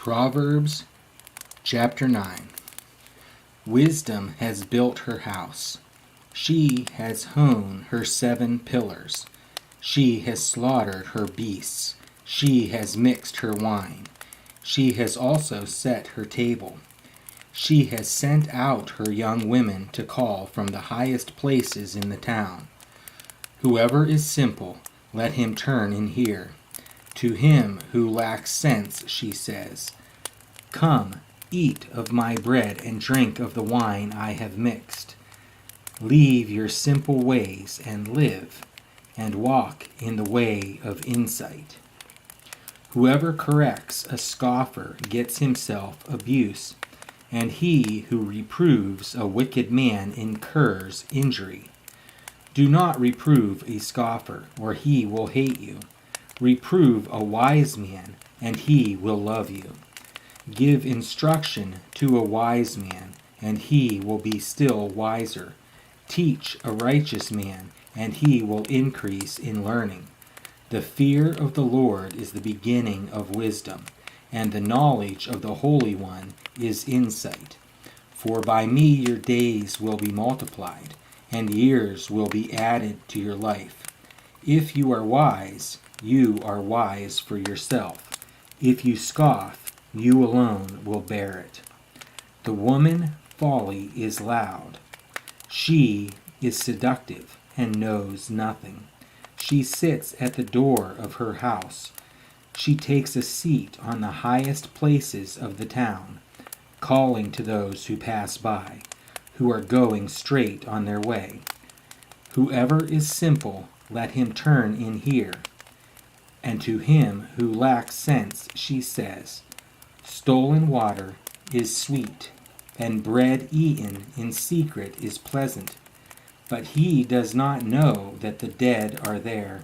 Proverbs chapter 9. Wisdom has built her house. She has hewn her 7 pillars. She has slaughtered her beasts. She has mixed her wine. She has also set her table. She has sent out her young women to call from the highest places in the town. Whoever is simple, let him turn and hear. To him who lacks sense, she says, "Come, eat of my bread and drink of the wine I have mixed. Leave your simple ways and live, and walk in the way of insight." Whoever corrects a scoffer gets himself abuse, and he who reproves a wicked man incurs injury. Do not reprove a scoffer, or he will hate you. Reprove a wise man, and he will love you. Give instruction to a wise man, and he will be still wiser. Teach a righteous man, and he will increase in learning. The fear of the Lord is the beginning of wisdom, and the knowledge of the Holy One is insight. For by me your days will be multiplied, and years will be added to your life. If you are wise, you are wise for yourself. If you scoff, you alone will bear it. The woman folly is loud. She is seductive and knows nothing. She sits at the door of her house. She takes a seat on the highest places of the town, calling to those who pass by, who are going straight on their way. Whoever is simple, let him turn in here. And to him who lacks sense she says, "Stolen water is sweet, and bread eaten in secret is pleasant." But he does not know that the dead are there,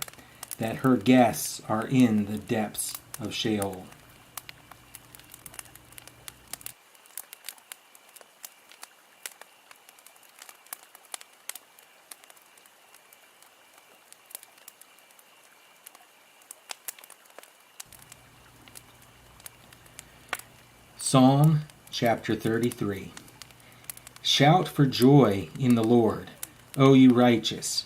that her guests are in the depths of Sheol. Psalm chapter 33. Shout for joy in the Lord, O you righteous.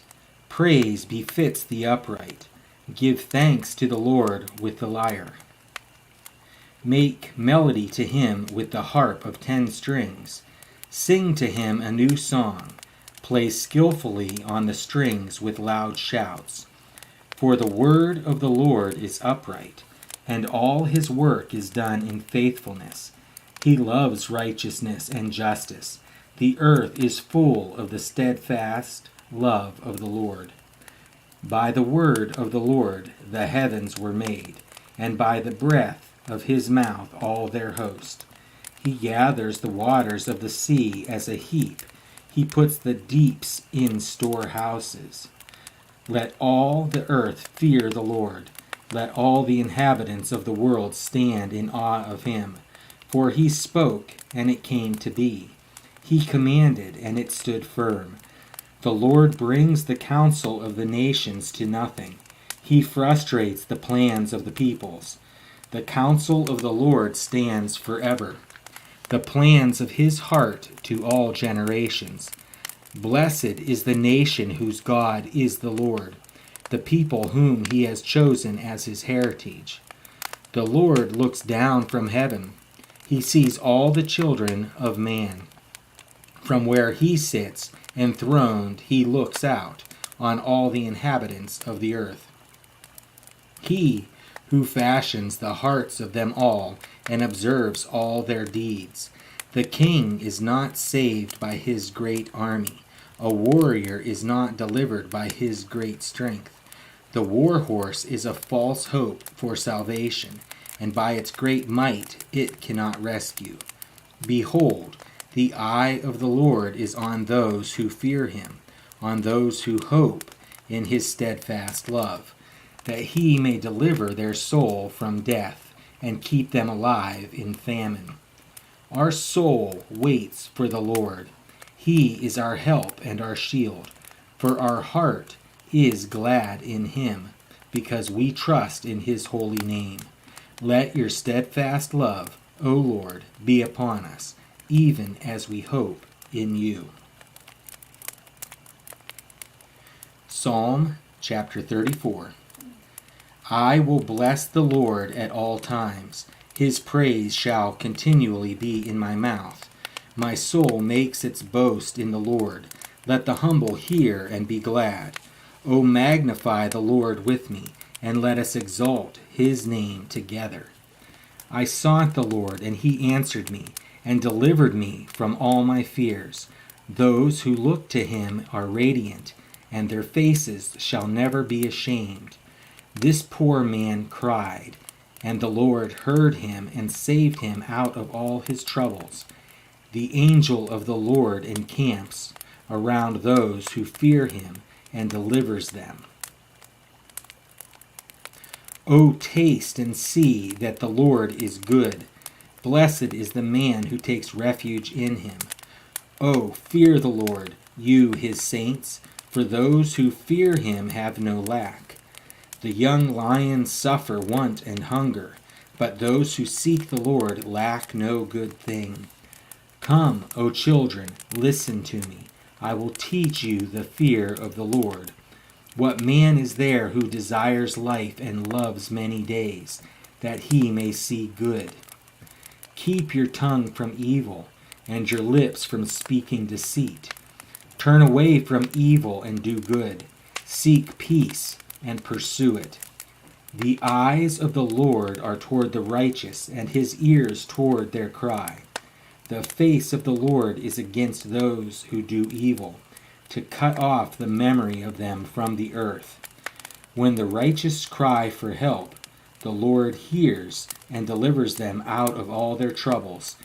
Praise befits the upright. Give thanks to the Lord with the lyre. Make melody to him with the harp of 10 strings. Sing to him a new song. Play skillfully on the strings with loud shouts. For the word of the Lord is upright, and all his work is done in faithfulness. He loves righteousness and justice. The earth is full of the steadfast love of the Lord. By the word of the Lord the heavens were made, and by the breath of his mouth all their host. He gathers the waters of the sea as a heap. He puts the deeps in storehouses. Let all the earth fear the Lord. Let all the inhabitants of the world stand in awe of him. For he spoke, and it came to be. He commanded, and it stood firm. The Lord brings the counsel of the nations to nothing. He frustrates the plans of the peoples. The counsel of the Lord stands forever, the plans of his heart to all generations. Blessed is the nation whose God is the Lord, the people whom he has chosen as his heritage. The Lord looks down from heaven. He sees all the children of man. From where he sits enthroned, he looks out on all the inhabitants of the earth. He who fashions the hearts of them all and observes all their deeds. The king is not saved by his great army. A warrior is not delivered by his great strength. The war horse is a false hope for salvation, and by its great might it cannot rescue. Behold, the eye of the Lord is on those who fear him, on those who hope in his steadfast love, that he may deliver their soul from death and keep them alive in famine. Our soul waits for the Lord. He is our help and our shield, for our heart is glad in him, because we trust in his holy name. Let your steadfast love, O Lord, be upon us, even as we hope in you. Psalm chapter 34. I will bless the Lord at all times. His praise shall continually be in my mouth. My soul makes its boast in the Lord. Let the humble hear and be glad. O magnify the Lord with me, and let us exalt his name together. I sought the Lord, and he answered me, and delivered me from all my fears. Those who look to him are radiant, and their faces shall never be ashamed. This poor man cried, and the Lord heard him and saved him out of all his troubles. The angel of the Lord encamps around those who fear him and delivers them. O taste and see that the Lord is good. Blessed is the man who takes refuge in him. O fear the Lord, you his saints, for those who fear him have no lack. The young lions suffer want and hunger, but those who seek the Lord lack no good thing. Come, O children, listen to me. I will teach you the fear of the Lord. What man is there who desires life and loves many days, that he may see good? Keep your tongue from evil, and your lips from speaking deceit. Turn away from evil and do good. Seek peace and pursue it. The eyes of the Lord are toward the righteous, and his ears toward their cry. The face of the Lord is against those who do evil, to cut off the memory of them from the earth. When the righteous cry for help, the Lord hears and delivers them out of all their troubles.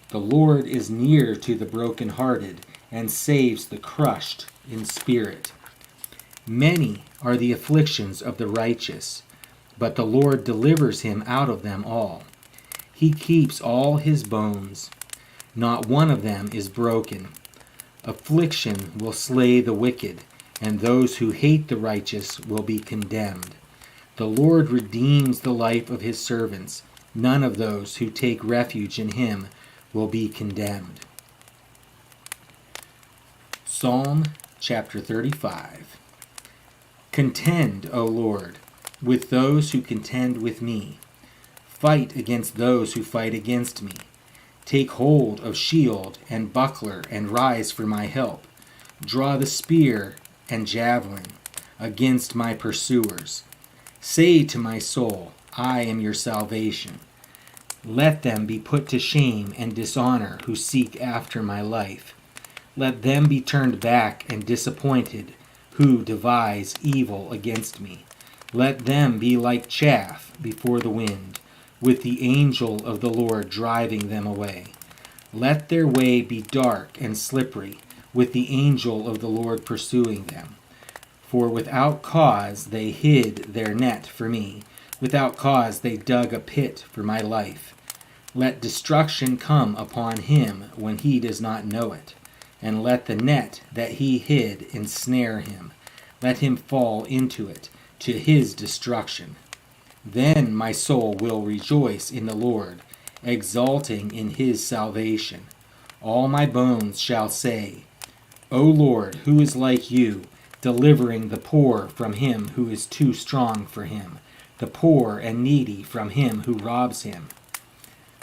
The Lord is near to the brokenhearted and saves the crushed in spirit. Many are the afflictions of the righteous, but the Lord delivers him out of them all. He keeps all his bones. Not one of them is broken. Affliction will slay the wicked, and those who hate the righteous will be condemned. The Lord redeems the life of his servants. None of those who take refuge in him will be condemned. Psalm chapter 35. Contend, O Lord, with those who contend with me. Fight against those who fight against me. Take hold of shield and buckler and rise for my help. Draw the spear and javelin against my pursuers. Say to my soul, I am your salvation. Let them be put to shame and dishonor who seek after my life. Let them be turned back and disappointed who devise evil against me. Let them be like chaff before the wind, with the angel of the Lord driving them away. Let their way be dark and slippery, with the angel of the Lord pursuing them. For without cause they hid their net for me. Without cause they dug a pit for my life. Let destruction come upon him when he does not know it, and let the net that he hid ensnare him. Let him fall into it, to his destruction. Then my soul will rejoice in the Lord, exulting in his salvation. All my bones shall say, O Lord, who is like you, delivering the poor from him who is too strong for him, the poor and needy from him who robs him?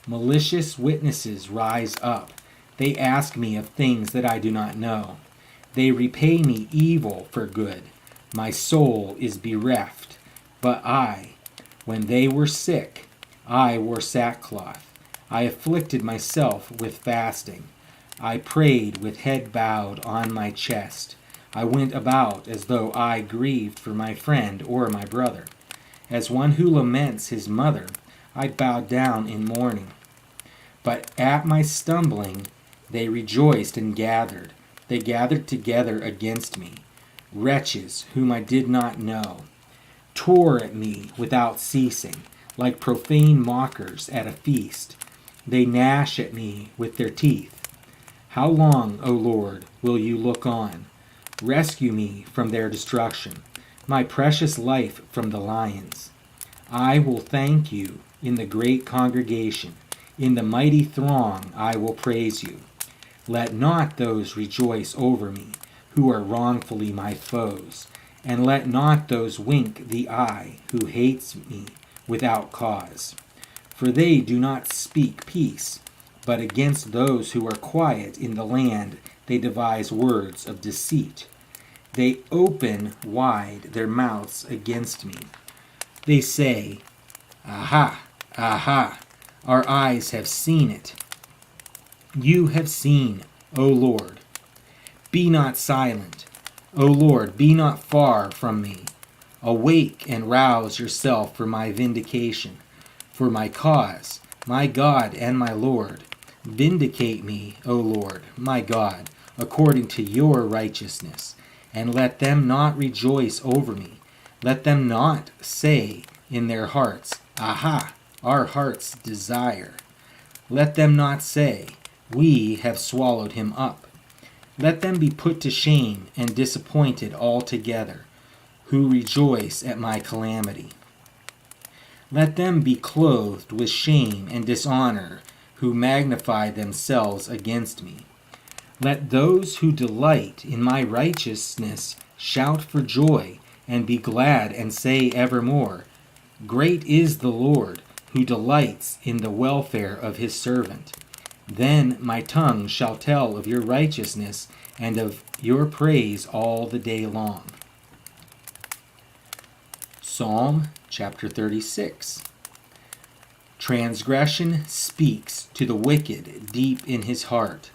Malicious witnesses rise up. They ask me of things that I do not know. They repay me evil for good. My soul is bereft. But I, when they were sick, I wore sackcloth. I afflicted myself with fasting. I prayed with head bowed on my chest. I went about as though I grieved for my friend or my brother. As one who laments his mother, I bowed down in mourning. But at my stumbling, they rejoiced and gathered. They gathered together against me. Wretches whom I did not know tore at me without ceasing, like profane mockers at a feast. They gnash at me with their teeth. How long, O Lord, will you look on? Rescue me from their destruction, my precious life from the lions. I will thank you in the great congregation. In the mighty throng I will praise you. Let not those rejoice over me who are wrongfully my foes, and let not those wink the eye who hates me without cause. For they do not speak peace, but against those who are quiet in the land they devise words of deceit. They open wide their mouths against me. They say, Aha, aha, our eyes have seen it. You have seen, O Lord. Be not silent. O Lord, be not far from me. Awake and rouse yourself for my vindication, for my cause, my God and my Lord. Vindicate me, O Lord, my God, according to your righteousness, and let them not rejoice over me. Let them not say in their hearts, Aha, our heart's desire. Let them not say, We have swallowed him up. Let them be put to shame and disappointed altogether, who rejoice at my calamity. Let them be clothed with shame and dishonor, who magnify themselves against me. Let those who delight in my righteousness shout for joy, and be glad and say evermore, Great is the Lord, who delights in the welfare of his servant. Then my tongue shall tell of your righteousness and of your praise all the day long. Psalm chapter 36. Transgression speaks to the wicked deep in his heart.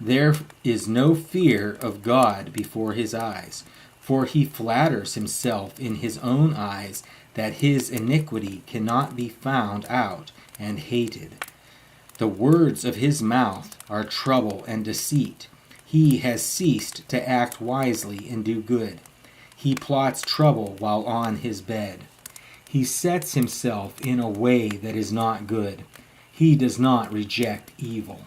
There is no fear of God before his eyes, for he flatters himself in his own eyes that his iniquity cannot be found out and hated. The words of his mouth are trouble and deceit. He has ceased to act wisely and do good. He plots trouble while on his bed. He sets himself in a way that is not good. He does not reject evil.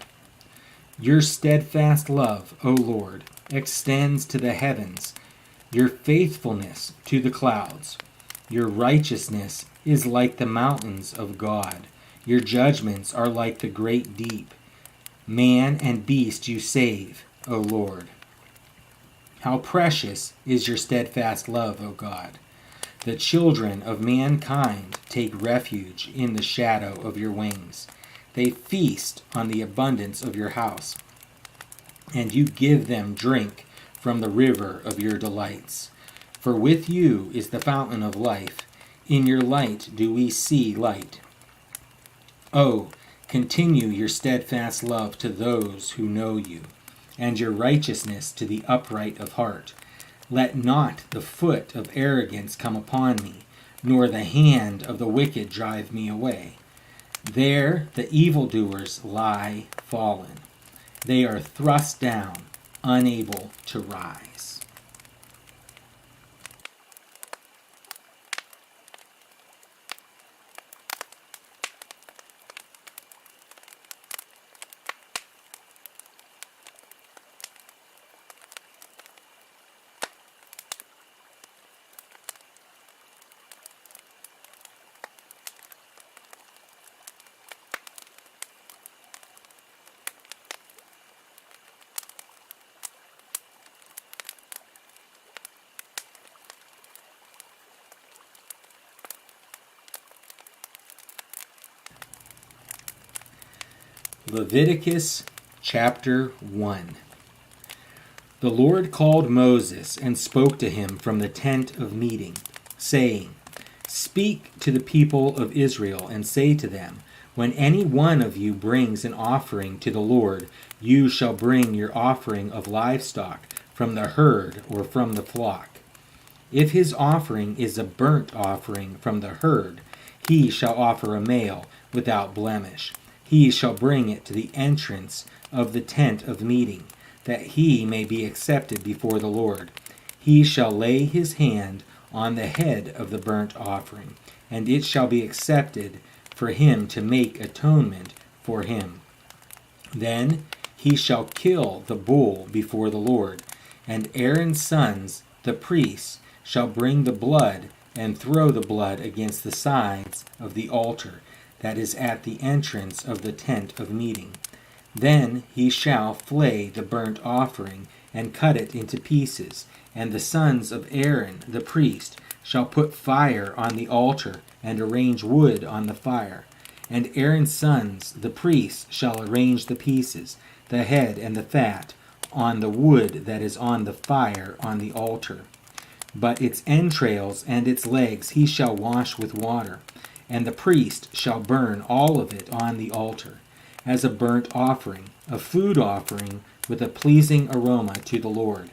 Your steadfast love, O Lord, extends to the heavens, your faithfulness to the clouds. Your righteousness is like the mountains of God. Your judgments are like the great deep. Man and beast you save, O Lord. How precious is your steadfast love, O God. The children of mankind take refuge in the shadow of your wings. They feast on the abundance of your house, and you give them drink from the river of your delights. For with you is the fountain of life. In your light do we see light. Oh, continue your steadfast love to those who know you, and your righteousness to the upright of heart. Let not the foot of arrogance come upon me, nor the hand of the wicked drive me away. There the evildoers lie fallen. They are thrust down, unable to rise. Leviticus chapter 1. The Lord called Moses and spoke to him from the tent of meeting, saying, Speak to the people of Israel and say to them, When any one of you brings an offering to the Lord, you shall bring your offering of livestock from the herd or from the flock. If his offering is a burnt offering from the herd, he shall offer a male without blemish. He shall bring it to the entrance of the tent of meeting, that he may be accepted before the Lord. He shall lay his hand on the head of the burnt offering, and it shall be accepted for him to make atonement for him. Then he shall kill the bull before the Lord, and Aaron's sons, the priests, shall bring the blood and throw the blood against the sides of the altar, that is at the entrance of the tent of meeting. Then he shall flay the burnt offering, and cut it into pieces, and the sons of Aaron the priest shall put fire on the altar, and arrange wood on the fire. And Aaron's sons the priests shall arrange the pieces, the head and the fat, on the wood that is on the fire on the altar. But its entrails and its legs he shall wash with water, and the priest shall burn all of it on the altar, as a burnt offering, a food offering with a pleasing aroma to the Lord.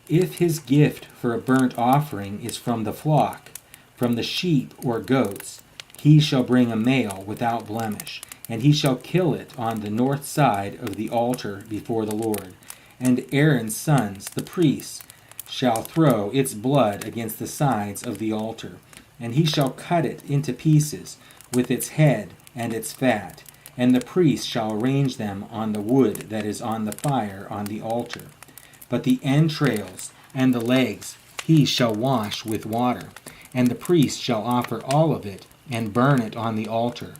If his gift for a burnt offering is from the flock, from the sheep or goats, he shall bring a male without blemish, and he shall kill it on the north side of the altar before the Lord. And Aaron's sons, the priests, shall throw its blood against the sides of the altar, and he shall cut it into pieces with its head and its fat, and the priest shall arrange them on the wood that is on the fire on the altar. But the entrails and the legs he shall wash with water, and the priest shall offer all of it, and burn it on the altar.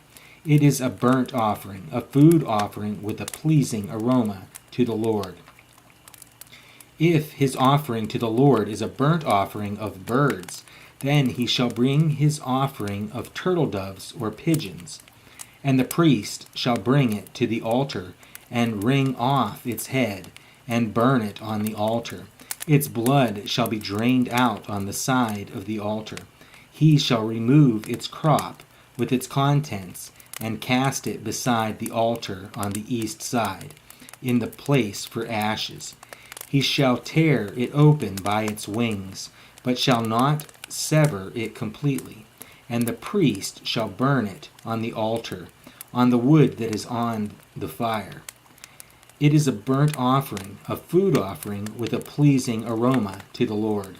It is a burnt offering, a food offering with a pleasing aroma to the Lord. If his offering to the Lord is a burnt offering of birds, then he shall bring his offering of turtle doves or pigeons. And the priest shall bring it to the altar, and wring off its head, and burn it on the altar. Its blood shall be drained out on the side of the altar. He shall remove its crop with its contents, and cast it beside the altar on the east side, in the place for ashes. He shall tear it open by its wings, but shall not sever it completely. And the priest shall burn it on the altar, on the wood that is on the fire. It is a burnt offering, a food offering with a pleasing aroma to the Lord.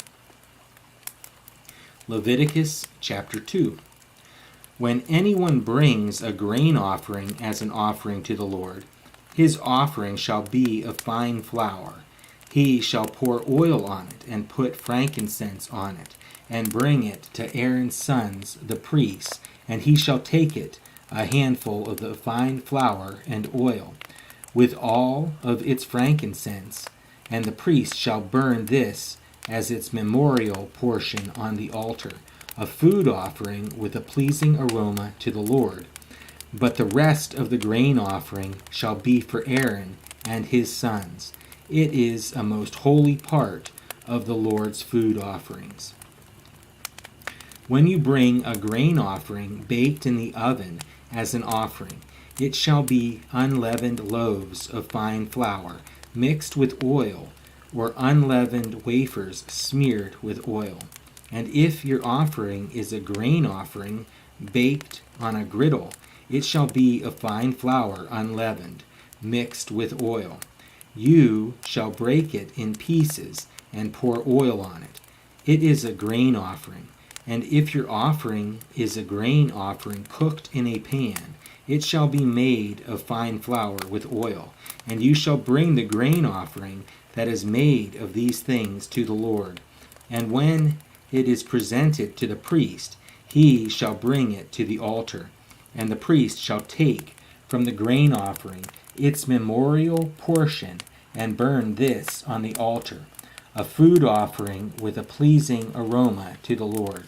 Leviticus chapter 2. When anyone brings a grain offering as an offering to the Lord, his offering shall be of fine flour. He shall pour oil on it, and put frankincense on it, and bring it to Aaron's sons, the priests, and he shall take it, a handful of the fine flour and oil, with all of its frankincense, and the priest shall burn this as its memorial portion on the altar, a food offering with a pleasing aroma to the Lord. But the rest of the grain offering shall be for Aaron and his sons. It is a most holy part of the Lord's food offerings. When you bring a grain offering baked in the oven as an offering, it shall be unleavened loaves of fine flour mixed with oil, or unleavened wafers smeared with oil. And if your offering is a grain offering baked on a griddle, it shall be of fine flour unleavened, mixed with oil. You shall break it in pieces and pour oil on it. It is a grain offering. And if your offering is a grain offering cooked in a pan, it shall be made of fine flour with oil. And you shall bring the grain offering that is made of these things to the Lord. And when it is presented to the priest, he shall bring it to the altar. And the priest shall take from the grain offering its memorial portion, and burn this on the altar, a food offering with a pleasing aroma to the Lord.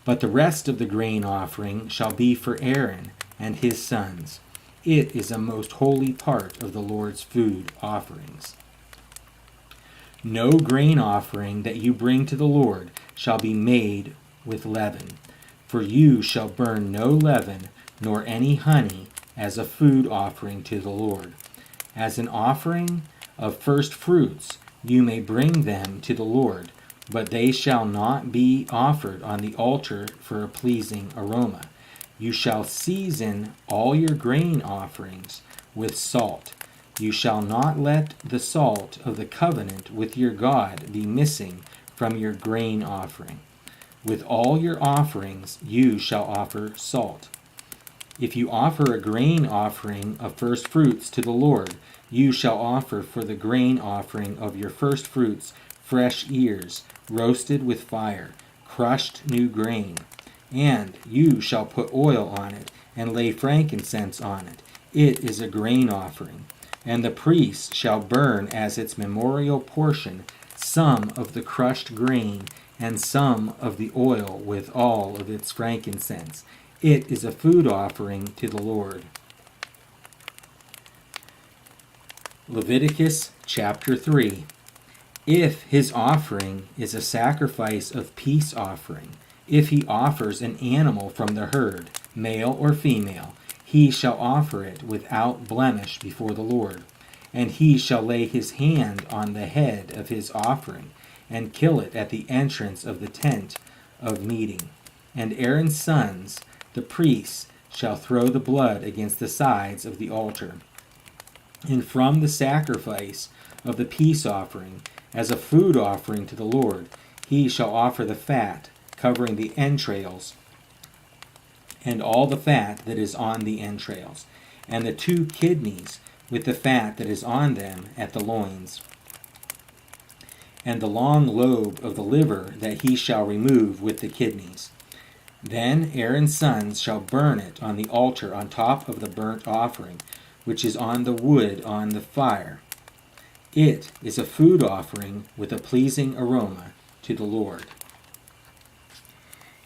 But the rest of the grain offering shall be for Aaron and his sons. It is a most holy part of the Lord's food offerings. No grain offering that you bring to the Lord shall be made with leaven, for you shall burn no leaven nor any honey as a food offering to the Lord. As an offering of first fruits you may bring them to the Lord, but they shall not be offered on the altar for a pleasing aroma. You shall season all your grain offerings with salt. You shall not let the salt of the covenant with your God be missing from your grain offering. With all your offerings you shall offer salt. If you offer a grain offering of first fruits to the Lord, you shall offer for the grain offering of your first fruits fresh ears, roasted with fire, crushed new grain. And you shall put oil on it, and lay frankincense on it. It is a grain offering. And the priest shall burn as its memorial portion some of the crushed grain and some of the oil with all of its frankincense. It is a food offering to the Lord. Leviticus chapter 3. If his offering is a sacrifice of peace offering, if he offers an animal from the herd, male or female, he shall offer it without blemish before the Lord. And he shall lay his hand on the head of his offering, and kill it at the entrance of the tent of meeting. And Aaron's sons, the priests, shall throw the blood against the sides of the altar. And from the sacrifice of the peace offering, as a food offering to the Lord, he shall offer the fat, covering the entrails, and all the fat that is on the entrails, and the 2 kidneys with the fat that is on them at the loins, and the long lobe of the liver that he shall remove with the kidneys. Then Aaron's sons shall burn it on the altar on top of the burnt offering, which is on the wood on the fire. It is a food offering with a pleasing aroma to the Lord.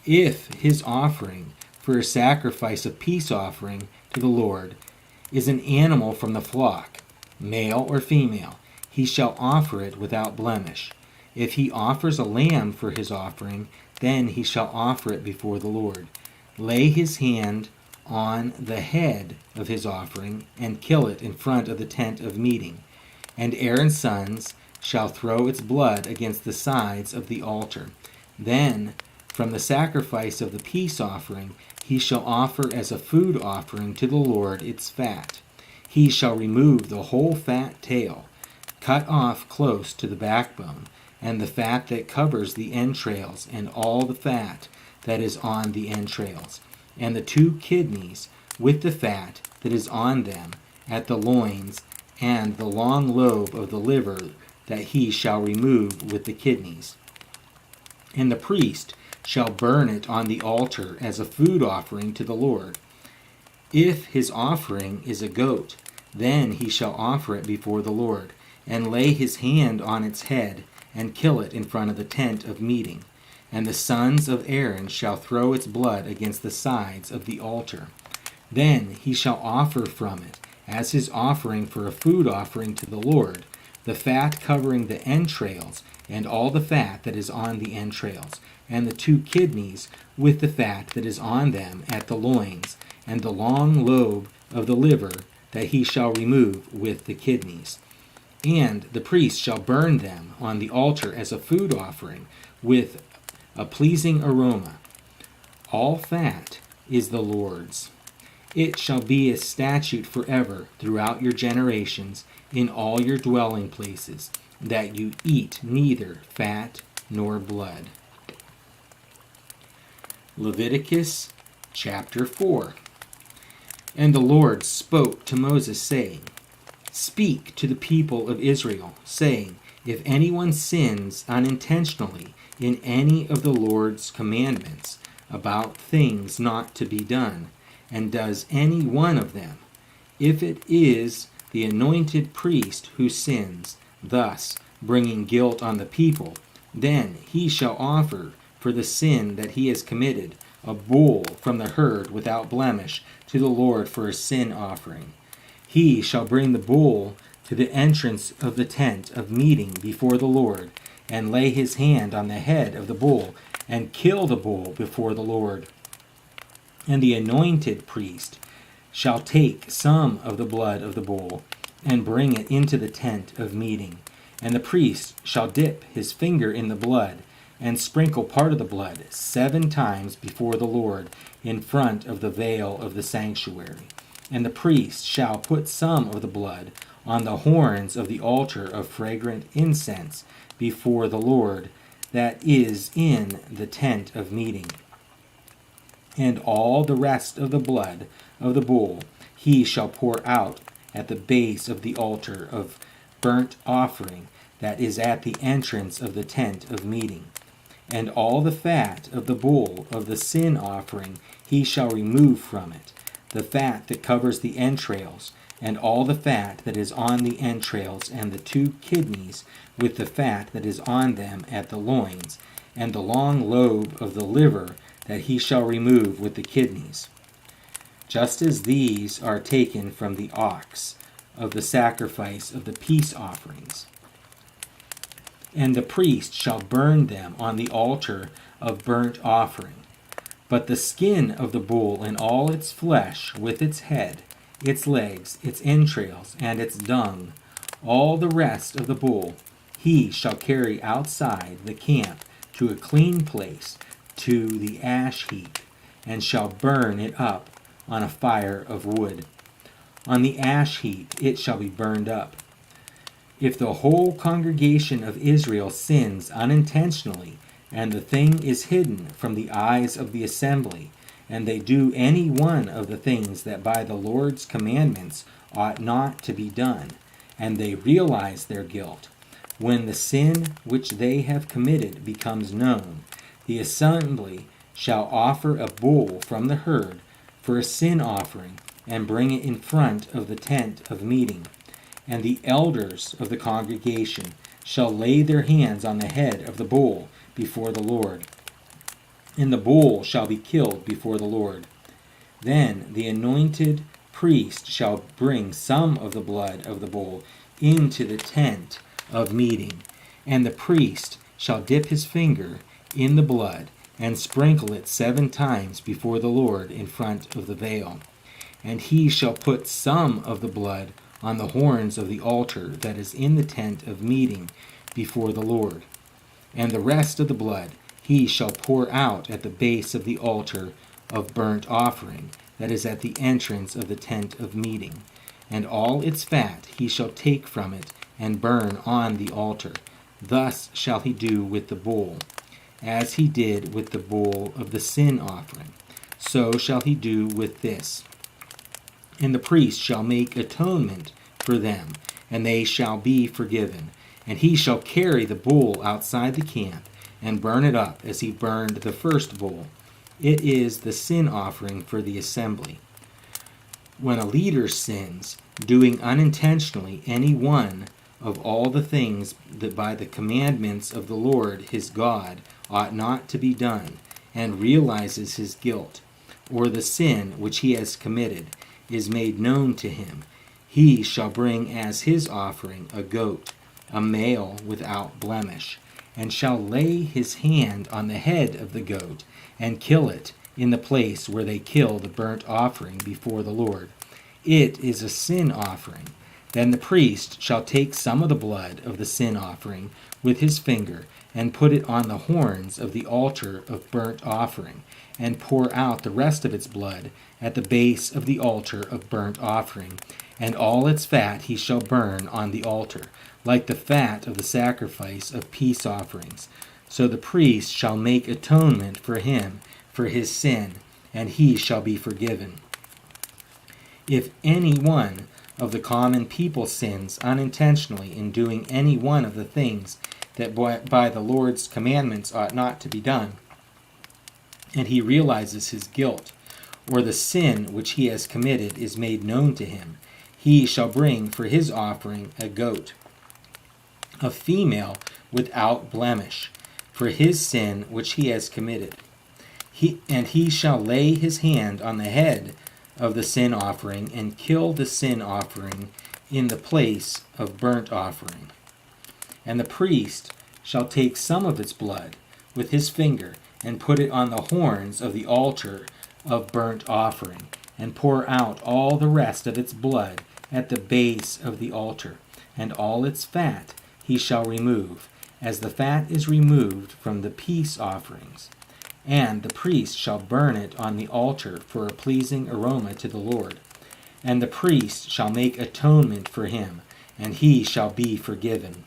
If his offering for a sacrifice of peace offering to the Lord is an animal from the flock, male or female, he shall offer it without blemish. If he offers a lamb for his offering, then he shall offer it before the Lord. Lay his hand on the head of his offering, and kill it in front of the tent of meeting. And Aaron's sons shall throw its blood against the sides of the altar. Then, from the sacrifice of the peace offering, he shall offer as a food offering to the Lord its fat. He shall remove the whole fat tail, cut off close to the backbone, and the fat that covers the entrails, and all the fat that is on the entrails, and the 2 kidneys with the fat that is on them at the loins, and the long lobe of the liver that he shall remove with the kidneys. And the priest shall burn it on the altar as a food offering to the Lord. If his offering is a goat, then he shall offer it before the Lord, and lay his hand on its head, and kill it in front of the tent of meeting. And the sons of Aaron shall throw its blood against the sides of the altar. Then he shall offer from it, as his offering for a food offering to the Lord, the fat covering the entrails, and all the fat that is on the entrails, and the 2 kidneys with the fat that is on them at the loins, and the long lobe of the liver that he shall remove with the kidneys. And the priest shall burn them on the altar as a food offering with a pleasing aroma. All fat is the Lord's. It shall be a statute forever throughout your generations in all your dwelling places, that you eat neither fat nor blood. Leviticus chapter 4. And the Lord spoke to Moses, saying, Speak to the people of Israel, saying, If anyone sins unintentionally in any of the Lord's commandments about things not to be done, and does any one of them, if it is the anointed priest who sins, thus bringing guilt on the people, then he shall offer for the sin that he has committed a bull from the herd without blemish to the Lord for a sin offering. He shall bring the bull to the entrance of the tent of meeting before the Lord, and lay his hand on the head of the bull, and kill the bull before the Lord. And the anointed priest shall take some of the blood of the bull, and bring it into the tent of meeting. And the priest shall dip his finger in the blood, and sprinkle part of the blood 7 times before the Lord in front of the veil of the sanctuary. And the priest shall put some of the blood on the horns of the altar of fragrant incense before the Lord that is in the tent of meeting. And all the rest of the blood of the bull he shall pour out at the base of the altar of burnt offering that is at the entrance of the tent of meeting. And all the fat of the bull of the sin offering he shall remove from it. the fat that covers the entrails, and all the fat that is on the entrails, and the 2 kidneys with the fat that is on them at the loins, and the long lobe of the liver that he shall remove with the kidneys. Just as these are taken from the ox of the sacrifice of the peace offerings. And the priest shall burn them on the altar of burnt offering. But the skin of the bull and all its flesh, with its head, its legs, its entrails, and its dung, all the rest of the bull, he shall carry outside the camp to a clean place, to the ash heap, and shall burn it up on a fire of wood. On the ash heap it shall be burned up. If the whole congregation of Israel sins unintentionally, and the thing is hidden from the eyes of the assembly, and they do any one of the things that by the Lord's commandments ought not to be done, and they realize their guilt, when the sin which they have committed becomes known, the assembly shall offer a bull from the herd for a sin offering, and bring it in front of the tent of meeting. And the elders of the congregation shall lay their hands on the head of the bull before the Lord. And the bull shall be killed before the Lord. Then the anointed priest shall bring some of the blood of the bull into the tent of meeting. And the priest shall dip his finger in the blood, and sprinkle it 7 times before the Lord in front of the veil. And he shall put some of the blood on the horns of the altar that is in the tent of meeting before the Lord. And the rest of the blood he shall pour out at the base of the altar of burnt offering that is at the entrance of the tent of meeting. And all its fat he shall take from it and burn on the altar. Thus shall he do with the bull, as he did with the bull of the sin offering. So shall he do with this. And the priest shall make atonement for them, and they shall be forgiven. And he shall carry the bull outside the camp, and burn it up as he burned the first bull. It is the sin offering for the assembly. When a leader sins, doing unintentionally any one of all the things that by the commandments of the Lord his God ought not to be done, and realizes his guilt, or the sin which he has committed, is made known to him, he shall bring as his offering a goat, a male without blemish, and shall lay his hand on the head of the goat, and kill it in the place where they kill the burnt offering before the Lord. It is a sin offering. Then the priest shall take some of the blood of the sin offering with his finger, and put it on the horns of the altar of burnt offering, and pour out the rest of its blood at the base of the altar of burnt offering. And all its fat he shall burn on the altar, like the fat of the sacrifice of peace offerings. So the priest shall make atonement for him for his sin, and he shall be forgiven. If any one of the common people sins unintentionally in doing any one of the things that by the Lord's commandments ought not to be done, and he realizes his guilt, or the sin which he has committed is made known to him, he shall bring for his offering a goat, a female without blemish, for his sin which he has committed. He shall lay his hand on the head of the sin offering, and kill the sin offering in the place of burnt offering. And the priest shall take some of its blood with his finger, and put it on the horns of the altar of burnt offering, and pour out all the rest of its blood at the base of the altar. And all its fat he shall remove, as the fat is removed from the peace offerings. And the priest shall burn it on the altar for a pleasing aroma to the Lord. And the priest shall make atonement for him, and he shall be forgiven.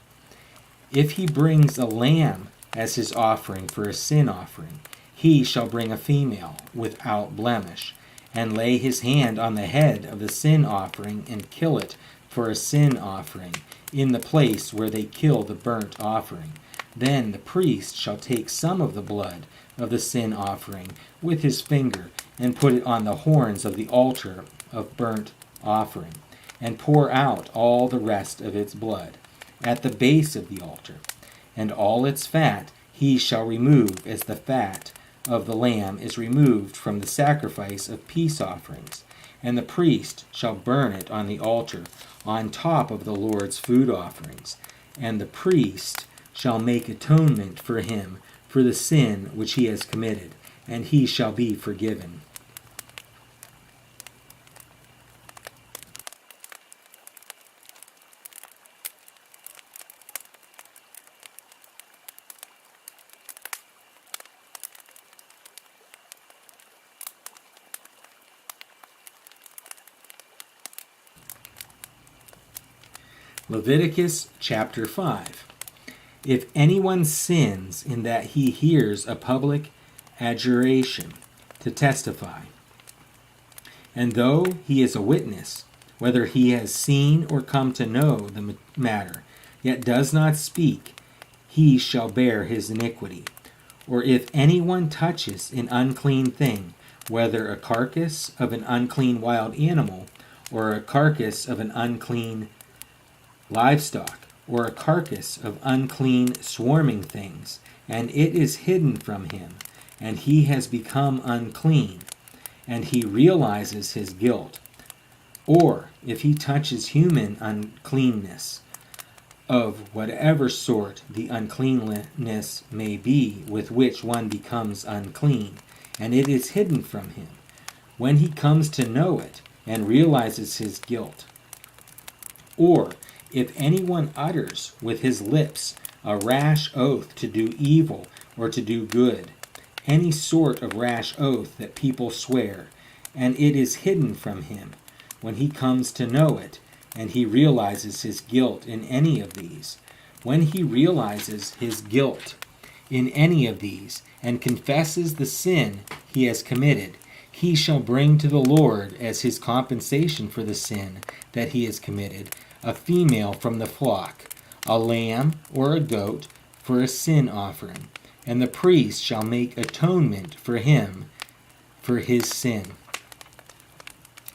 If he brings a lamb as his offering for a sin offering, he shall bring a female without blemish, and lay his hand on the head of the sin offering, and kill it for a sin offering in the place where they kill the burnt offering. Then the priest shall take some of the blood of the sin offering with his finger, and put it on the horns of the altar of burnt offering, and pour out all the rest of its blood at the base of the altar. And all its fat he shall remove, as the fat of the lamb is removed from the sacrifice of peace offerings. And the priest shall burn it on the altar, on top of the Lord's food offerings. And the priest shall make atonement for him for the sin which he has committed, and he shall be forgiven. Leviticus chapter 5. If anyone sins in that he hears a public adjuration to testify, and though he is a witness, whether he has seen or come to know the matter, yet does not speak, he shall bear his iniquity. Or if anyone touches an unclean thing, whether a carcass of an unclean wild animal, or a carcass of an unclean livestock, or a carcass of unclean swarming things, and it is hidden from him, and he has become unclean, and he realizes his guilt. Or if he touches human uncleanness, of whatever sort the uncleanness may be with which one becomes unclean, and it is hidden from him, when he comes to know it and realizes his guilt. Or if anyone utters with his lips a rash oath to do evil or to do good, any sort of rash oath that people swear, and it is hidden from him, when he comes to know it, and he realizes his guilt in any of these, when he realizes his guilt in any of these, and confesses the sin he has committed, he shall bring to the Lord as his compensation for the sin that he has committed a female from the flock, a lamb or a goat for a sin offering, and the priest shall make atonement for him for his sin.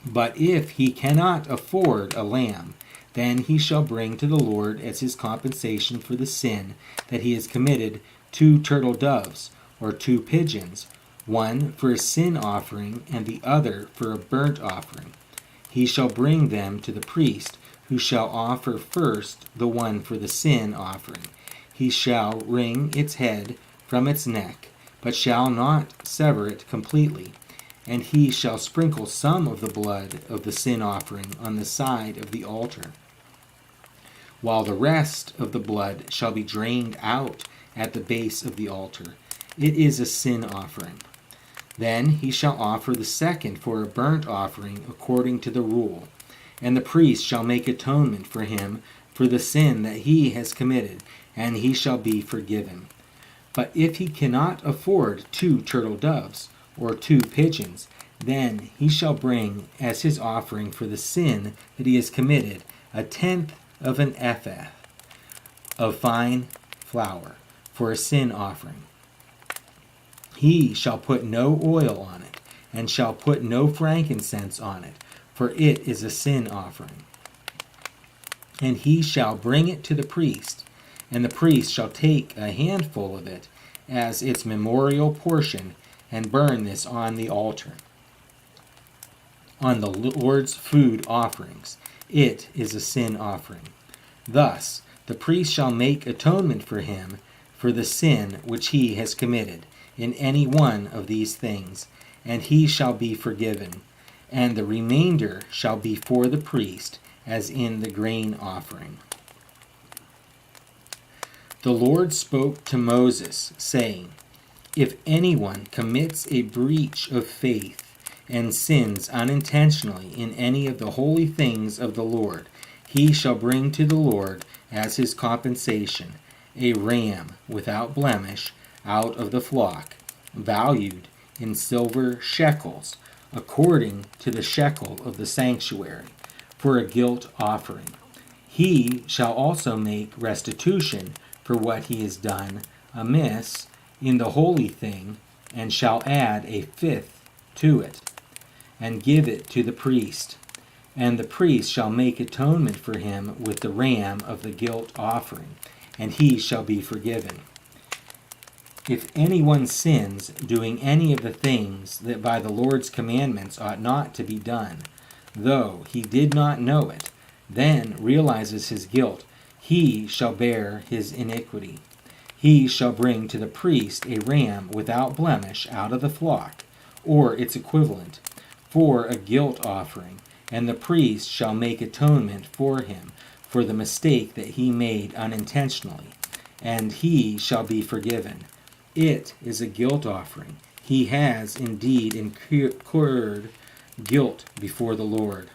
But if he cannot afford a lamb, then he shall bring to the Lord as his compensation for the sin that he has committed 2 turtle doves or 2 pigeons, one for a sin offering and the other for a burnt offering. He shall bring them to the priest, who shall offer first the one for the sin offering. He shall wring its head from its neck, but shall not sever it completely. And he shall sprinkle some of the blood of the sin offering on the side of the altar, while the rest of the blood shall be drained out at the base of the altar. It is a sin offering. Then he shall offer the second for a burnt offering according to the rule. And the priest shall make atonement for him for the sin that he has committed, and he shall be forgiven. But if he cannot afford 2 turtle doves or 2 pigeons, then he shall bring as his offering for the sin that he has committed 1/10 of an ephah of fine flour for a sin offering. He shall put no oil on it, and shall put no frankincense on it, for it is a sin offering. And he shall bring it to the priest, and the priest shall take a handful of it as its memorial portion, and burn this on the altar, on the Lord's food offerings. It is a sin offering. Thus the priest shall make atonement for him for the sin which he has committed in any one of these things, and he shall be forgiven. And the remainder shall be for the priest, as in the grain offering. The Lord spoke to Moses, saying, If anyone commits a breach of faith and sins unintentionally in any of the holy things of the Lord, he shall bring to the Lord as his compensation a ram without blemish out of the flock, valued in silver shekels, according to the shekel of the sanctuary, for a guilt offering. He shall also make restitution for for what he has done amiss in the holy thing, and shall add a fifth to it, and give it to the priest. And the priest shall make atonement for him with the ram of the guilt offering, and he shall be forgiven. If anyone sins, doing any of the things that by the Lord's commandments ought not to be done, though he did not know it, then realizes his guilt, he shall bear his iniquity. He shall bring to the priest a ram without blemish out of the flock, or its equivalent, for a guilt offering, and the priest shall make atonement for him for the mistake that he made unintentionally, and he shall be forgiven. It is a guilt offering. He has indeed incurred guilt before the Lord.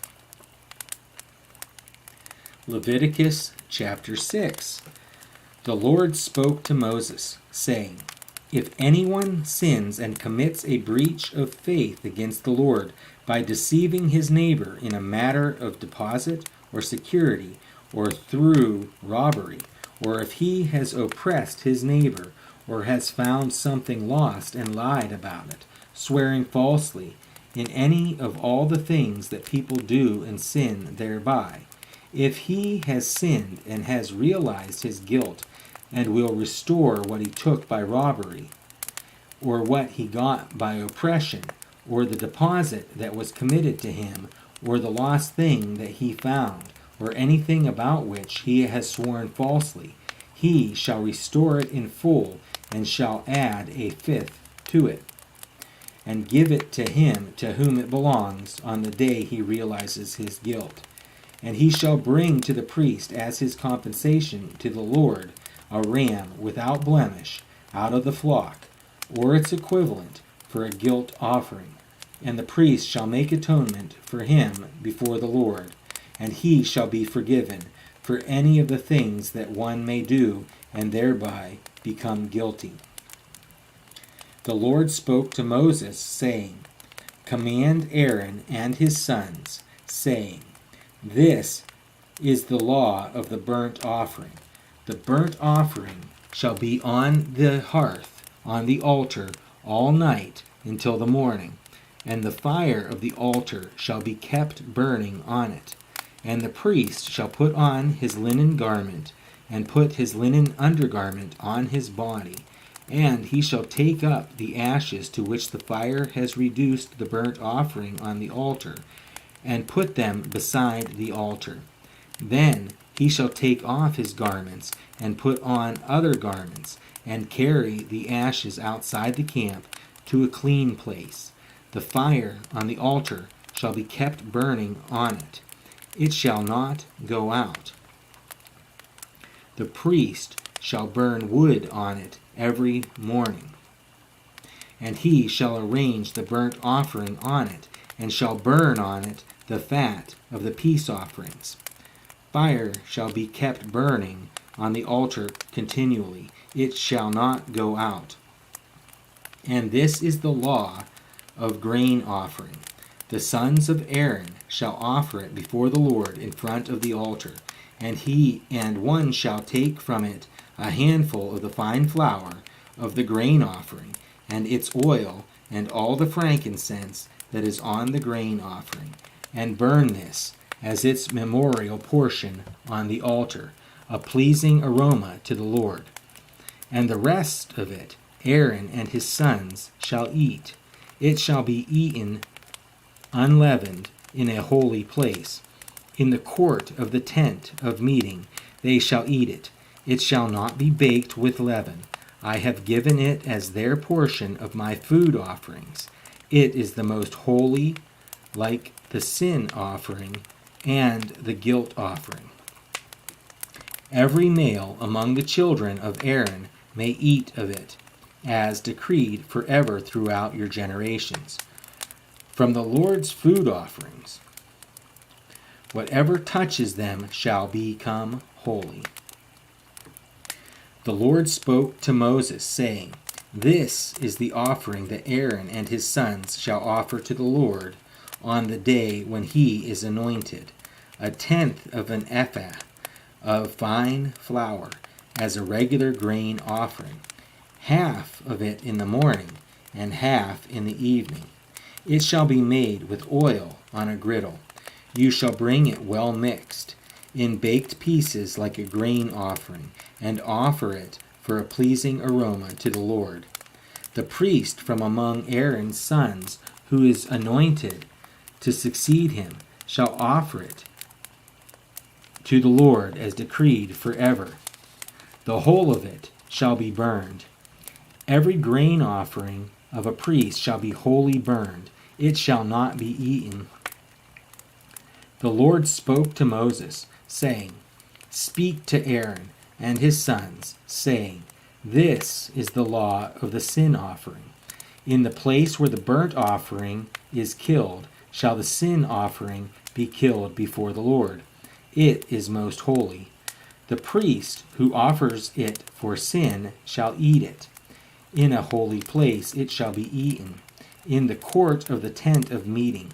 Leviticus chapter 6. The Lord spoke to Moses, saying, If anyone sins and commits a breach of faith against the Lord by deceiving his neighbor in a matter of deposit or security, or through robbery, or if he has oppressed his neighbor, or has found something lost and lied about it, swearing falsely, in any of all the things that people do and sin thereby, if he has sinned and has realized his guilt, and will restore what he took by robbery, or what he got by oppression, or the deposit that was committed to him, or the lost thing that he found, or anything about which he has sworn falsely, he shall restore it in full, and shall add a fifth to it, and give it to him to whom it belongs on the day he realizes his guilt. And he shall bring to the priest as his compensation to the Lord a ram without blemish out of the flock, or its equivalent, for a guilt offering. And the priest shall make atonement for him before the Lord, and he shall be forgiven for any of the things that one may do and thereby become guilty. The Lord spoke to Moses, saying, Command Aaron and his sons, saying, This is the law of the burnt offering. The burnt offering shall be on the hearth, on the altar, all night until the morning, and the fire of the altar shall be kept burning on it. And the priest shall put on his linen garment, and put his linen undergarment on his body, and he shall take up the ashes to which the fire has reduced the burnt offering on the altar, and put them beside the altar. Then he shall take off his garments, and put on other garments, and carry the ashes outside the camp to a clean place. The fire on the altar shall be kept burning on it. It shall not go out. The priest shall burn wood on it every morning. And he shall arrange the burnt offering on it, and shall burn on it the fat of the peace offerings. Fire shall be kept burning on the altar continually. It shall not go out. And this is the law of grain offering. The sons of Aaron shall offer it before the Lord in front of the altar, and one shall take from it a handful of the fine flour of the grain offering, and its oil, and all the frankincense that is on the grain offering, and burn this as its memorial portion on the altar, a pleasing aroma to the Lord. And the rest of it Aaron and his sons shall eat. It shall be eaten unleavened in a holy place. In the court of the tent of meeting they shall eat it. It shall not be baked with leaven. I have given it as their portion of my food offerings. It is the most holy, like the sin offering and the guilt offering. Every male among the children of Aaron may eat of it, as decreed forever throughout your generations. From the Lord's food offerings, whatever touches them shall become holy. The Lord spoke to Moses, saying, This is the offering that Aaron and his sons shall offer to the Lord on the day when he is anointed, 1/10 of an ephah of fine flour, as a regular grain offering, half of it in the morning and half in the evening. It shall be made with oil on a griddle. You shall bring it well mixed, in baked pieces like a grain offering, and offer it for a pleasing aroma to the Lord. The priest from among Aaron's sons, who is anointed to succeed him, shall offer it to the Lord as decreed forever. The whole of it shall be burned. Every grain offering of a priest shall be wholly burned. It shall not be eaten. The Lord spoke to Moses, saying, Speak to Aaron and his sons, saying, This is the law of the sin offering. In the place where the burnt offering is killed, shall the sin offering be killed before the Lord. It is most holy. The priest who offers it for sin shall eat it. In a holy place it shall be eaten, in the court of the tent of meeting.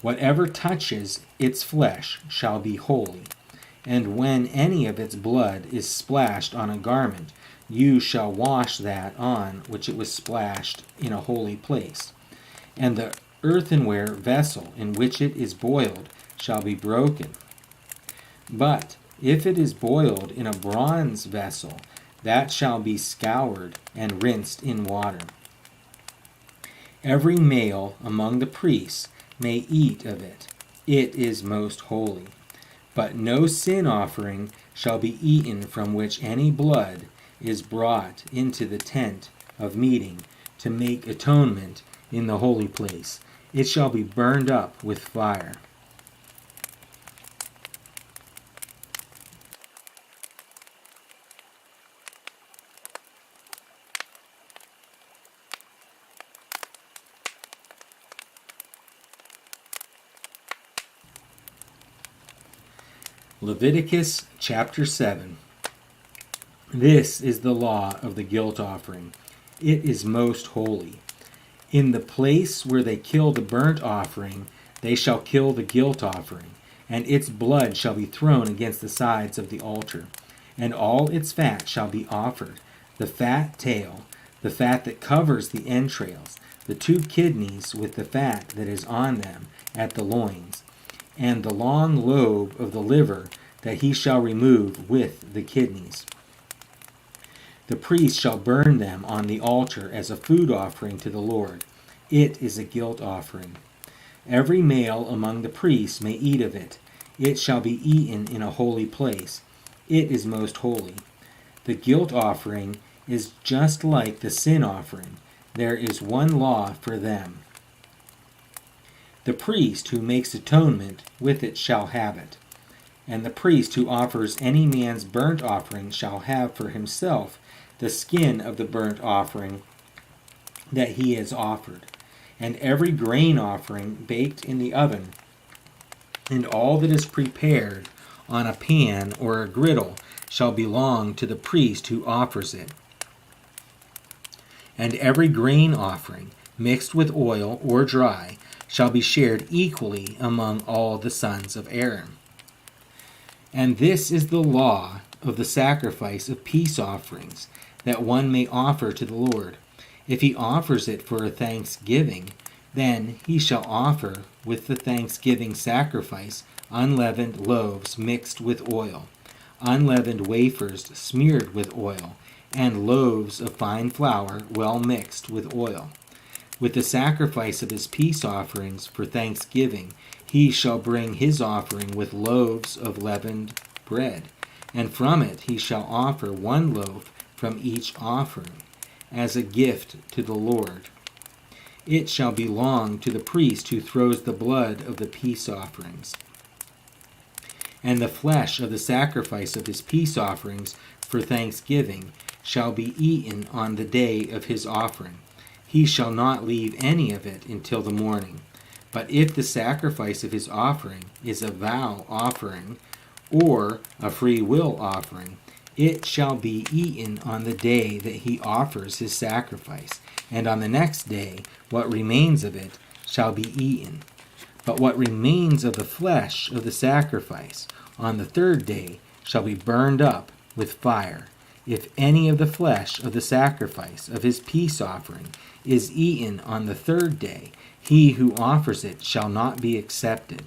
Whatever touches its flesh shall be holy, and when any of its blood is splashed on a garment, you shall wash that on which it was splashed in a holy place. And the earthenware vessel in which it is boiled shall be broken. But if it is boiled in a bronze vessel, that shall be scoured and rinsed in water. Every male among the priests may eat of it. It is most holy. But no sin offering shall be eaten from which any blood is brought into the tent of meeting to make atonement in the holy place. It shall be burned up with fire. Leviticus chapter 7. This is the law of the guilt offering. It is most holy. In the place where they kill the burnt offering, they shall kill the guilt offering, and its blood shall be thrown against the sides of the altar. And all its fat shall be offered, the fat tail, the fat that covers the entrails, the 2 kidneys with the fat that is on them at the loins, and the long lobe of the liver that he shall remove with the kidneys. The priest shall burn them on the altar as a food offering to the Lord. It is a guilt offering. Every male among the priests may eat of it. It shall be eaten in a holy place. It is most holy. The guilt offering is just like the sin offering. There is one law for them. The priest who makes atonement with it shall have it. And the priest who offers any man's burnt offering shall have for himself the skin of the burnt offering that he has offered. And every grain offering baked in the oven, and all that is prepared on a pan or a griddle, shall belong to the priest who offers it. And every grain offering, mixed with oil or dry, shall be shared equally among all the sons of Aaron. And this is the law of the sacrifice of peace offerings, that one may offer to the Lord. If he offers it for a thanksgiving, then he shall offer with the thanksgiving sacrifice unleavened loaves mixed with oil, unleavened wafers smeared with oil, and loaves of fine flour well mixed with oil. With the sacrifice of his peace offerings for thanksgiving, he shall bring his offering with loaves of leavened bread, and from it he shall offer 1 loaf from each offering, as a gift to the Lord. It shall belong to the priest who throws the blood of the peace offerings. And the flesh of the sacrifice of his peace offerings for thanksgiving shall be eaten on the day of his offering. He shall not leave any of it until the morning. But if the sacrifice of his offering is a vow offering or a free will offering, it shall be eaten on the day that he offers his sacrifice, and on the next day what remains of it shall be eaten. But what remains of the flesh of the sacrifice on the 3rd day shall be burned up with fire. If any of the flesh of the sacrifice of his peace offering is eaten on the third day, he who offers it shall not be accepted,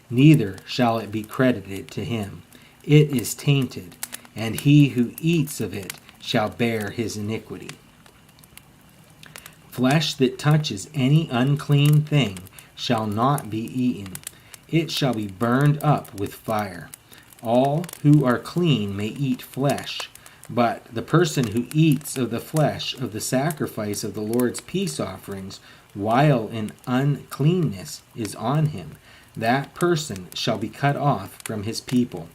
neither shall it be credited to him. It is tainted, and he who eats of it shall bear his iniquity. Flesh that touches any unclean thing shall not be eaten. It shall be burned up with fire. All who are clean may eat flesh, but the person who eats of the flesh of the sacrifice of the Lord's peace offerings while an uncleanness is on him, that person shall be cut off from his people.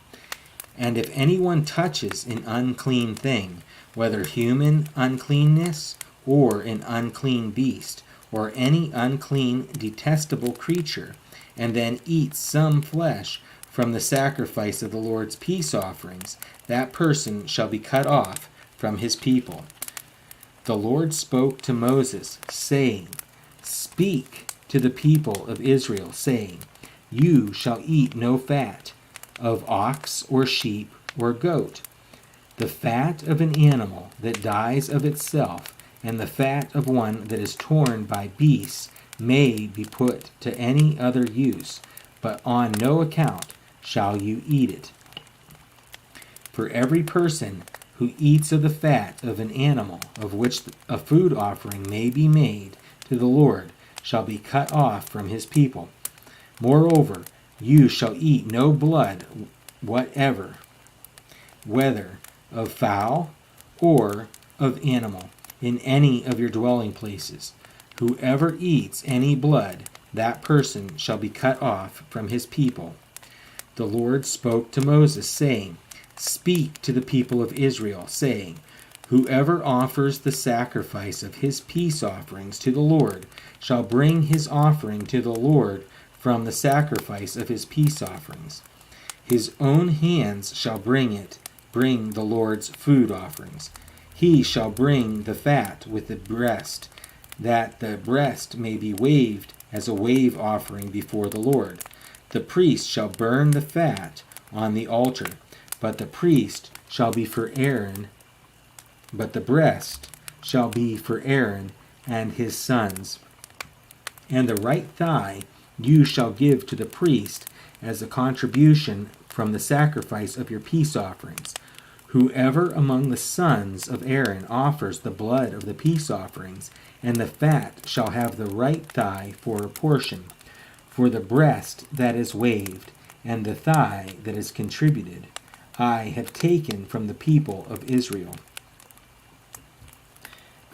And if anyone touches an unclean thing, whether human uncleanness or an unclean beast, or any unclean detestable creature, and then eats some flesh from the sacrifice of the Lord's peace offerings, that person shall be cut off from his people. The Lord spoke to Moses, saying, Speak to the people of Israel, saying, You shall eat no fat of ox or sheep or goat. The fat of an animal that dies of itself, and the fat of one that is torn by beasts, may be put to any other use, but on no account shall you eat it. For every person who eats of the fat of an animal of which a food offering may be made to the Lord shall be cut off from his people. Moreover, you shall eat no blood whatever, whether of fowl or of animal, in any of your dwelling places. Whoever eats any blood, that person shall be cut off from his people. The Lord spoke to Moses, saying, Speak to the people of Israel, saying, Whoever offers the sacrifice of his peace offerings to the Lord shall bring his offering to the Lord from the sacrifice of his peace offerings. His own hands shall bring the Lord's food offerings. He shall bring the fat with the breast, that the breast may be waved as a wave offering before the Lord. The priest shall burn the fat on the altar, but the breast shall be for Aaron and his sons. And the right thigh you shall give to the priest as a contribution from the sacrifice of your peace offerings. Whoever among the sons of Aaron offers the blood of the peace offerings, and the fat shall have the right thigh for a portion. For the breast that is waved, and the thigh that is contributed, I have taken from the people of Israel,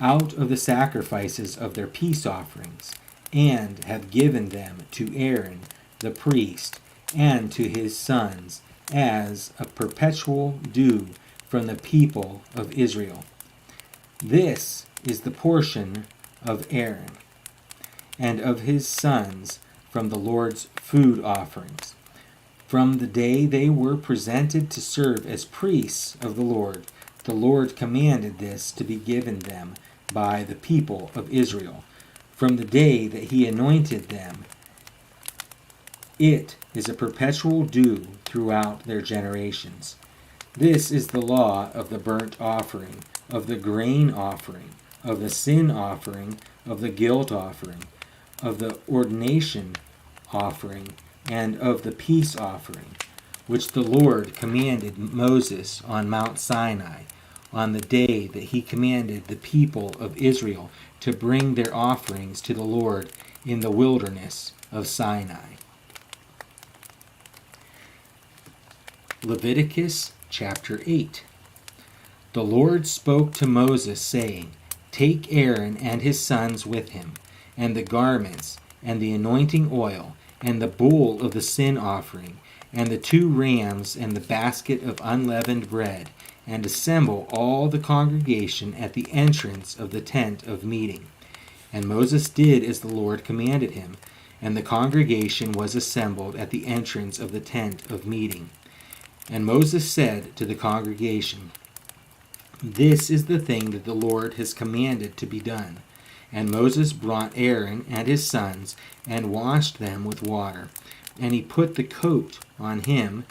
out of the sacrifices of their peace offerings, and have given them to Aaron the priest, and to his sons, as a perpetual due from the people of Israel. This is the portion of Aaron and of his sons from the Lord's food offerings. From the day they were presented to serve as priests of the Lord commanded this to be given them by the people of Israel. From the day that he anointed them, it is a perpetual due throughout their generations. This is the law of the burnt offering, of the grain offering, of the sin offering, of the guilt offering, of the ordination offering, and of the peace offering, which the Lord commanded Moses on Mount Sinai, on the day that he commanded the people of Israel to bring their offerings to the Lord in the wilderness of Sinai. Leviticus chapter 8. The Lord spoke to Moses, saying, Take Aaron and his sons with him, and the garments, and the anointing oil, and the bull of the sin offering, and the 2 rams, and the basket of unleavened bread, and assemble all the congregation at the entrance of the tent of meeting. And Moses did as the Lord commanded him, and the congregation was assembled at the entrance of the tent of meeting. And Moses said to the congregation, This is the thing that the Lord has commanded to be done. And Moses brought Aaron and his sons, and washed them with water. And he put the coat on him,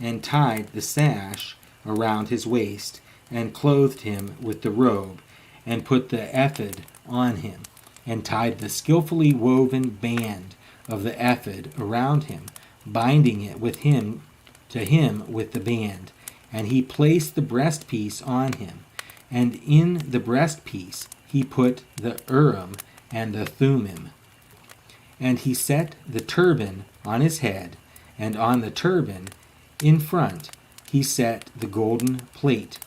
and tied the sash around his waist, and clothed him with the robe, and put the ephod on him, and tied the skillfully woven band of the ephod around him, binding it with him to him with the band. And he placed the breastpiece on him, and in the breastpiece he put the Urim and the Thummim. And he set the turban on his head, and on the turban in front he set the golden plate,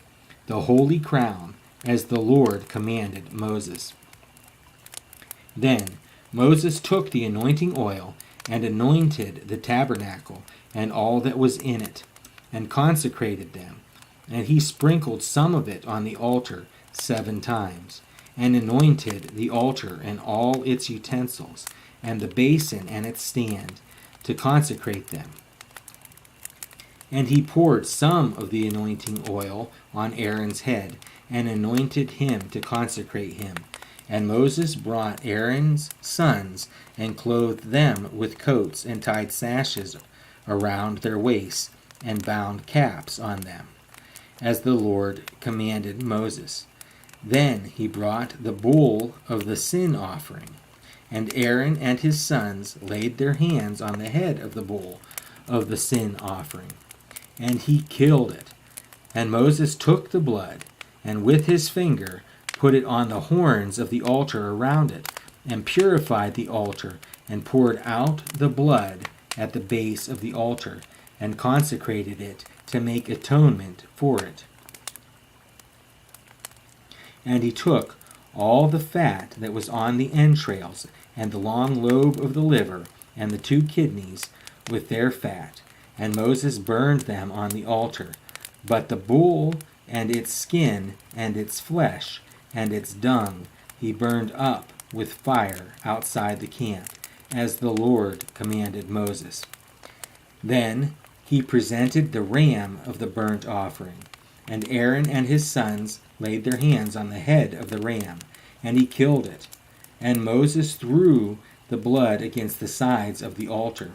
the holy crown, as the Lord commanded Moses. Then Moses took the anointing oil and anointed the tabernacle and all that was in it, and consecrated them. And he sprinkled some of it on the altar 7 times, and anointed the altar and all its utensils, and the basin and its stand, to consecrate them. And he poured some of the anointing oil on Aaron's head, and anointed him to consecrate him. And Moses brought Aaron's sons, and clothed them with coats, and tied sashes around their waists, and bound caps on them, as the Lord commanded Moses. Then he brought the bull of the sin offering, and Aaron and his sons laid their hands on the head of the bull of the sin offering, and he killed it. And Moses took the blood, and with his finger put it on the horns of the altar around it, and purified the altar, and poured out the blood at the base of the altar, and consecrated it to make atonement for it. And he took all the fat that was on the entrails, and the long lobe of the liver, and the 2 kidneys with their fat, and Moses burned them on the altar. But the bull and its skin and its flesh and its dung he burned up with fire outside the camp, as the Lord commanded Moses. Then he presented the ram of the burnt offering, and Aaron and his sons laid their hands on the head of the ram, and he killed it. And Moses threw the blood against the sides of the altar.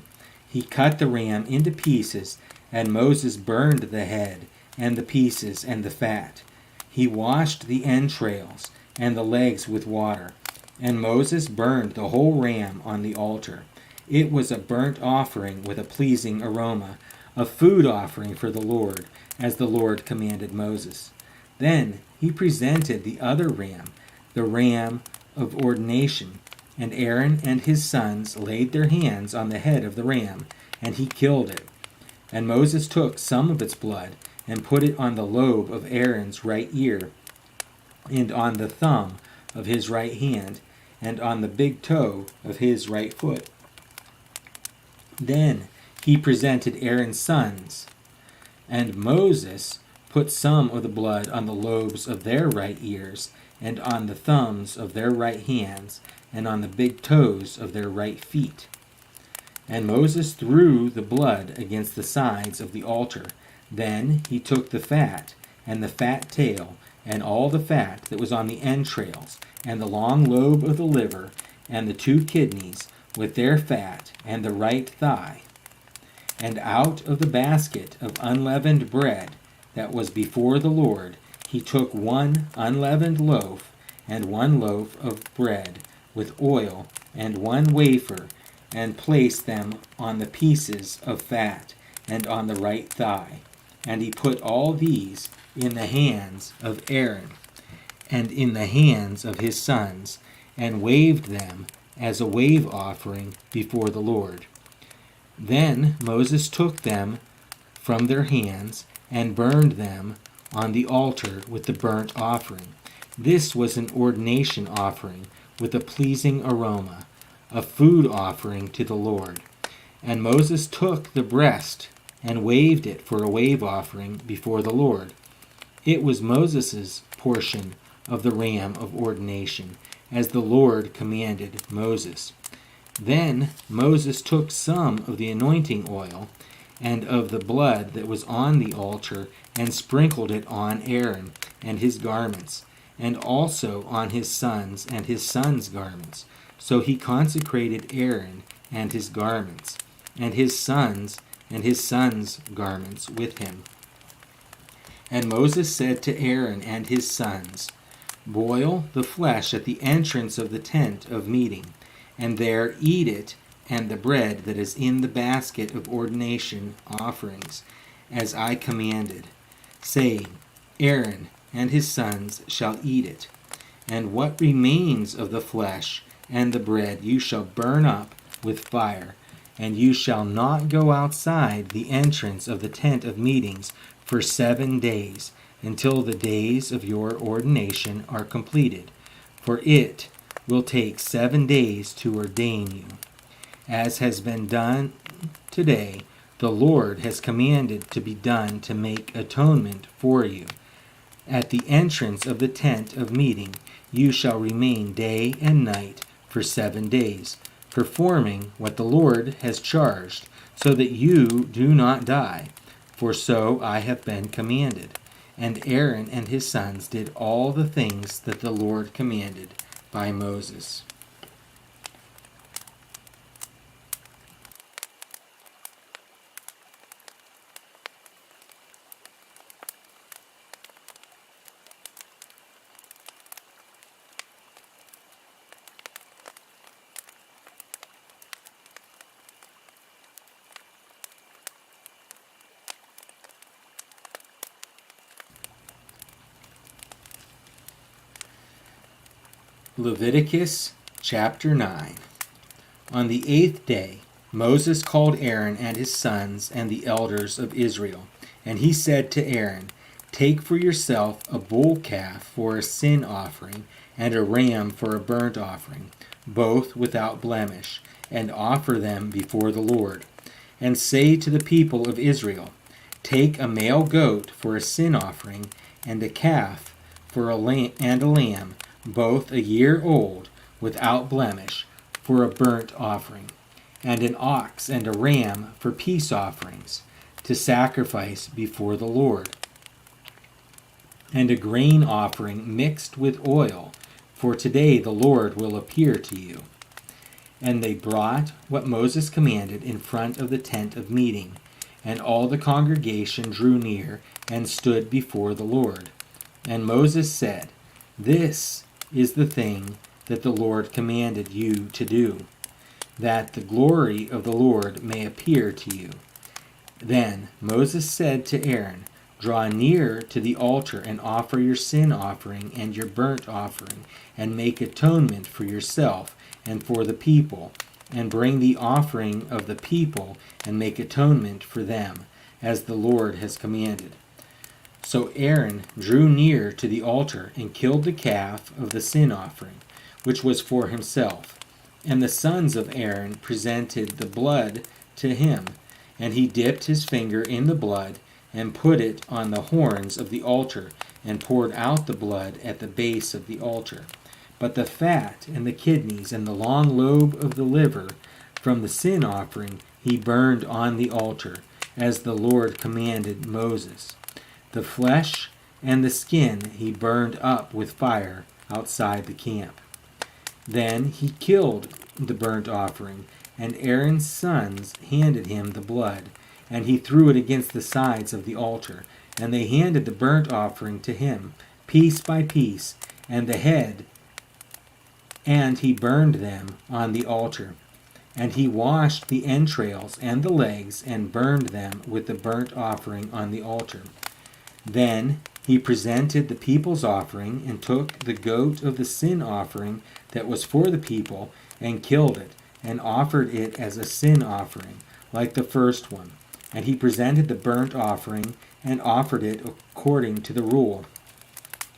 He cut the ram into pieces, and Moses burned the head, and the pieces, and the fat. He washed the entrails and the legs with water, and Moses burned the whole ram on the altar. It was a burnt offering with a pleasing aroma, a food offering for the Lord, as the Lord commanded Moses. Then he presented the other ram, the ram of ordination, and Aaron and his sons laid their hands on the head of the ram, and he killed it. And Moses took some of its blood, and put it on the lobe of Aaron's right ear, and on the thumb of his right hand, and on the big toe of his right foot. Then he presented Aaron's sons, and Moses put some of the blood on the lobes of their right ears, and on the thumbs of their right hands, and on the big toes of their right feet. And Moses threw the blood against the sides of the altar. Then he took the fat, and the fat tail, and all the fat that was on the entrails, and the long lobe of the liver, and the 2 kidneys, with their fat, and the right thigh. And out of the basket of unleavened bread that was before the Lord, he took 1 unleavened loaf, and 1 loaf of bread with oil, and 1 wafer, and placed them on the pieces of fat, and on the right thigh. And he put all these in the hands of Aaron, and in the hands of his sons, and waved them as a wave offering before the Lord. Then Moses took them from their hands, and burned them on the altar with the burnt offering. This was an ordination offering with a pleasing aroma, a food offering to the Lord. And Moses took the breast and waved it for a wave offering before the Lord. It was Moses' portion of the ram of ordination, as the Lord commanded Moses. Then Moses took some of the anointing oil and of the blood that was on the altar, and sprinkled it on Aaron and his garments, and also on his sons and his sons' garments. So he consecrated Aaron and his garments, and his sons and his sons' garments with him. And Moses said to Aaron and his sons, Boil the flesh at the entrance of the tent of meeting, and there eat it, and the bread that is in the basket of ordination offerings, as I commanded, saying, Aaron and his sons shall eat it. And what remains of the flesh and the bread you shall burn up with fire, and you shall not go outside the entrance of the tent of meetings for 7 days, until the days of your ordination are completed. For it will take 7 days to ordain you. As has been done today, the Lord has commanded to be done to make atonement for you. At the entrance of the tent of meeting you shall remain day and night for 7 days, performing what the Lord has charged, so that you do not die. For so I have been commanded. And Aaron and his sons did all the things that the Lord commanded by Moses. Leviticus chapter 9. On the 8th day, Moses called Aaron and his sons and the elders of Israel, and he said to Aaron, Take for yourself a bull calf for a sin offering, and a ram for a burnt offering, both without blemish, and offer them before the Lord. And say to the people of Israel, Take a male goat for a sin offering, and a calf for a lamb, both a year old, without blemish, for a burnt offering, and an ox and a ram for peace offerings, to sacrifice before the Lord, and a grain offering mixed with oil, for today the Lord will appear to you. And they brought what Moses commanded in front of the tent of meeting, and all the congregation drew near and stood before the Lord. And Moses said, This is the thing that the Lord commanded you to do, that the glory of the Lord may appear to you. Then Moses said to Aaron, Draw near to the altar and offer your sin offering and your burnt offering, and make atonement for yourself and for the people, and bring the offering of the people and make atonement for them, as the Lord has commanded. So Aaron drew near to the altar and killed the calf of the sin offering, which was for himself. And the sons of Aaron presented the blood to him, and he dipped his finger in the blood and put it on the horns of the altar, and poured out the blood at the base of the altar. But the fat and the kidneys and the long lobe of the liver from the sin offering he burned on the altar, as the Lord commanded Moses. The flesh and the skin he burned up with fire outside the camp. Then he killed the burnt offering, and Aaron's sons handed him the blood, and he threw it against the sides of the altar. And they handed the burnt offering to him, piece by piece, and the head, and he burned them on the altar. And he washed the entrails and the legs, and burned them with the burnt offering on the altar. Then he presented the people's offering, and took the goat of the sin offering that was for the people, and killed it, and offered it as a sin offering, like the first one. And he presented the burnt offering, and offered it according to the rule.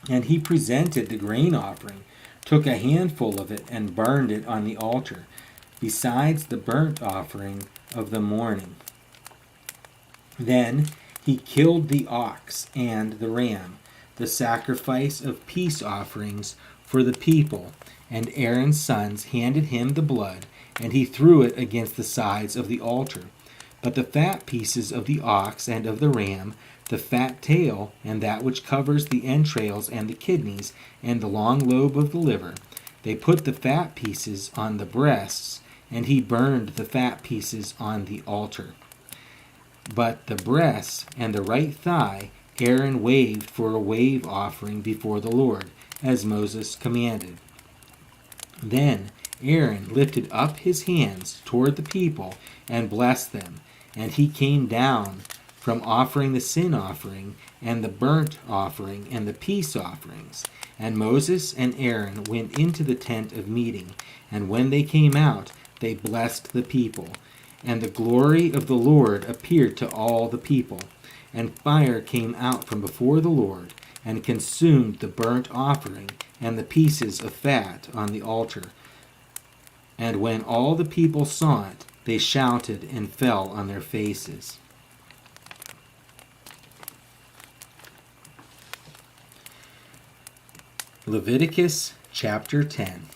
And he presented the grain offering, took a handful of it, and burned it on the altar, besides the burnt offering of the morning. Then he killed the ox and the ram, the sacrifice of peace offerings for the people, and Aaron's sons handed him the blood, and he threw it against the sides of the altar. But the fat pieces of the ox and of the ram, the fat tail, and that which covers the entrails and the kidneys, and the long lobe of the liver, they put the fat pieces on the breasts, and he burned the fat pieces on the altar. But the breasts and the right thigh Aaron waved for a wave offering before the Lord, as Moses commanded. Then Aaron lifted up his hands toward the people and blessed them, and he came down from offering the sin offering and the burnt offering and the peace offerings. And Moses and Aaron went into the tent of meeting, and when they came out, they blessed the people. And the glory of the Lord appeared to all the people. And fire came out from before the Lord, and consumed the burnt offering and the pieces of fat on the altar. And when all the people saw it, they shouted and fell on their faces. Leviticus chapter 10.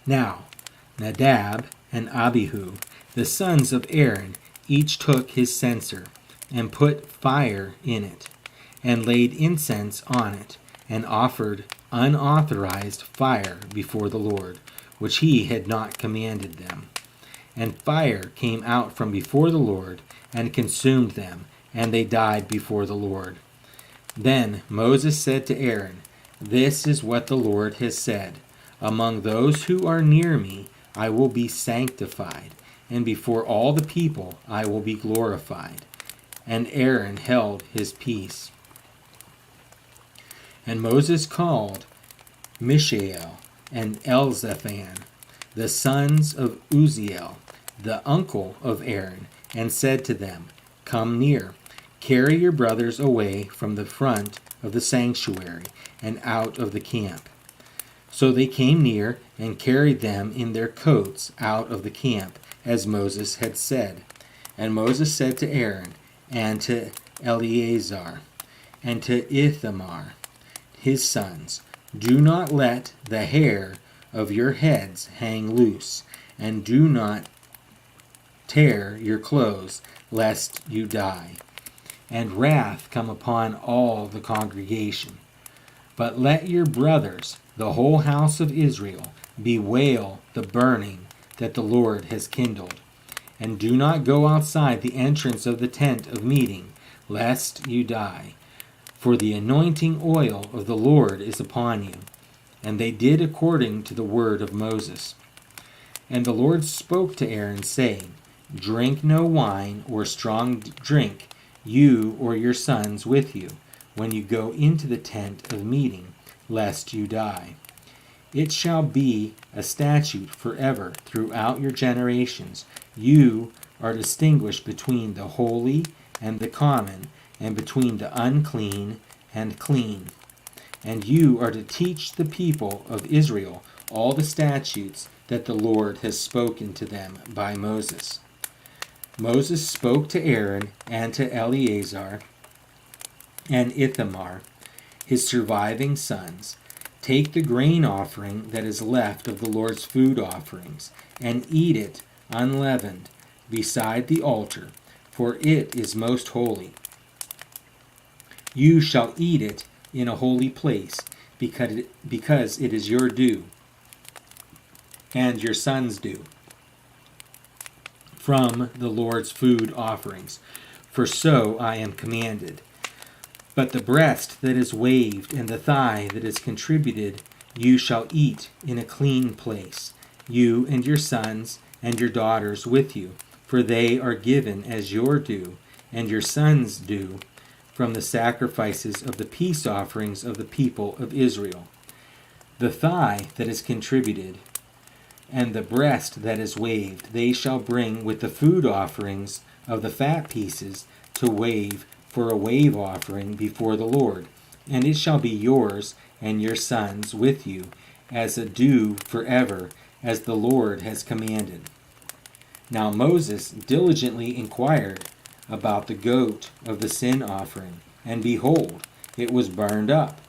Now, Nadab and Abihu, the sons of Aaron, each took his censer, and put fire in it, and laid incense on it, and offered unauthorized fire before the Lord, which he had not commanded them. And fire came out from before the Lord, and consumed them, and they died before the Lord. Then Moses said to Aaron, "This is what the Lord has said. Among those who are near me I will be sanctified, and before all the people I will be glorified." And Aaron held his peace. And Moses called Mishael and Elzaphan, the sons of Uzziel, the uncle of Aaron, and said to them, "Come near, carry your brothers away from the front of the sanctuary and out of the camp." So they came near and carried them in their coats out of the camp, as Moses had said. And Moses said to Aaron and to Eleazar and to Ithamar, his sons, "Do not let the hair of your heads hang loose, and do not tear your clothes, lest you die, and wrath come upon all the congregation. But let your brothers, the whole house of Israel, bewail the burning that the Lord has kindled. And do not go outside the entrance of the tent of meeting, lest you die. For the anointing oil of the Lord is upon you." And they did according to the word of Moses. And the Lord spoke to Aaron, saying, "Drink no wine or strong drink, you or your sons with you, when you go into the tent of meeting, lest you die. It shall be a statute forever throughout your generations. You are distinguished between the holy and the common, and between the unclean and clean. And you are to teach the people of Israel all the statutes that the Lord has spoken to them by Moses." Moses spoke to Aaron and to Eleazar and Ithamar, his surviving sons, "Take the grain offering that is left of the Lord's food offerings, and eat it unleavened beside the altar, for it is most holy. You shall eat it in a holy place, because it is your due, and your sons' due, from the Lord's food offerings, for so I am commanded. But the breast that is waved and the thigh that is contributed you shall eat in a clean place, you and your sons and your daughters with you, for they are given as your due, and your sons' due, from the sacrifices of the peace offerings of the people of Israel. The thigh that is contributed and the breast that is waved they shall bring with the food offerings of the fat pieces to wave for a wave offering before the Lord, and it shall be yours and your sons with you as a due forever, as the Lord has commanded. Now Moses diligently inquired about the goat of the sin offering, and behold, it was burned up.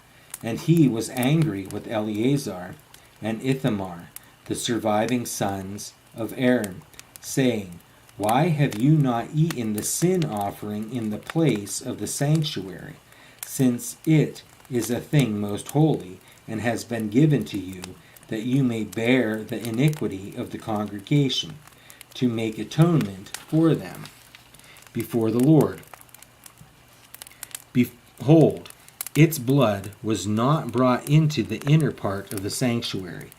And he was angry with Eleazar and Ithamar, the surviving sons of Aaron, saying, "Why have you not eaten the sin offering in the place of the sanctuary, since it is a thing most holy, and has been given to you, that you may bear the iniquity of the congregation? to make atonement for them before the Lord. Behold, its blood was not brought into the inner part of the sanctuary.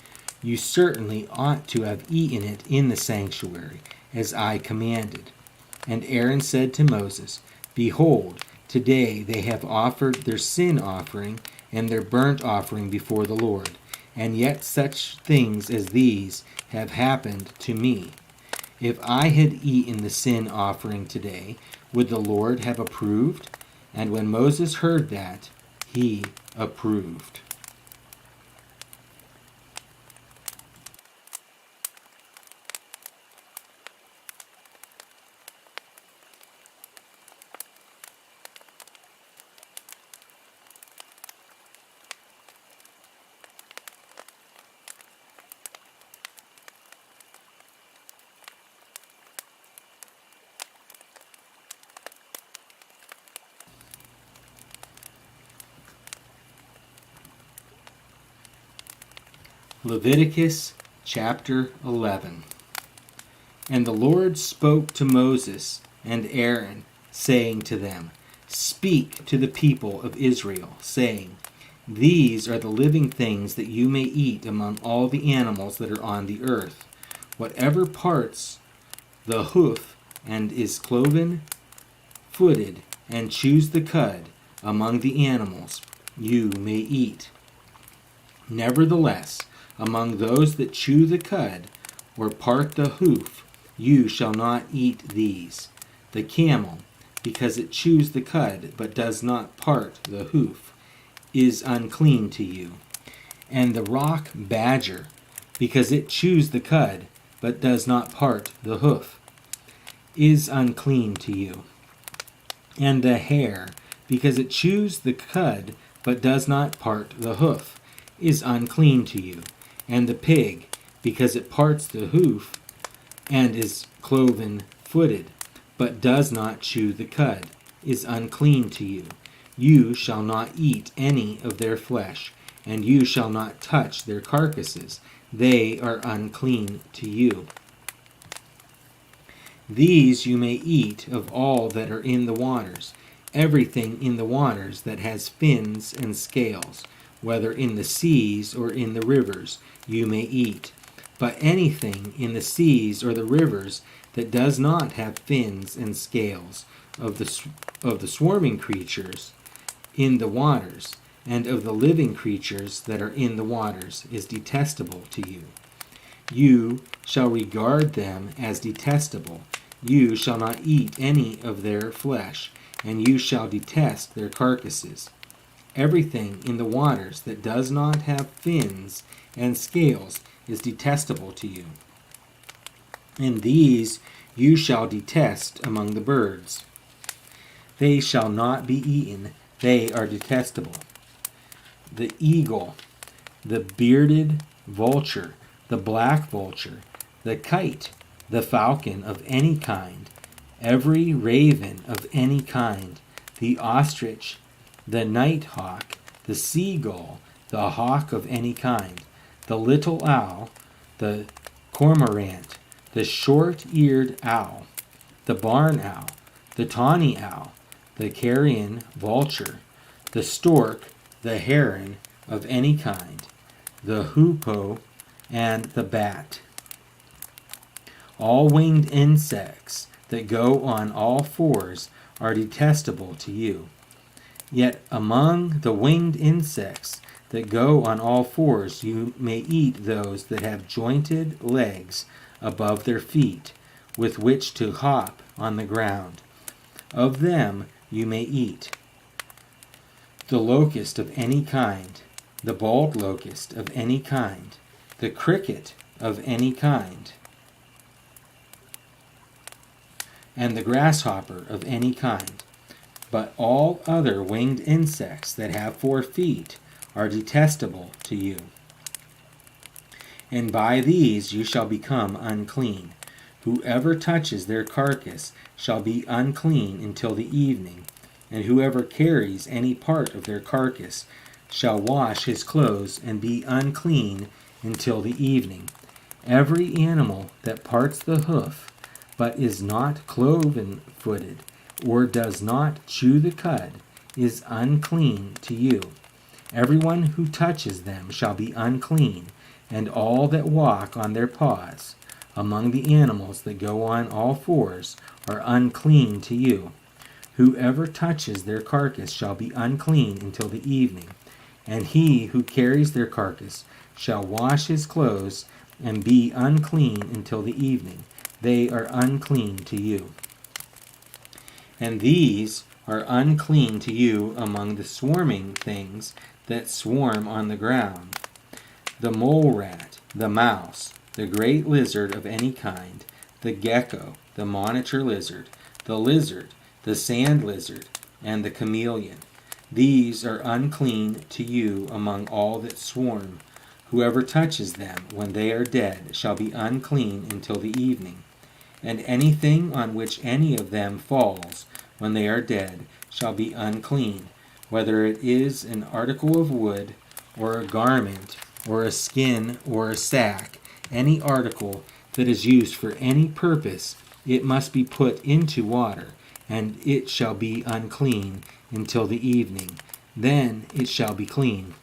You certainly ought to have eaten it in the sanctuary, as I commanded. And Aaron said to Moses, Behold, today they have offered their sin offering and their burnt offering before the Lord, and yet such things as these have happened to me. If I had eaten the sin offering today, would the Lord have approved? And when Moses heard that, he approved. Leviticus chapter 11. And the Lord spoke to Moses and Aaron, saying to them, Speak to the people of Israel, saying, These are the living things that you may eat among all the animals that are on the earth. Whatever parts the hoof and is cloven footed and chews the cud among the animals, you may eat. Nevertheless, among those that chew the cud, or part the hoof, you shall not eat these. The camel, because it chews the cud, but does not part the hoof, is unclean to you. And the rock badger, because it chews the cud, but does not part the hoof, is unclean to you. And the hare, because it chews the cud, but does not part the hoof, is unclean to you. And the pig, because it parts the hoof, and is cloven-footed, but does not chew the cud, is unclean to you. You shall not eat any of their flesh, and you shall not touch their carcasses. They are unclean to you. These you may eat of all that are in the waters, everything in the waters that has fins and scales, whether in the seas or in the rivers, you may eat. But anything in the seas or the rivers that does not have fins and scales, of the swarming creatures in the waters, and of the living creatures that are in the waters, is detestable to you. You shall regard them as detestable. You shall not eat any of their flesh, and you shall detest their carcasses. Everything in the waters that does not have fins and scales is detestable to you. And these you shall detest among the birds. They shall not be eaten, they are detestable. The eagle, the bearded vulture, the black vulture, the kite, the falcon of any kind, every raven of any kind, the ostrich, the nighthawk, the seagull, the hawk of any kind, the little owl, the cormorant, the short-eared owl, the barn owl, the tawny owl, the carrion vulture, the stork, the heron of any kind, the hoopoe, and the bat. All winged insects that go on all fours are detestable to you. Yet among the winged insects that go on all fours you may eat those that have jointed legs above their feet, with which to hop on the ground. Of them you may eat. The locust of any kind, the bald locust of any kind, the cricket of any kind, and the grasshopper of any kind. But all other winged insects that have 4 feet are detestable to you. And by these you shall become unclean. Whoever touches their carcass shall be unclean until the evening, and whoever carries any part of their carcass shall wash his clothes and be unclean until the evening. Every animal that parts the hoof, but is not cloven-footed, or does not chew the cud, is unclean to you. Everyone who touches them shall be unclean, and all that walk on their paws, among the animals that go on all fours, are unclean to you. Whoever touches their carcass shall be unclean until the evening, and he who carries their carcass shall wash his clothes and be unclean until the evening. They are unclean to you. And these are unclean to you among the swarming things that swarm on the ground: the mole rat, the mouse, the great lizard of any kind, the gecko, the monitor lizard, the sand lizard, and the chameleon. These are unclean to you among all that swarm. Whoever touches them when they are dead shall be unclean until the evening. And anything on which any of them falls when they are dead shall be unclean, whether it is an article of wood, or a garment, or a skin, or a sack, any article that is used for any purpose, it must be put into water, and it shall be unclean until the evening. Then it shall be clean.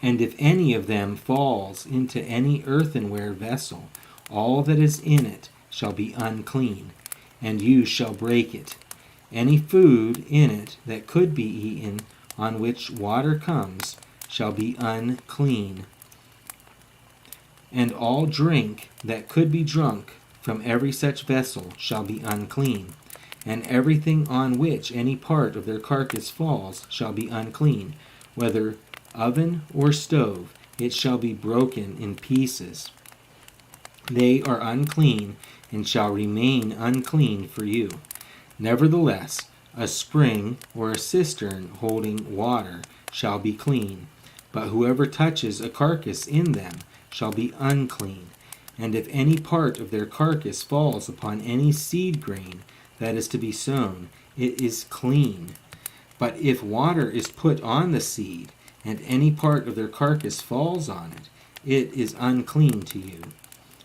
And if any of them falls into any earthenware vessel, all that is in it shall be unclean, and you shall break it. Any food in it that could be eaten, on which water comes, shall be unclean. And all drink that could be drunk from every such vessel shall be unclean. And everything on which any part of their carcass falls shall be unclean, whether oven or stove, it shall be broken in pieces. They are unclean, and shall remain unclean for you. Nevertheless, a spring or a cistern holding water shall be clean, but whoever touches a carcass in them shall be unclean. And if any part of their carcass falls upon any seed grain that is to be sown, it is clean. But if water is put on the seed, and any part of their carcass falls on it, it is unclean to you.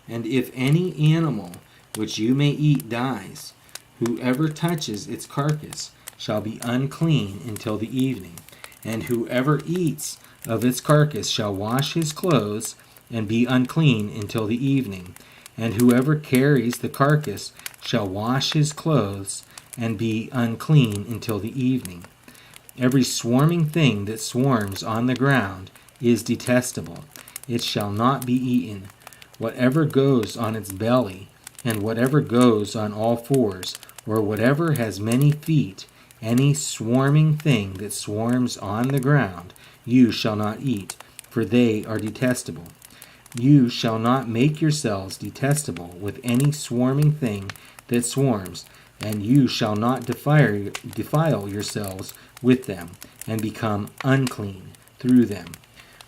And if any animal which you may eat dies, whoever touches its carcass shall be unclean until the evening. And whoever eats of its carcass shall wash his clothes and be unclean until the evening. And whoever carries the carcass shall wash his clothes and be unclean until the evening. Every swarming thing that swarms on the ground is detestable. It shall not be eaten. Whatever goes on its belly, and whatever goes on all fours, or whatever has many feet, any swarming thing that swarms on the ground, you shall not eat, for they are detestable. You shall not make yourselves detestable with any swarming thing that swarms, and you shall not defile yourselves with them, and become unclean through them.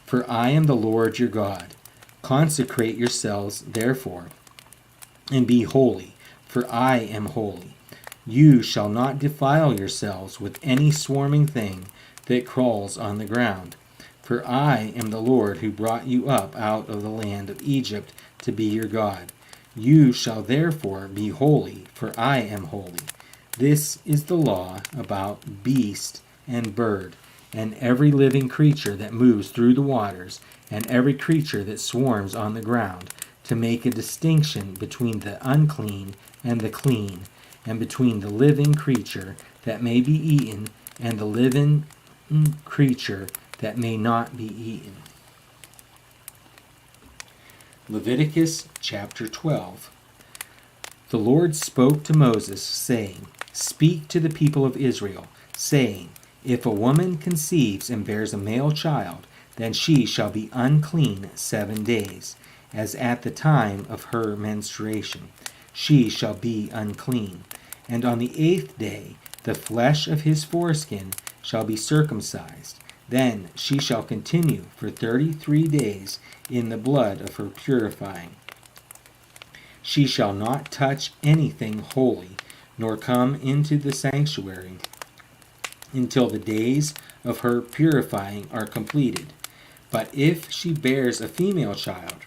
For I am the Lord your God. Consecrate yourselves, therefore, and be holy, for I am holy. You shall not defile yourselves with any swarming thing that crawls on the ground. For I am the Lord who brought you up out of the land of Egypt to be your God. You shall therefore be holy, for I am holy. This is the law about beast and bird, and every living creature that moves through the waters, and every creature that swarms on the ground, to make a distinction between the unclean and the clean, and between the living creature that may be eaten and the living creature that may not be eaten. Leviticus chapter 12. The Lord spoke to Moses, saying, Speak to the people of Israel, saying, If a woman conceives and bears a male child, then she shall be unclean 7 days, as at the time of her menstruation. She shall be unclean. And on the 8th day the flesh of his foreskin shall be circumcised. Then she shall continue for 33 days in the blood of her purifying. She shall not touch anything holy, nor come into the sanctuary until the days of her purifying are completed. But if she bears a female child,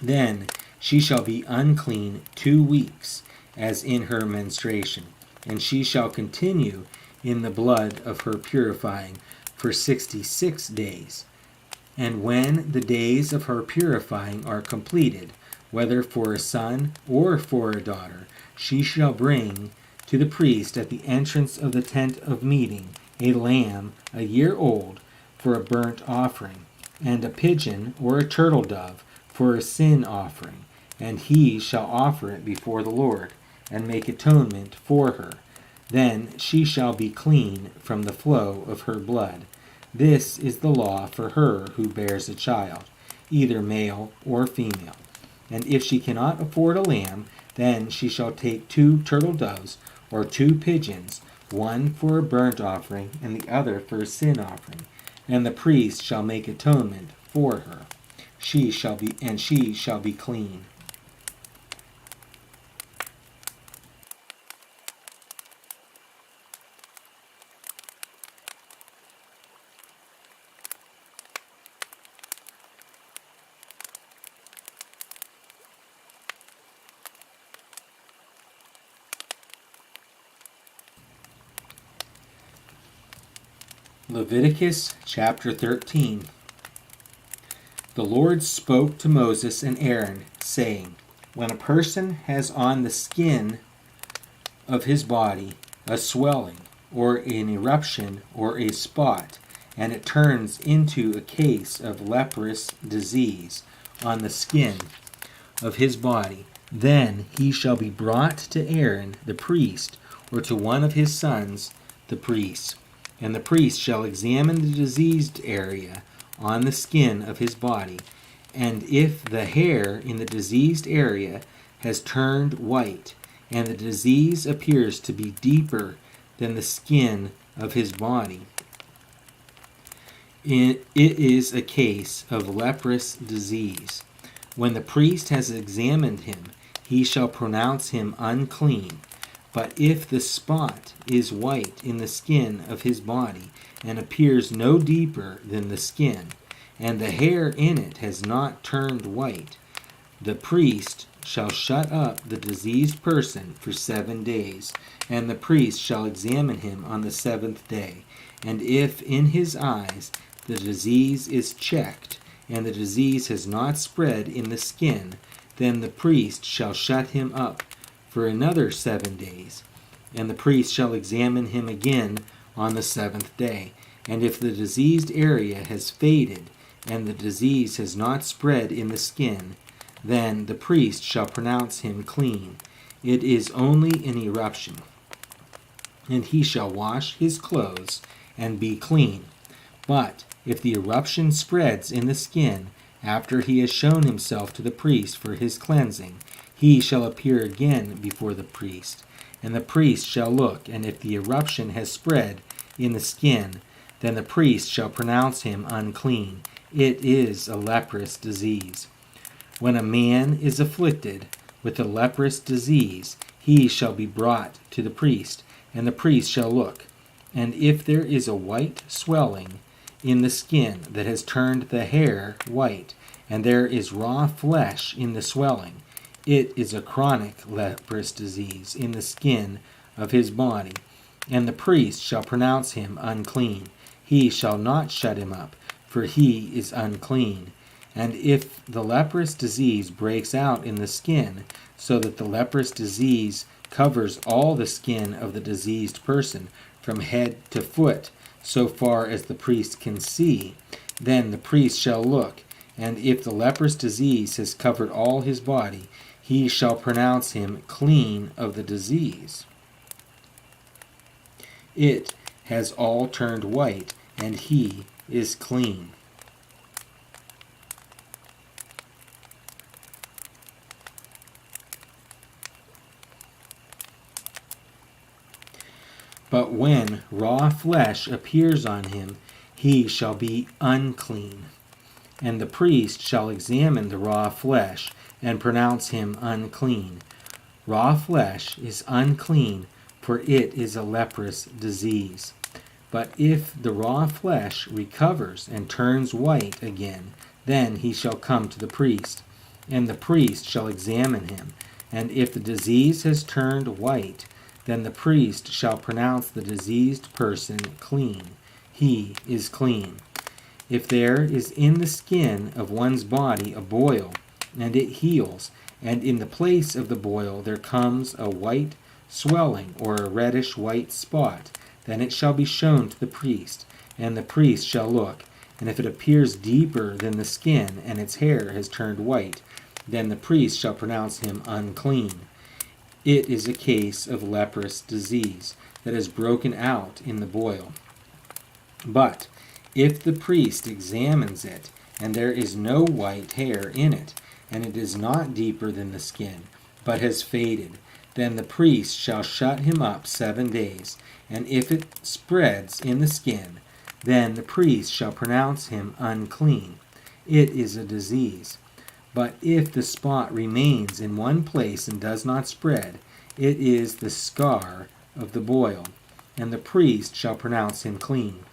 Then she shall be unclean 2 weeks, as in her menstruation, and she shall continue in the blood of her purifying for 66 days. And when the days of her purifying are completed, whether for a son or for a daughter, she shall bring to the priest at the entrance of the tent of meeting a lamb a year old for a burnt offering, and a pigeon or a turtle dove for a sin offering, and he shall offer it before the Lord, and make atonement for her. Then she shall be clean from the flow of her blood. This is the law for her who bears a child, either male or female. And if she cannot afford a lamb, then she shall take 2 turtle doves or 2 pigeons, one for a burnt offering and the other for a sin offering, and the priest shall make atonement for her. She shall be clean. Leviticus chapter 13. The Lord spoke to Moses and Aaron, saying, When a person has on the skin of his body a swelling, or an eruption, or a spot, and it turns into a case of leprous disease on the skin of his body, then he shall be brought to Aaron the priest, or to one of his sons the priests. And the priest shall examine the diseased area on the skin of his body, and if the hair in the diseased area has turned white, and the disease appears to be deeper than the skin of his body, it is a case of leprous disease. When the priest has examined him, he shall pronounce him unclean. But if the spot is white in the skin of his body, and appears no deeper than the skin, and the hair in it has not turned white, the priest shall shut up the diseased person for 7 days, and the priest shall examine him on the 7th day. And if in his eyes the disease is checked, and the disease has not spread in the skin, then the priest shall shut him up for another 7 days. And the priest shall examine him again on the 7th day. And if the diseased area has faded, and the disease has not spread in the skin, then the priest shall pronounce him clean. It is only an eruption. And he shall wash his clothes and be clean. But if the eruption spreads in the skin, after he has shown himself to the priest for his cleansing, he shall appear again before the priest. And the priest shall look, and if the eruption has spread in the skin, then the priest shall pronounce him unclean. It is a leprous disease. When a man is afflicted with a leprous disease, he shall be brought to the priest, and the priest shall look. And if there is a white swelling in the skin that has turned the hair white, and there is raw flesh in the swelling, it is a chronic leprous disease in the skin of his body, and the priest shall pronounce him unclean. He shall not shut him up, for he is unclean. And if the leprous disease breaks out in the skin, so that the leprous disease covers all the skin of the diseased person, from head to foot, so far as the priest can see, then the priest shall look, and if the leprous disease has covered all his body, he shall pronounce him clean of the disease. It has all turned white, and he is clean. But when raw flesh appears on him, he shall be unclean. And the priest shall examine the raw flesh, and pronounce him unclean. Raw flesh is unclean, for it is a leprous disease. But if the raw flesh recovers and turns white again, then he shall come to the priest. and the priest shall examine him. And if the disease has turned white, then the priest shall pronounce the diseased person clean. He is clean. If there is in the skin of one's body a boil, and it heals, and in the place of the boil there comes a white swelling or a reddish white spot, then it shall be shown to the priest, and the priest shall look. And if it appears deeper than the skin, and its hair has turned white, then the priest shall pronounce him unclean. It is a case of leprous disease that has broken out in the boil. But if the priest examines it, and there is no white hair in it, and it is not deeper than the skin, but has faded, then the priest shall shut him up 7 days. And if it spreads in the skin, then the priest shall pronounce him unclean. It is a disease. But if the spot remains in one place and does not spread, it is the scar of the boil, and the priest shall pronounce him clean.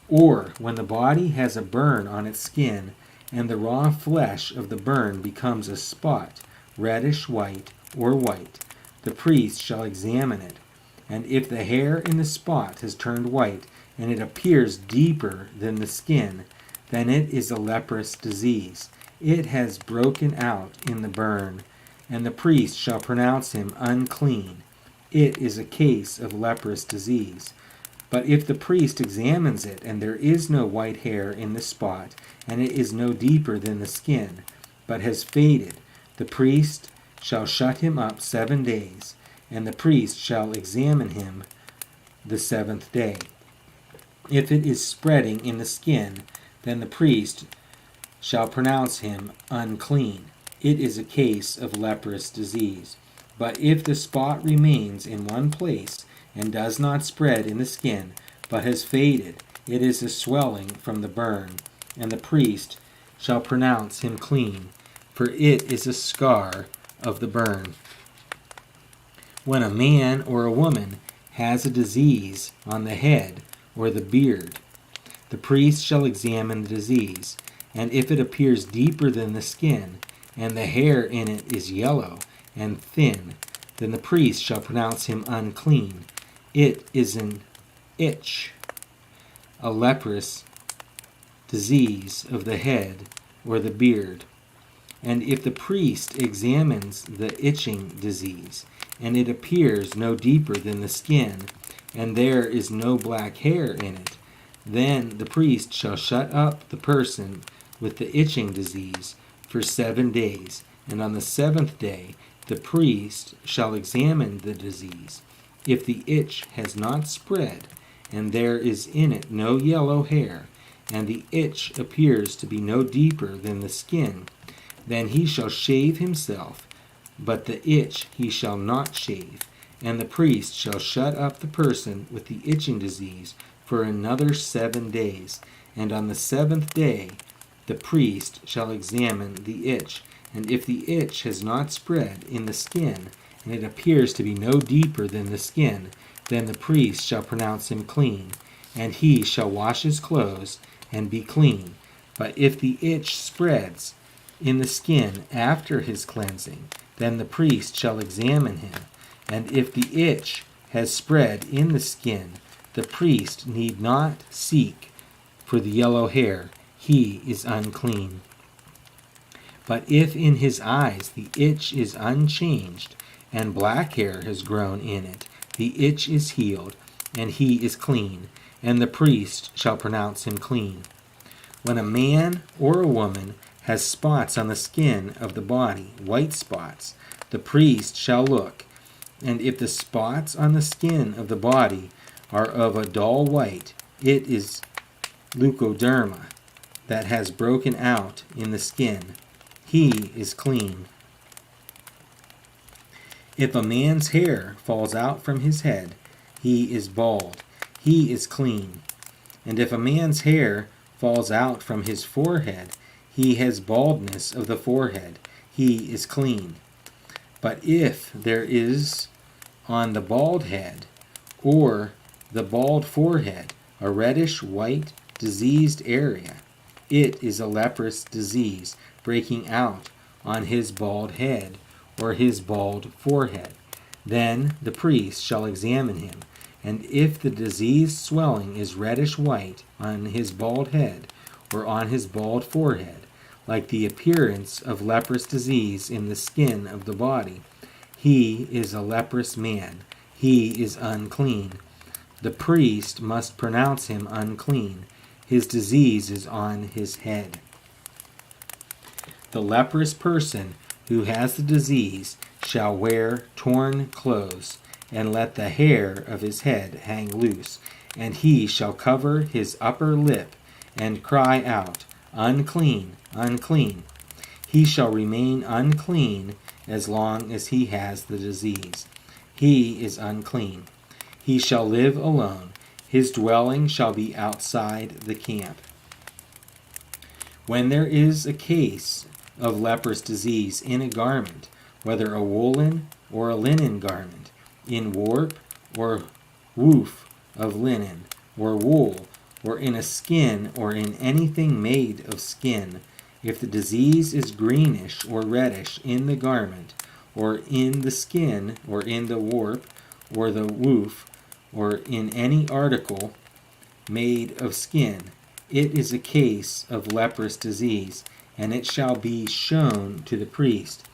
Or when the body has a burn on its skin, and the raw flesh of the burn becomes a spot, reddish white or white, the priest shall examine it. And if the hair in the spot has turned white, and it appears deeper than the skin, then it is a leprous disease. It has broken out in the burn, and the priest shall pronounce him unclean. It is a case of leprous disease. But if the priest examines it, and there is no white hair in the spot, and it is no deeper than the skin, but has faded, the priest shall shut him up 7 days, and the priest shall examine him the 7th day. If it is spreading in the skin, then the priest shall pronounce him unclean. It is a case of leprous disease. But if the spot remains in one place and does not spread in the skin, but has faded, it is a swelling from the burn, and the priest shall pronounce him clean, for it is a scar of the burn. When a man or a woman has a disease on the head or the beard, the priest shall examine the disease, and if it appears deeper than the skin, and the hair in it is yellow and thin, then the priest shall pronounce him unclean. It is an itch, a leprous disease of the head or the beard. And if the priest examines the itching disease, and it appears no deeper than the skin, and there is no black hair in it, then the priest shall shut up the person with the itching disease for 7 days, and on the 7th day the priest shall examine the disease. If the itch has not spread, and there is in it no yellow hair, and the itch appears to be no deeper than the skin, then he shall shave himself, but the itch he shall not shave, and the priest shall shut up the person with the itching disease for another 7 days, and on the 7th day the priest shall examine the itch, and if the itch has not spread in the skin, and it appears to be no deeper than the skin, then the priest shall pronounce him clean, and he shall wash his clothes and be clean. But if the itch spreads in the skin after his cleansing, then the priest shall examine him, and if the itch has spread in the skin, the priest need not seek for the yellow hair. He is unclean. But if in his eyes the itch is unchanged, and black hair has grown in it, the itch is healed, and he is clean, and the priest shall pronounce him clean. When a man or a woman has spots on the skin of the body, white spots, the priest shall look, and if the spots on the skin of the body are of a dull white, it is leukoderma that has broken out in the skin. He is clean. If a man's hair falls out from his head, he is bald. He is clean. And if a man's hair falls out from his forehead, he has baldness of the forehead. He is clean. But if there is on the bald head or the bald forehead a reddish white diseased area, it is a leprous disease breaking out on his bald head or his bald forehead. Then the priest shall examine him, and if the diseased swelling is reddish white on his bald head or on his bald forehead, like the appearance of leprous disease in the skin of the body, he is a leprous man. He is unclean. The priest must pronounce him unclean. His disease is on his head. The leprous person who has the disease shall wear torn clothes, and let the hair of his head hang loose, and he shall cover his upper lip, and cry out, Unclean, unclean. He shall remain unclean as long as he has the disease. He is unclean. He shall live alone. His dwelling shall be outside the camp. When there is a case of leprous disease in a garment, whether a woolen or a linen garment, in warp or woof of linen or wool, or in a skin or in anything made of skin, if the disease is greenish or reddish in the garment, or in the skin, or in the warp, or the woof, or in any article made of skin, it is a case of leprous disease, and it shall be shown to the priest.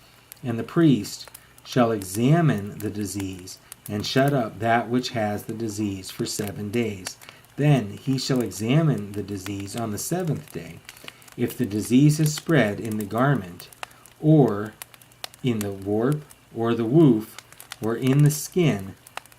And the priest shall examine the disease, and shut up that which has the disease for 7 days. Then he shall examine the disease on the 7th day. If the disease is spread in the garment, or in the warp, or the woof, or in the skin,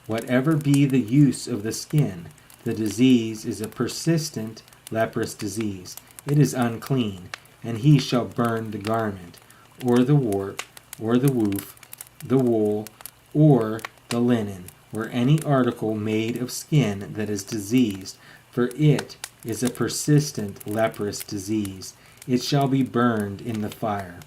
whatever be the use of the skin, the disease is a persistent leprous disease. It is unclean, and he shall burn the garment, or the warp, or the woof, the wool, or the linen, or any article made of skin that is diseased, for it is a persistent leprous disease. It shall be burned in the fire.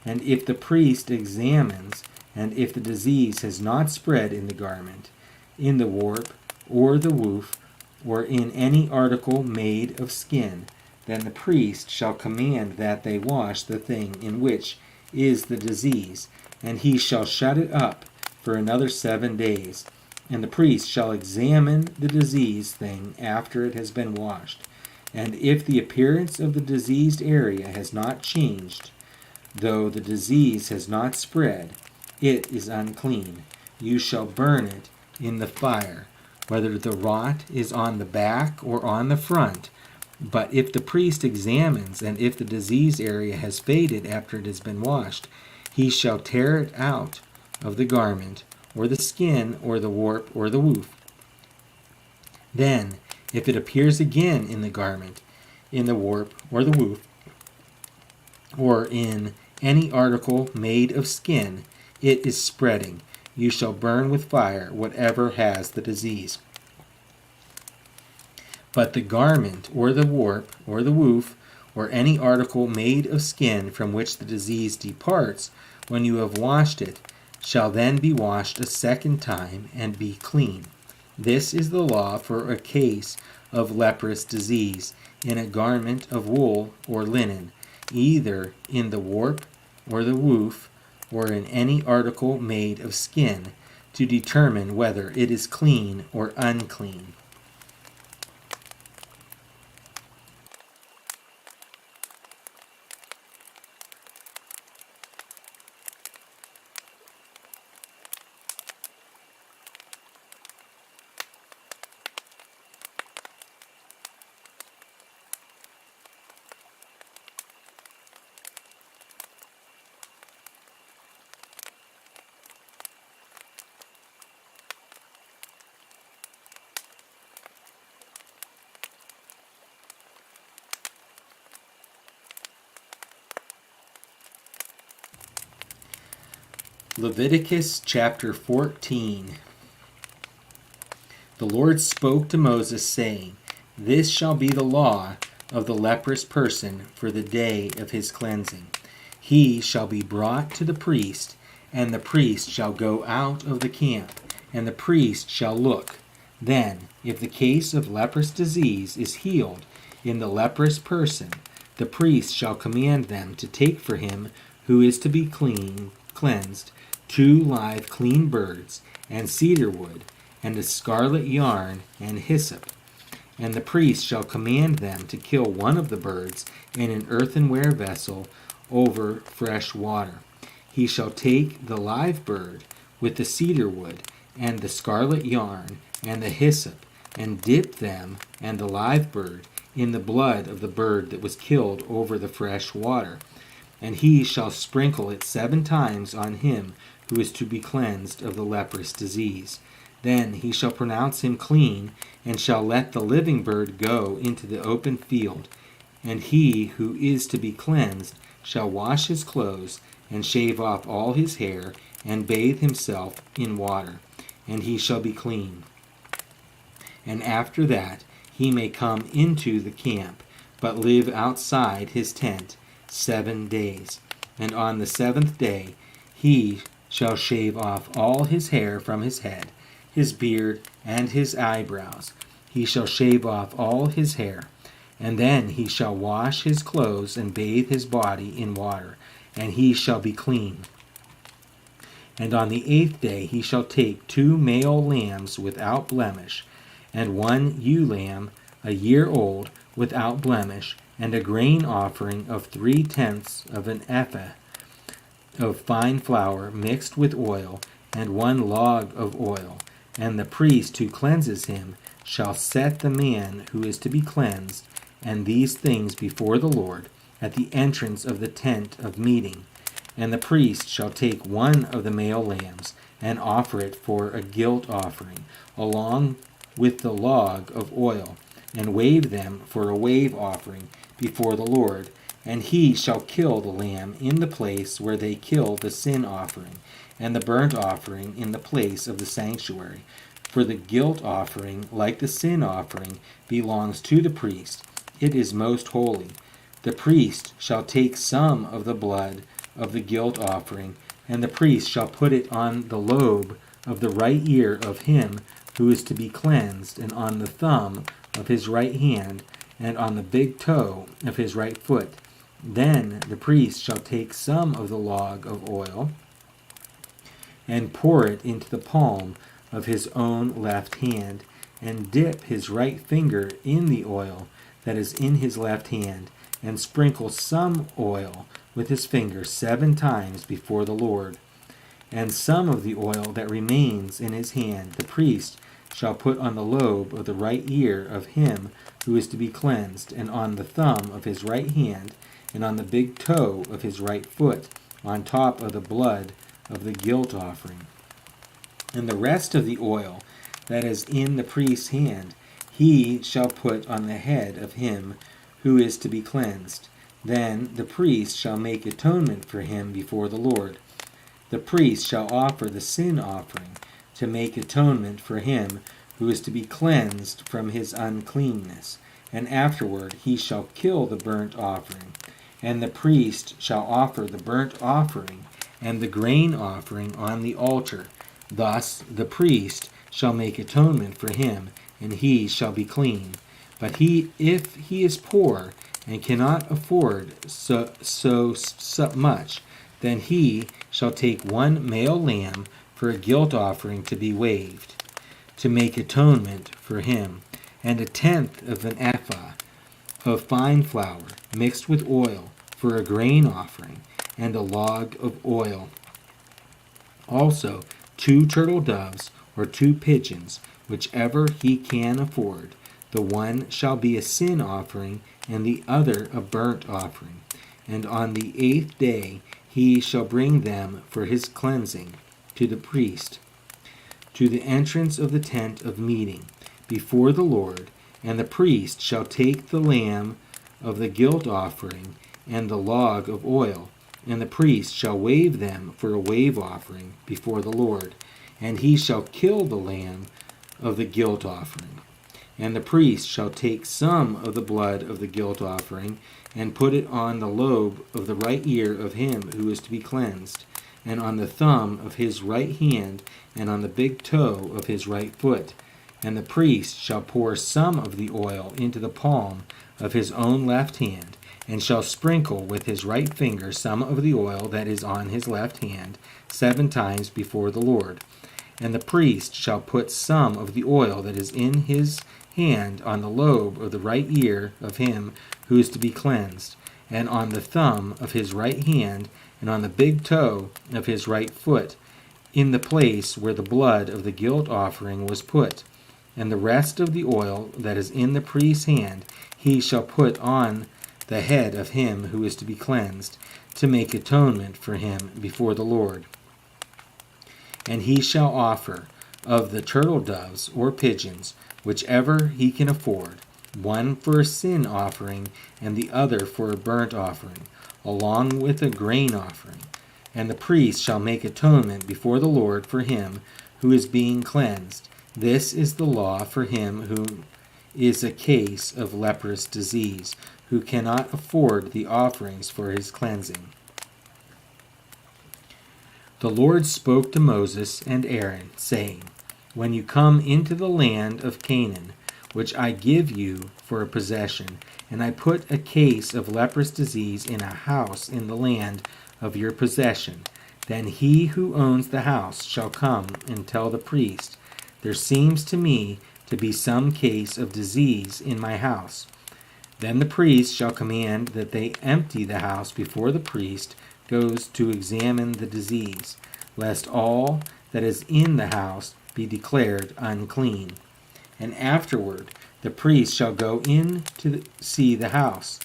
And if the priest examines, and if the disease has not spread in the garment, in the warp, or the woof, or in any article made of skin, then the priest shall command that they wash the thing in which is the disease, and he shall shut it up for another 7 days. And the priest shall examine the diseased thing after it has been washed. And if the appearance of the diseased area has not changed, though the disease has not spread, it is unclean. You shall burn it in the fire, whether the rot is on the back or on the front. But if the priest examines, and if the diseased area has faded after it has been washed, he shall tear it out of the garment, or the skin, or the warp, or the woof. Then, if it appears again in the garment, in the warp, or the woof, or in any article made of skin, it is spreading. You shall burn with fire whatever has the disease. But the garment, or the warp, or the woof, or any article made of skin from which the disease departs, when you have washed it, shall then be washed a second time and be clean. This is the law for a case of leprous disease in a garment of wool or linen, either in the warp or the woof, or in any article made of skin, to determine whether it is clean or unclean. Leviticus chapter 14. The Lord spoke to Moses, saying, This shall be the law of the leprous person for the day of his cleansing. He shall be brought to the priest, and the priest shall go out of the camp, and the priest shall look. Then, if the case of leprous disease is healed in the leprous person, the priest shall command them to take for him who is to be cleansed 2 live clean birds, and cedar wood, and a scarlet yarn, and hyssop. And the priest shall command them to kill one of the birds in an earthenware vessel over fresh water. He shall take the live bird with the cedar wood, and the scarlet yarn, and the hyssop, and dip them and the live bird in the blood of the bird that was killed over the fresh water. And he shall sprinkle it 7 times on him who is to be cleansed of the leprous disease. Then he shall pronounce him clean, and shall let the living bird go into the open field. And he who is to be cleansed shall wash his clothes, and shave off all his hair, and bathe himself in water, and he shall be clean. And after that he may come into the camp, but live outside his tent 7 days. And on the 7th day he shall shave off all his hair from his head, his beard, and his eyebrows. He shall shave off all his hair. And then he shall wash his clothes and bathe his body in water, and he shall be clean. And on the 8th day he shall take 2 male lambs without blemish, and 1 ewe lamb a year old without blemish, and a grain offering of 3/10 of an ephah of fine flour mixed with oil, and 1 log of oil. And the priest who cleanses him shall set the man who is to be cleansed and these things before the Lord at the entrance of the tent of meeting. And the priest shall take 1 of the male lambs and offer it for a guilt offering, along with the log of oil, and wave them for a wave offering before the Lord. And he shall kill the lamb in the place where they kill the sin offering, and the burnt offering in the place of the sanctuary. For the guilt offering, like the sin offering, belongs to the priest. It is most holy. The priest shall take some of the blood of the guilt offering, and the priest shall put it on the lobe of the right ear of him who is to be cleansed, and on the thumb of his right hand, and on the big toe of his right foot. Then the priest shall take some of the log of oil, and pour it into the palm of his own left hand, and dip his right finger in the oil that is in his left hand, and sprinkle some oil with his finger 7 times before the Lord. And some of the oil that remains in his hand the priest shall put on the lobe of the right ear of him who is to be cleansed, and on the thumb of his right hand, and on the big toe of his right foot, on top of the blood of the guilt offering. And the rest of the oil that is in the priest's hand he shall put on the head of him who is to be cleansed. Then the priest shall make atonement for him before the Lord. The priest shall offer the sin offering to make atonement for him who is to be cleansed from his uncleanness, and afterward he shall kill the burnt offering. And the priest shall offer the burnt offering and the grain offering on the altar. Thus the priest shall make atonement for him, and he shall be clean. But if he is poor and cannot afford so much, then he shall take 1 male lamb for a guilt offering to be waved, to make atonement for him, and 1/10 of an ephah of fine flour mixed with oil for a grain offering, and a log of oil. Also 2 turtle doves or 2 pigeons, whichever he can afford. The one shall be a sin offering, and the other a burnt offering. And on the 8th day he shall bring them for his cleansing to the priest, to the entrance of the tent of meeting, before the Lord. And the priest shall take the lamb of the guilt offering and the log of oil, and the priest shall wave them for a wave offering before the Lord. And he shall kill the lamb of the guilt offering. And the priest shall take some of the blood of the guilt offering, and put it on the lobe of the right ear of him who is to be cleansed, and on the thumb of his right hand, and on the big toe of his right foot. And the priest shall pour some of the oil into the palm of his own left hand, and shall sprinkle with his right finger some of the oil that is on his left hand 7 times before the Lord. And the priest shall put some of the oil that is in his hand on the lobe of the right ear of him who is to be cleansed, and on the thumb of his right hand, and on the big toe of his right foot, in the place where the blood of the guilt offering was put. And the rest of the oil that is in the priest's hand he shall put on the head of him who is to be cleansed, to make atonement for him before the Lord. And he shall offer of the turtle doves or pigeons, whichever he can afford, one for a sin offering and the other for a burnt offering, along with a grain offering. And the priest shall make atonement before the Lord for him who is being cleansed. This is the law for him who is a case of leprous disease, who cannot afford the offerings for his cleansing. The Lord spoke to Moses and Aaron, saying, When you come into the land of Canaan, which I give you for a possession, and I put a case of leprous disease in a house in the land of your possession, then he who owns the house shall come and tell the priest, There seems to me to be some case of disease in my house. Then the priest shall command that they empty the house before the priest goes to examine the disease, lest all that is in the house be declared unclean. And afterward the priest shall go in to see the house,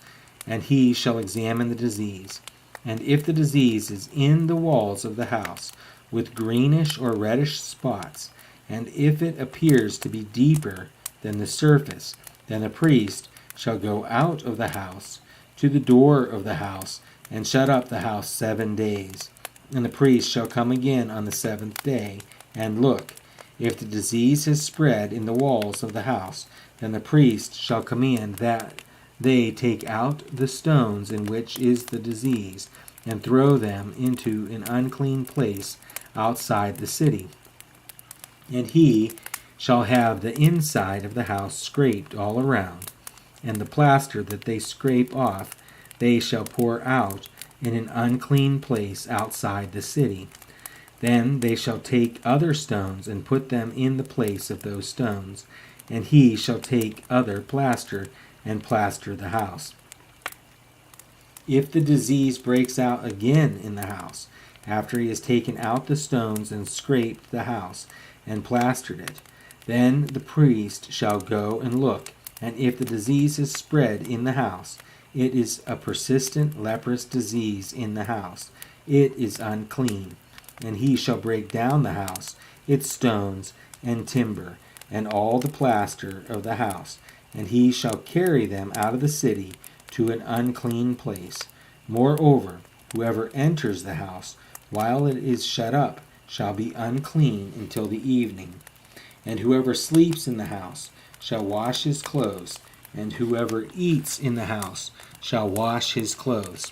and he shall examine the disease. And if the disease is in the walls of the house, with greenish or reddish spots, and if it appears to be deeper than the surface, then the priest shall go out of the house to the door of the house, and shut up the house 7 days. And the priest shall come again on the 7th day, and look. If the disease has spread in the walls of the house, then the priest shall command that they take out the stones in which is the disease, and throw them into an unclean place outside the city. And he shall have the inside of the house scraped all around, and the plaster that they scrape off they shall pour out in an unclean place outside the city. Then they shall take other stones and put them in the place of those stones, and he shall take other plaster and plaster the house. If the disease breaks out again in the house, after he has taken out the stones and scraped the house and plastered it, then the priest shall go and look, and if the disease is spread in the house, it is a persistent leprous disease in the house. It is unclean. And he shall break down the house, its stones and timber, and all the plaster of the house, and he shall carry them out of the city to an unclean place. Moreover, whoever enters the house while it is shut up shall be unclean until the evening. And whoever sleeps in the house shall wash his clothes, and whoever eats in the house shall wash his clothes.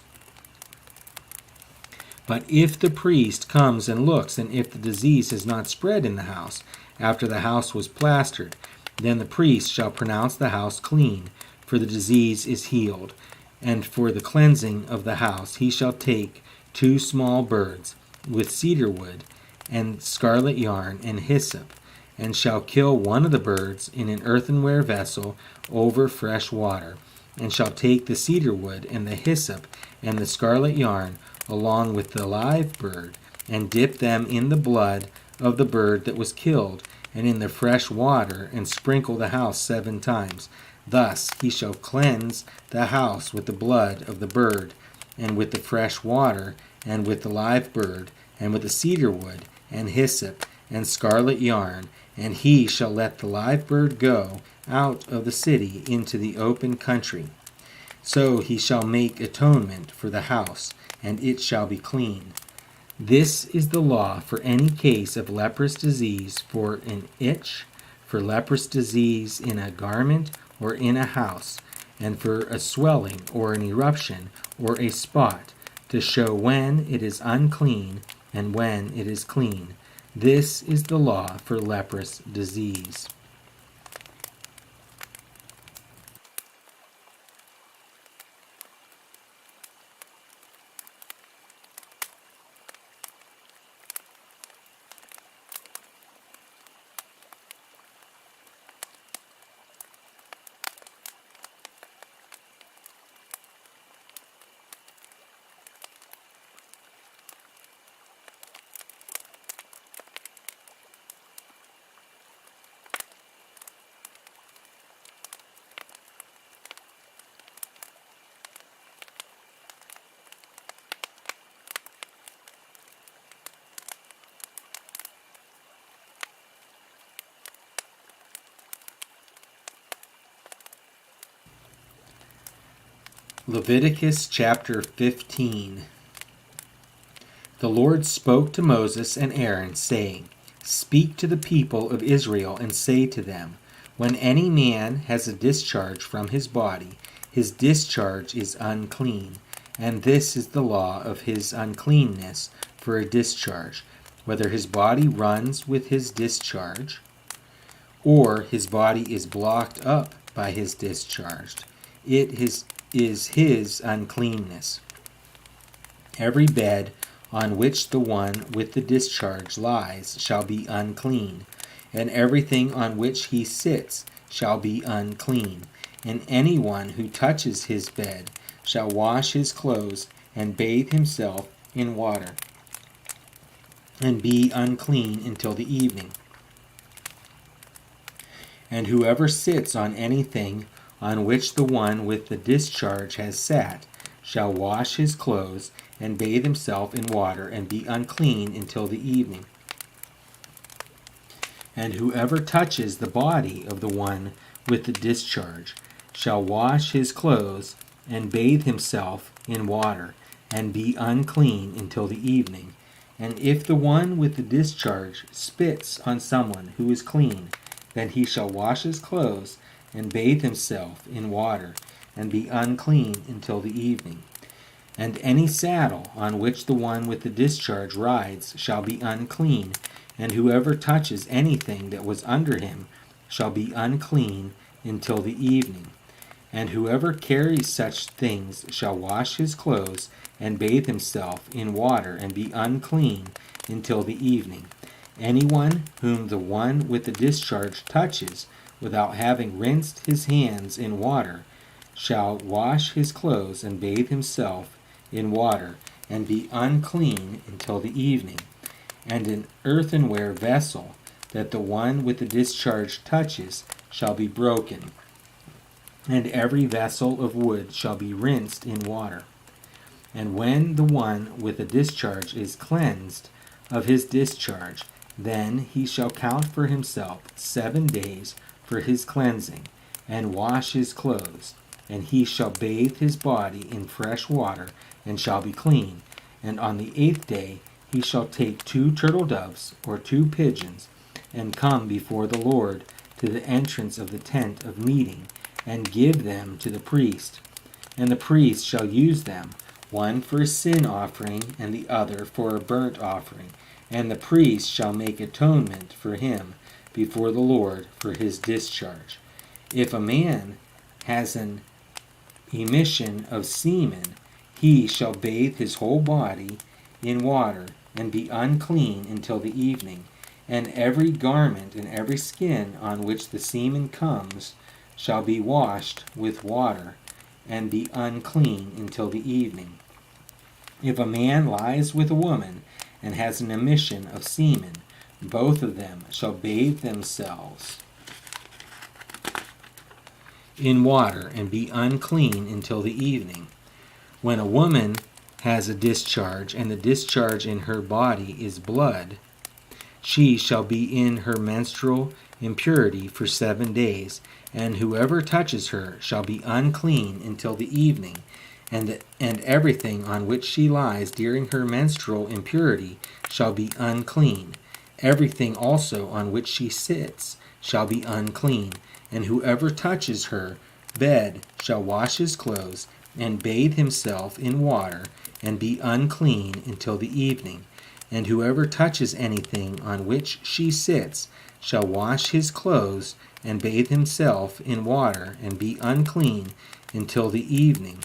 But if the priest comes and looks, and if the disease has not spread in the house, after the house was plastered, then the priest shall pronounce the house clean, for the disease is healed. And for the cleansing of the house he shall take 2 small birds, with cedar wood, and scarlet yarn, and hyssop, and shall kill one of the birds in an earthenware vessel over fresh water, and shall take the cedar wood, and the hyssop, and the scarlet yarn, along with the live bird, and dip them in the blood of the bird that was killed, and in the fresh water, and sprinkle the house 7 times. Thus he shall cleanse the house with the blood of the bird, and with the fresh water, and with the live bird, and with the cedar wood, and hyssop, and scarlet yarn, and he shall let the live bird go out of the city into the open country. So he shall make atonement for the house, and it shall be clean. This is the law for any case of leprous disease, for an itch, for leprous disease in a garment or in a house, and for a swelling or an eruption or a spot, to show when it is unclean and when it is clean. This is the law for leprous disease. Leviticus chapter 15. The Lord spoke to Moses and Aaron, saying, Speak to the people of Israel and say to them, When any man has a discharge from his body, his discharge is unclean, and this is the law of his uncleanness for a discharge, whether his body runs with his discharge, or his body is blocked up by his discharge. It is his uncleanness. Every bed on which the one with the discharge lies shall be unclean, and everything on which he sits shall be unclean. And anyone who touches his bed shall wash his clothes and bathe himself in water, and be unclean until the evening. And whoever sits on anything on which the one with the discharge has sat shall wash his clothes and bathe himself in water, and be unclean until the evening. And whoever touches the body of the one with the discharge shall wash his clothes and bathe himself in water, and be unclean until the evening. And if the one with the discharge spits on someone who is clean, then he shall wash his clothes and bathe himself in water, and be unclean until the evening. And any saddle on which the one with the discharge rides shall be unclean, and whoever touches anything that was under him shall be unclean until the evening. And whoever carries such things shall wash his clothes and bathe himself in water, and be unclean until the evening. Anyone whom the one with the discharge touches without having rinsed his hands in water shall wash his clothes and bathe himself in water, and be unclean until the evening. And an earthenware vessel that the one with the discharge touches shall be broken, and every vessel of wood shall be rinsed in water. And when the one with the discharge is cleansed of his discharge, then he shall count for himself 7 days for his cleansing, and wash his clothes. And he shall bathe his body in fresh water, and shall be clean. And on the 8th day he shall take 2 turtle doves or 2 pigeons, and come before the Lord to the entrance of the tent of meeting, and give them to the priest. And the priest shall use them, one for a sin offering, and the other for a burnt offering. And the priest shall make atonement for him before the Lord for his discharge. If a man has an emission of semen, he shall bathe his whole body in water, and be unclean until the evening. And every garment and every skin on which the semen comes shall be washed with water, and be unclean until the evening. If a man lies with a woman and has an emission of semen, both of them shall bathe themselves in water, and be unclean until the evening. When a woman has a discharge, and the discharge in her body is blood, she shall be in her menstrual impurity for 7 days, and whoever touches her shall be unclean until the evening. And everything on which she lies during her menstrual impurity shall be unclean. Everything also on which she sits shall be unclean. And whoever touches her bed shall wash his clothes, and bathe himself in water, and be unclean until the evening. And whoever touches anything on which she sits shall wash his clothes, and bathe himself in water, and be unclean until the evening.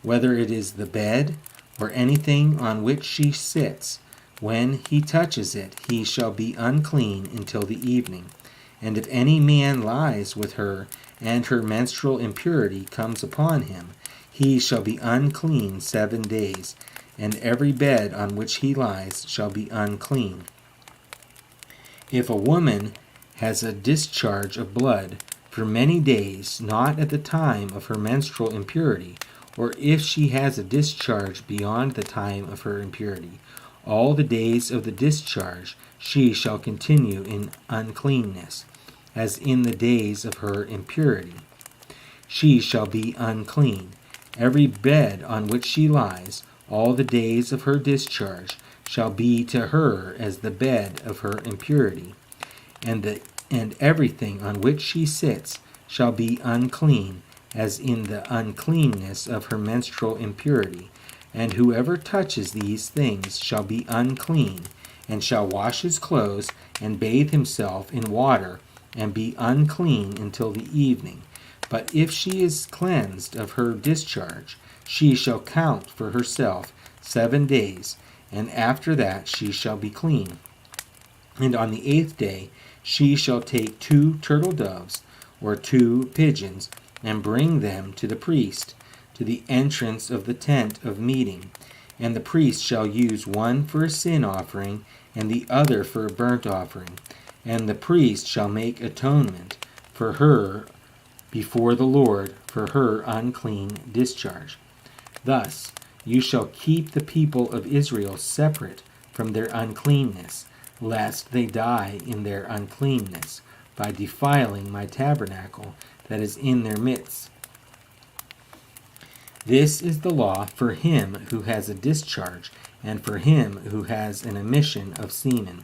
Whether it is the bed or anything on which she sits, when he touches it, he shall be unclean until the evening. And if any man lies with her, and her menstrual impurity comes upon him, he shall be unclean 7 days, and every bed on which he lies shall be unclean. If a woman has a discharge of blood for many days, not at the time of her menstrual impurity, or if she has a discharge beyond the time of her impurity, all the days of the discharge she shall continue in uncleanness, as in the days of her impurity. She shall be unclean. Every bed on which she lies, all the days of her discharge, shall be to her as the bed of her impurity. And everything on which she sits shall be unclean, as in the uncleanness of her menstrual impurity. And whoever touches these things shall be unclean, and shall wash his clothes, and bathe himself in water, and be unclean until the evening. But if she is cleansed of her discharge, she shall count for herself 7 days, and after that she shall be clean. And on the 8th day she shall take 2 turtle doves, or 2 pigeons, and bring them to the priest, to the entrance of the tent of meeting. And the priest shall use one for a sin offering, and the other for a burnt offering. And the priest shall make atonement for her before the Lord for her unclean discharge. Thus you shall keep the people of Israel separate from their uncleanness, lest they die in their uncleanness, by defiling my tabernacle that is in their midst. This is the law for him who has a discharge, and for him who has an emission of semen,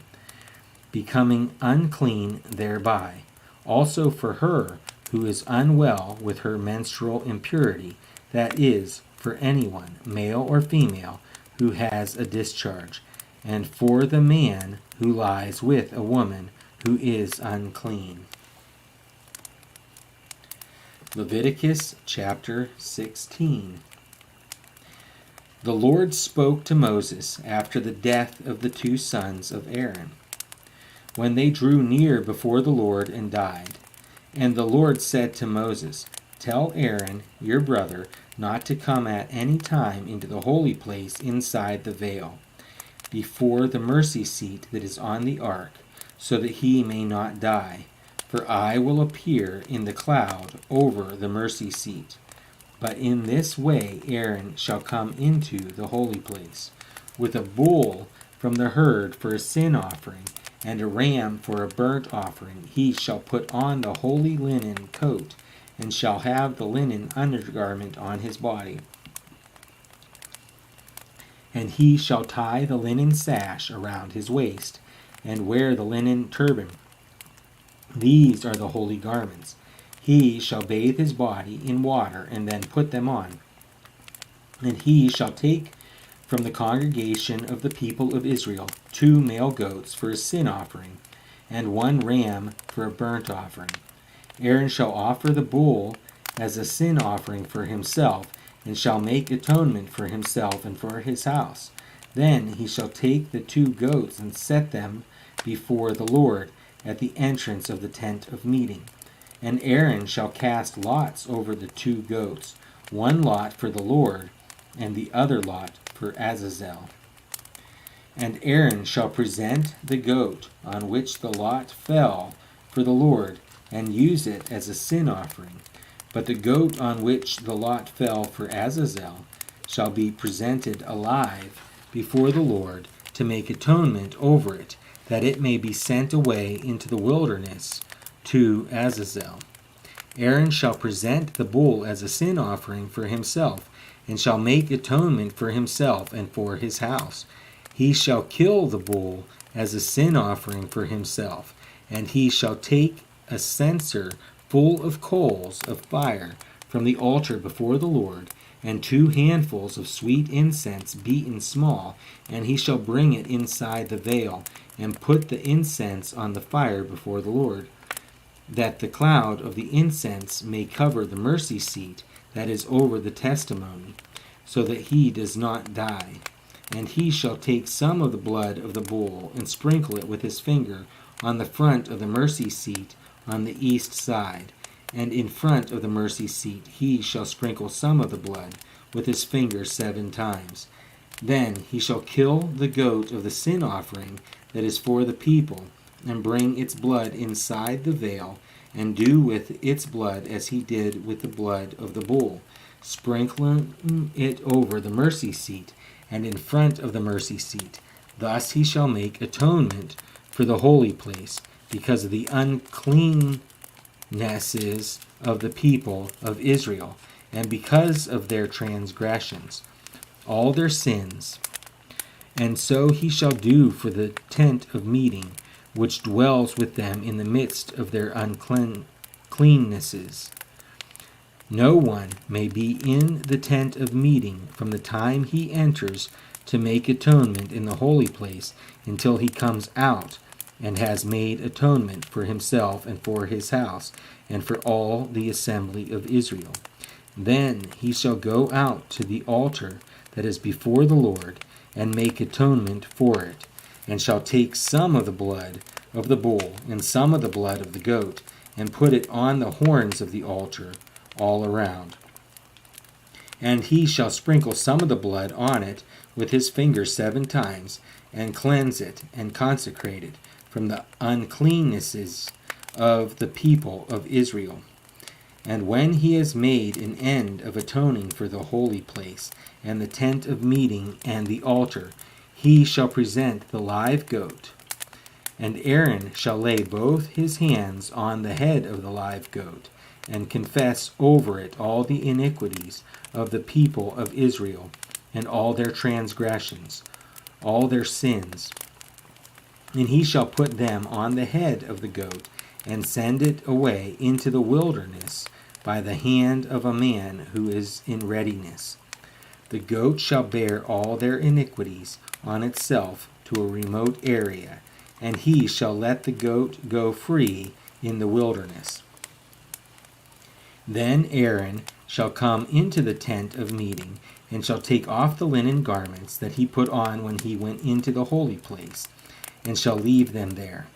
becoming unclean thereby. Also for her who is unwell with her menstrual impurity, that is, for anyone, male or female, who has a discharge, and for the man who lies with a woman who is unclean. Leviticus chapter 16. The Lord spoke to Moses after the death of the 2 sons of Aaron, when they drew near before the Lord and died. And the Lord said to Moses, Tell Aaron, your brother, not to come at any time into the holy place inside the veil, before the mercy seat that is on the ark, so that he may not die. For I will appear in the cloud over the mercy seat. But in this way Aaron shall come into the holy place, with a bull from the herd for a sin offering, and a ram for a burnt offering. He shall put on the holy linen coat, and shall have the linen undergarment on his body. And he shall tie the linen sash around his waist, and wear the linen turban. These are the holy garments. He shall bathe his body in water, and then put them on. And he shall take from the congregation of the people of Israel 2 male goats for a sin offering, and 1 ram for a burnt offering. Aaron shall offer the bull as a sin offering for himself, and shall make atonement for himself and for his house. Then he shall take the 2 goats and set them before the Lord at the entrance of the tent of meeting. And Aaron shall cast lots over the 2 goats, 1 lot for the Lord, and the other lot for Azazel. And Aaron shall present the goat on which the lot fell for the Lord, and use it as a sin offering. But the goat on which the lot fell for Azazel shall be presented alive before the Lord, to make atonement over it, that it may be sent away into the wilderness to Azazel. Aaron shall present the bull as a sin offering for himself, and shall make atonement for himself and for his house. He shall kill the bull as a sin offering for himself, and he shall take a censer full of coals of fire from the altar before the Lord, and 2 handfuls of sweet incense beaten small, and he shall bring it inside the veil, and put the incense on the fire before the Lord, that the cloud of the incense may cover the mercy seat that is over the testimony, so that he does not die. And he shall take some of the blood of the bull, and sprinkle it with his finger on the front of the mercy seat on the east side. And in front of the mercy seat he shall sprinkle some of the blood with his finger 7 times. Then he shall kill the goat of the sin offering that is for the people, and bring its blood inside the veil, and do with its blood as he did with the blood of the bull, sprinkling it over the mercy seat, and in front of the mercy seat. Thus he shall make atonement for the holy place, because of the uncleannesses of the people of Israel. and because of their transgressions, all their sins. And so he shall do for the tent of meeting, which dwells with them in the midst of their uncleannesses. No one may be in the tent of meeting from the time he enters to make atonement in the holy place until he comes out and has made atonement for himself and for his house and for all the assembly of Israel. Then he shall go out to the altar that is before the Lord and make atonement for it, and shall take some of the blood of the bull and some of the blood of the goat, and put it on the horns of the altar all around. And he shall sprinkle some of the blood on it with his finger 7 times, and cleanse it and consecrate it from the uncleannesses of the people of Israel. And when he has made an end of atoning for the holy place, and the tent of meeting, and the altar, he shall present the live goat. And Aaron shall lay both his hands on the head of the live goat, and confess over it all the iniquities of the people of Israel, and all their transgressions, all their sins. And he shall put them on the head of the goat, and send it away into the wilderness by the hand of a man who is in readiness. The goat shall bear all their iniquities on itself to a remote area, and he shall let the goat go free in the wilderness. Then Aaron shall come into the tent of meeting, and shall take off the linen garments that he put on when he went into the holy place, and shall leave them there.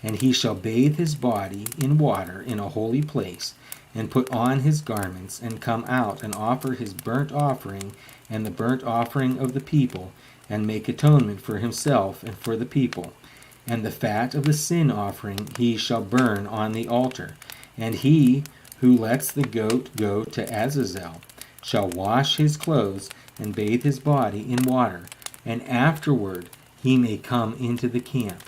And he shall bathe his body in water in a holy place, and put on his garments, and come out and offer his burnt offering and the burnt offering of the people, and make atonement for himself and for the people. And the fat of the sin offering he shall burn on the altar. And he who lets the goat go to Azazel shall wash his clothes and bathe his body in water, and afterward he may come into the camp.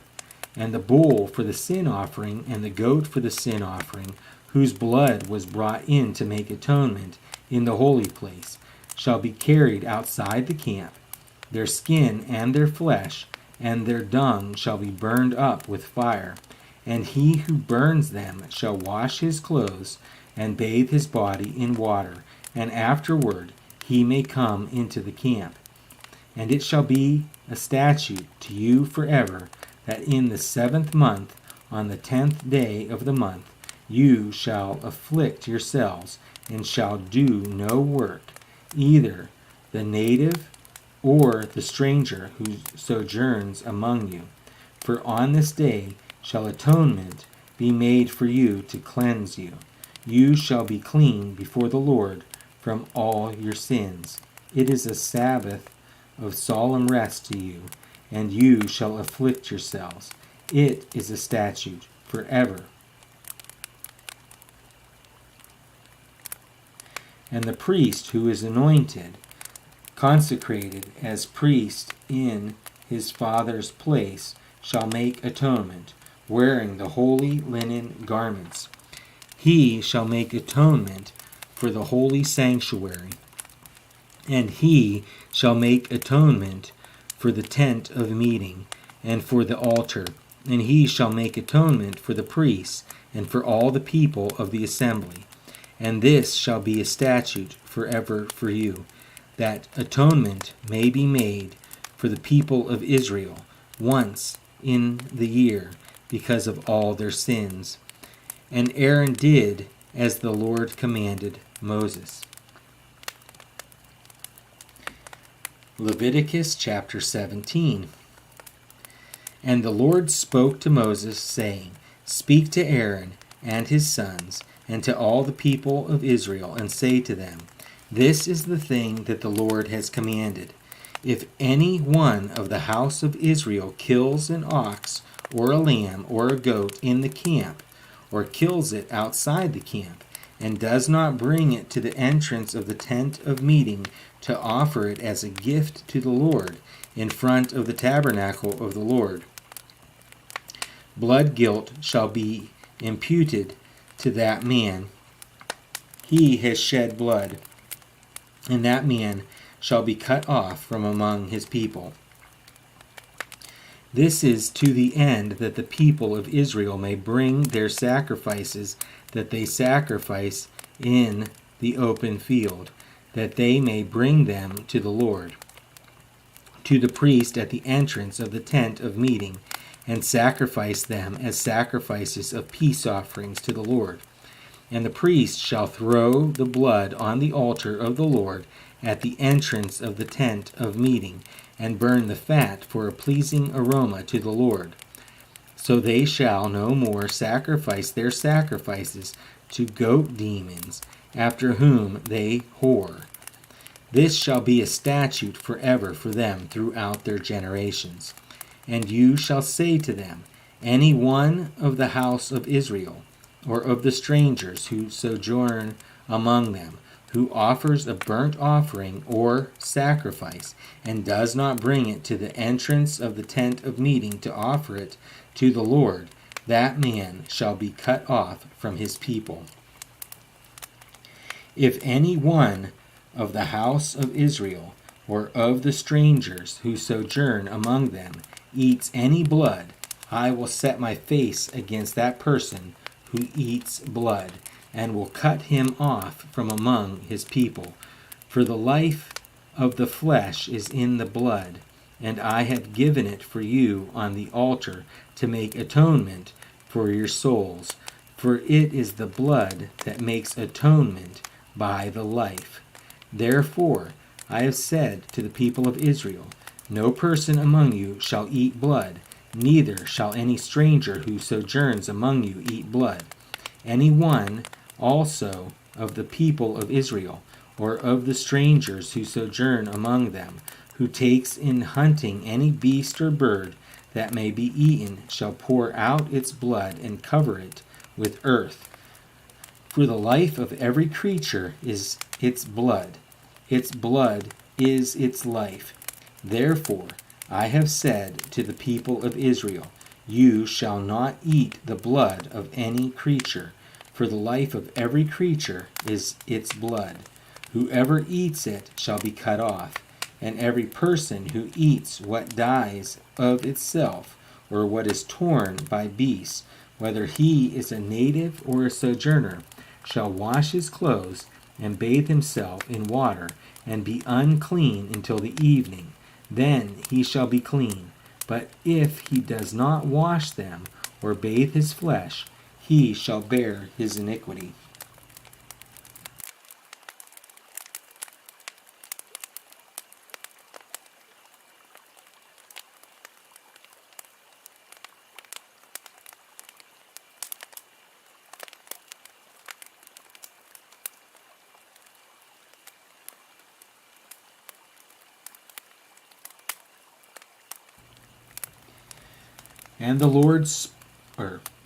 And the bull for the sin offering and the goat for the sin offering, whose blood was brought in to make atonement in the holy place, shall be carried outside the camp. Their skin and their flesh and their dung shall be burned up with fire. And he who burns them shall wash his clothes and bathe his body in water, and afterward he may come into the camp. And it shall be a statute to you forever, that in the 7th month, on the 10th day of the month, you shall afflict yourselves, and shall do no work, either the native or the stranger who sojourns among you. For on this day shall atonement be made for you to cleanse you. You shall be clean before the Lord from all your sins. It is a Sabbath of solemn rest to you, and you shall afflict yourselves. It is a statute forever. And the priest who is anointed, consecrated as priest in his father's place, shall make atonement, wearing the holy linen garments. He shall make atonement for the holy sanctuary, and he shall make atonement for the tent of meeting, and for the altar, and he shall make atonement for the priests, and for all the people of the assembly. And this shall be a statute forever for you, that atonement may be made for the people of Israel once in the year, because of all their sins. And Aaron did as the Lord commanded Moses. Leviticus chapter 17. And the Lord spoke to Moses, saying, Speak to Aaron and his sons, and to all the people of Israel, and say to them, This is the thing that the Lord has commanded. If any one of the house of Israel kills an ox, or a lamb, or a goat in the camp, or kills it outside the camp, and does not bring it to the entrance of the tent of meeting to offer it as a gift to the Lord in front of the tabernacle of the Lord, blood guilt shall be imputed to that man. He has shed blood. and that man shall be cut off from among his people. This is to the end that the people of Israel may bring their sacrifices that they sacrifice in the open field, that they may bring them to the Lord, to the priest at the entrance of the tent of meeting, and sacrifice them as sacrifices of peace offerings to the Lord. And the priest shall throw the blood on the altar of the Lord at the entrance of the tent of meeting, and burn the fat for a pleasing aroma to the Lord. So they shall no more sacrifice their sacrifices to goat demons, after whom they whore. This shall be a statute forever for them throughout their generations. And you shall say to them, any one of the house of Israel, or of the strangers who sojourn among them, who offers a burnt offering or sacrifice, and does not bring it to the entrance of the tent of meeting to offer it to the Lord, that man shall be cut off from his people. If any one of the house of Israel, or of the strangers who sojourn among them, eats any blood, I will set my face against that person who eats blood, and will cut him off from among his people. For the life of the flesh is in the blood, and I have given it for you on the altar to make atonement for your souls. For it is the blood that makes atonement by the life. Therefore I have said to the people of Israel, no person among you shall eat blood, neither shall any stranger who sojourns among you eat blood. Any one also of the people of Israel, or of the strangers who sojourn among them, who takes in hunting any beast or bird that may be eaten, shall pour out its blood and cover it with earth. For the life of every creature is its blood is its life. Therefore I have said to the people of Israel, you shall not eat the blood of any creature, for the life of every creature is its blood. Whoever eats it shall be cut off, and every person who eats what dies of itself, or what is torn by beasts, whether he is a native or a sojourner, shall wash his clothes and bathe himself in water, and be unclean until the evening. Then he shall be clean. But if he does not wash them, or bathe his flesh, he shall bear his iniquity. And the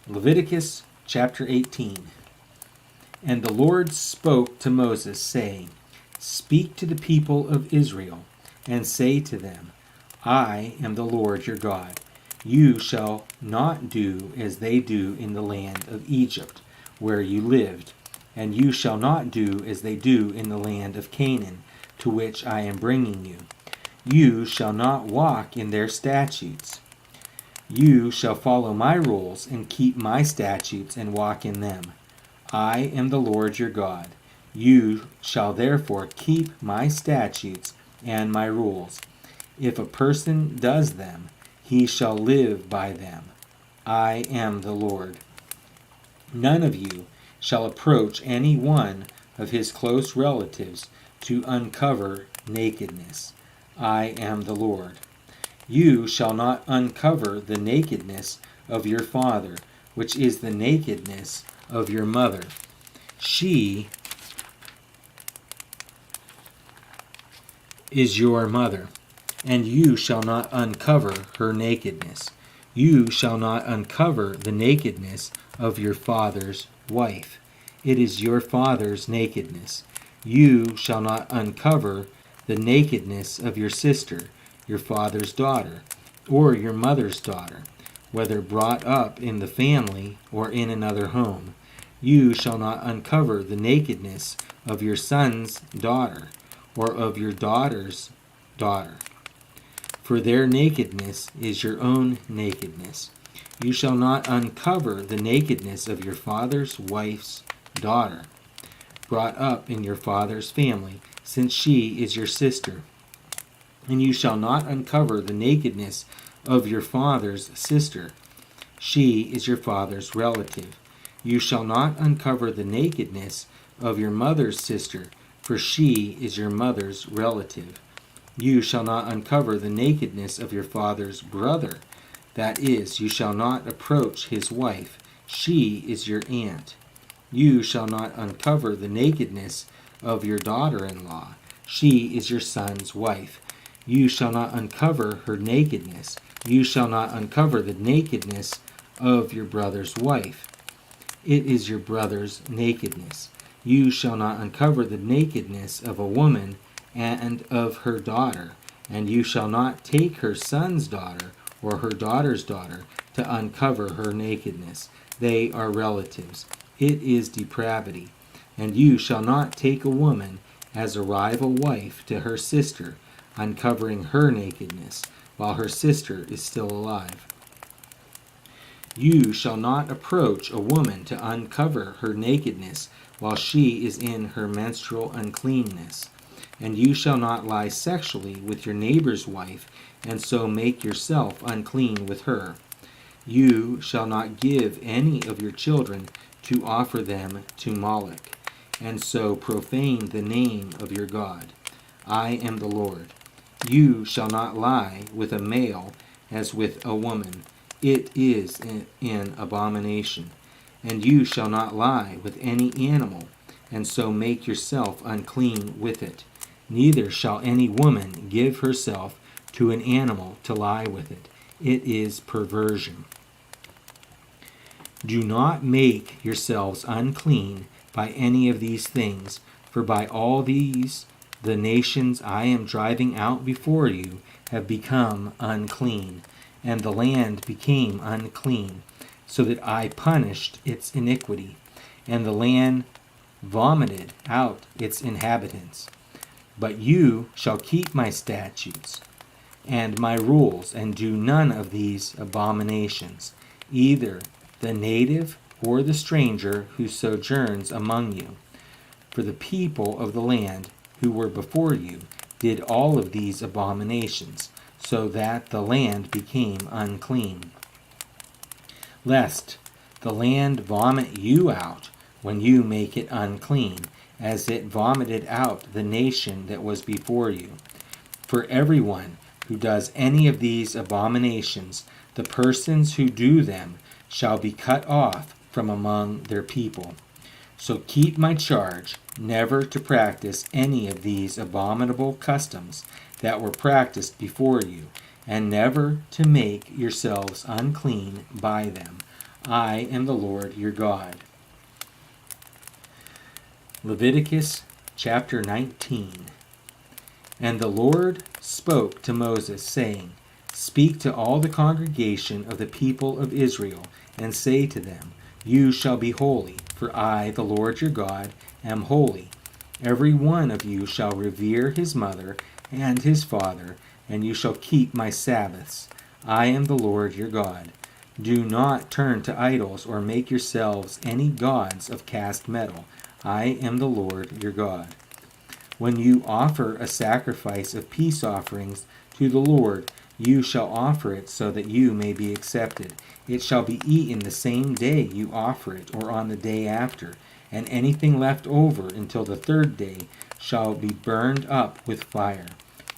Leviticus chapter 18. And the Lord spoke to Moses, saying, speak to the people of Israel, and say to them, I am the Lord your God. You shall not do as they do in the land of Egypt, where you lived, and you shall not do as they do in the land of Canaan, to which I am bringing you. You shall not walk in their statutes. You shall follow my rules and keep my statutes and walk in them. I am the Lord your God. You shall therefore keep my statutes and my rules. If a person does them, he shall live by them. I am the Lord. None of you shall approach any one of his close relatives to uncover nakedness. I am the Lord. You shall not uncover the nakedness of your father, which is the nakedness of your mother. She is your mother, and you shall not uncover her nakedness. You shall not uncover the nakedness of your father's wife. It is your father's nakedness. You shall not uncover the nakedness of your sister, your father's daughter, or your mother's daughter, whether brought up in the family or in another home. You shall not uncover the nakedness of your son's daughter, or of your daughter's daughter. For their nakedness is your own nakedness. You shall not uncover the nakedness of your father's wife's daughter, brought up in your father's family, since she is your sister. And you shall not uncover the nakedness of your father's sister. She is your father's relative. You shall not uncover the nakedness of your mother's sister, for she is your mother's relative. You shall not uncover the nakedness of your father's brother. That is, you shall not approach his wife. She is your aunt. You shall not uncover the nakedness of your daughter-in-law. She is your son's wife. You shall not uncover her nakedness. You shall not uncover the nakedness of your brother's wife. It is your brother's nakedness. You shall not uncover the nakedness of a woman and of her daughter, and you shall not take her son's daughter or her daughter's daughter to uncover her nakedness. They are relatives. It is depravity. And you shall not take a woman as a rival wife to her sister, uncovering her nakedness, while her sister is still alive. You shall not approach a woman to uncover her nakedness while she is in her menstrual uncleanness. And you shall not lie sexually with your neighbor's wife, and so make yourself unclean with her. You shall not give any of your children to offer them to Moloch, and so profane the name of your God. I am the Lord. You shall not lie with a male as with a woman. It is an abomination. And you shall not lie with any animal, and so make yourself unclean with it. Neither shall any woman give herself to an animal to lie with it. It is perversion. Do not make yourselves unclean by any of these things, for by all these the nations I am driving out before you have become unclean, and the land became unclean, so that I punished its iniquity, and the land vomited out its inhabitants. But you shall keep my statutes and my rules, and do none of these abominations, either the native or the stranger who sojourns among you. For the people of the land who were before you did all of these abominations, so that the land became unclean. Lest the land vomit you out when you make it unclean, as it vomited out the nation that was before you. For everyone who does any of these abominations, the persons who do them shall be cut off from among their people. So keep my charge never to practice any of these abominable customs that were practiced before you, and never to make yourselves unclean by them. I am the Lord your God. Leviticus chapter 19. And the Lord spoke to Moses, saying, Speak to all the congregation of the people of Israel, and say to them, You shall be holy, for I, the Lord your God, am holy. Every one of you shall revere his mother and his father, and you shall keep my Sabbaths. I am the Lord your God. Do not turn to idols or make yourselves any gods of cast metal. I am the Lord your God. When you offer a sacrifice of peace offerings to the Lord, you shall offer it so that you may be accepted. It shall be eaten the same day you offer it, or on the day after, and anything left over until the third day shall be burned up with fire.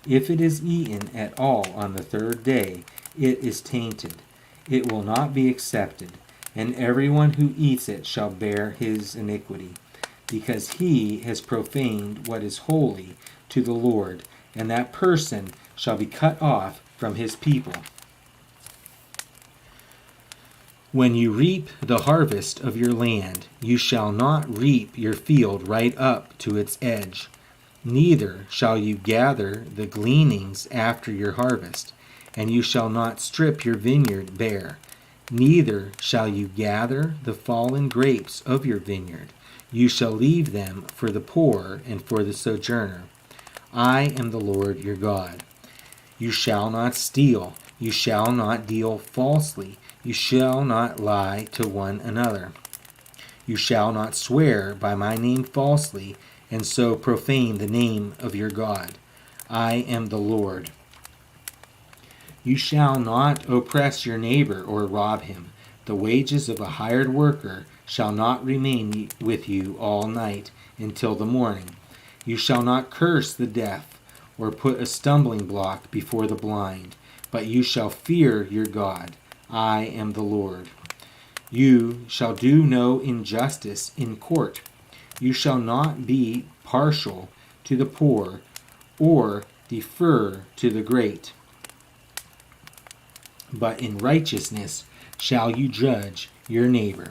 If it is eaten at all on the third day, it is tainted. It will not be accepted, and everyone who eats it shall bear his iniquity, because he has profaned what is holy to the Lord, and that person shall be cut off from his people. When you reap the harvest of your land, you shall not reap your field right up to its edge, neither shall you gather the gleanings after your harvest, and you shall not strip your vineyard bare, neither shall you gather the fallen grapes of your vineyard. You shall leave them for the poor and for the sojourner. I am the Lord your God. You shall not steal. You shall not deal falsely. You shall not lie to one another. You shall not swear by my name falsely, and so profane the name of your God. I am the Lord. You shall not oppress your neighbor or rob him. The wages of a hired worker shall not remain with you all night until the morning. You shall not curse the deaf or put a stumbling block before the blind, but you shall fear your God. I am the Lord. You shall do no injustice in court. You shall not be partial to the poor or defer to the great, but in righteousness shall you judge your neighbor.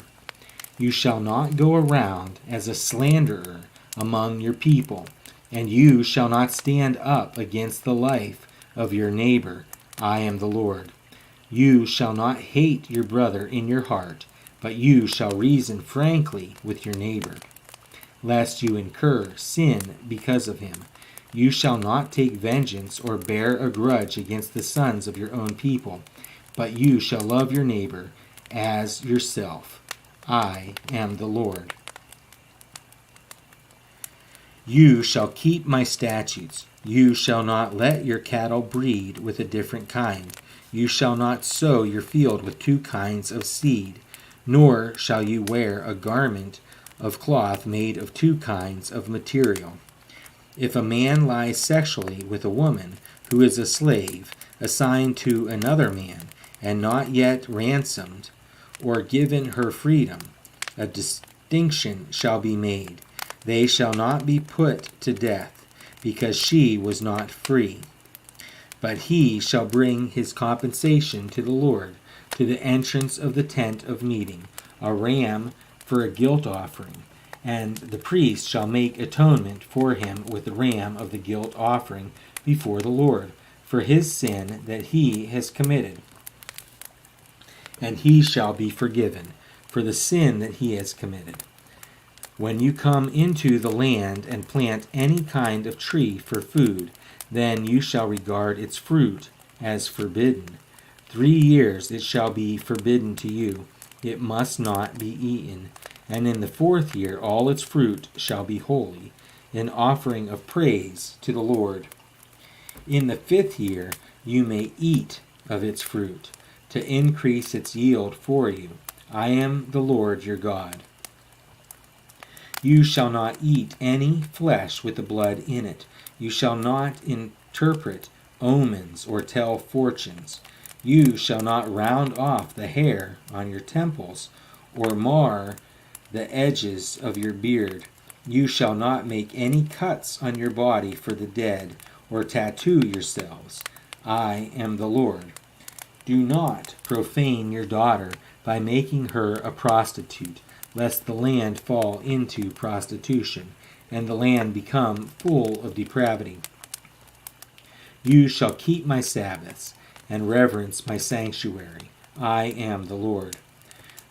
You shall not go around as a slanderer among your people, and you shall not stand up against the life of your neighbor. I am the Lord. You shall not hate your brother in your heart, but you shall reason frankly with your neighbor, lest you incur sin because of him. You shall not take vengeance or bear a grudge against the sons of your own people, but you shall love your neighbor as yourself. I am the Lord. You shall keep my statutes. You shall not let your cattle breed with a different kind. You shall not sow your field with two kinds of seed, nor shall you wear a garment of cloth made of two kinds of material. If a man lies sexually with a woman who is a slave, assigned to another man, and not yet ransomed, or given her freedom, a distinction shall be made. They shall not be put to death, because she was not free. But he shall bring his compensation to the Lord, to the entrance of the tent of meeting, a ram for a guilt offering. And the priest shall make atonement for him with the ram of the guilt offering before the Lord, for his sin that he has committed. And he shall be forgiven for the sin that he has committed. When you come into the land and plant any kind of tree for food, then you shall regard its fruit as forbidden. 3 years it shall be forbidden to you. It must not be eaten. And in the 4th year all its fruit shall be holy, an offering of praise to the Lord. In the 5th year you may eat of its fruit, to increase its yield for you. I am the Lord your God. You shall not eat any flesh with the blood in it. You shall not interpret omens or tell fortunes. You shall not round off the hair on your temples or mar the edges of your beard. You shall not make any cuts on your body for the dead or tattoo yourselves. I am the Lord. Do not profane your daughter by making her a prostitute, lest the land fall into prostitution, and the land become full of depravity. You shall keep my Sabbaths, and reverence my sanctuary. I am the Lord.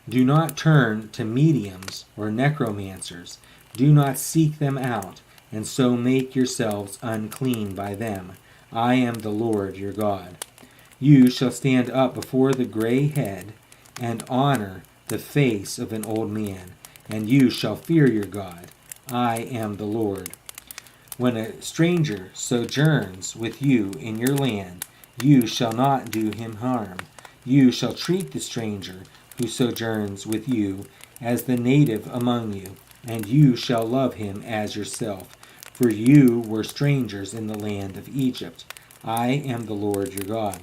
Do not turn to mediums or necromancers. Do not seek them out, and so make yourselves unclean by them. I am the Lord your God. You shall stand up before the gray head, and honor the face of an old man, and you shall fear your God. I am the Lord. When a stranger sojourns with you in your land, you shall not do him harm. You shall treat the stranger who sojourns with you as the native among you, and you shall love him as yourself, for you were strangers in the land of Egypt. I am the Lord your God.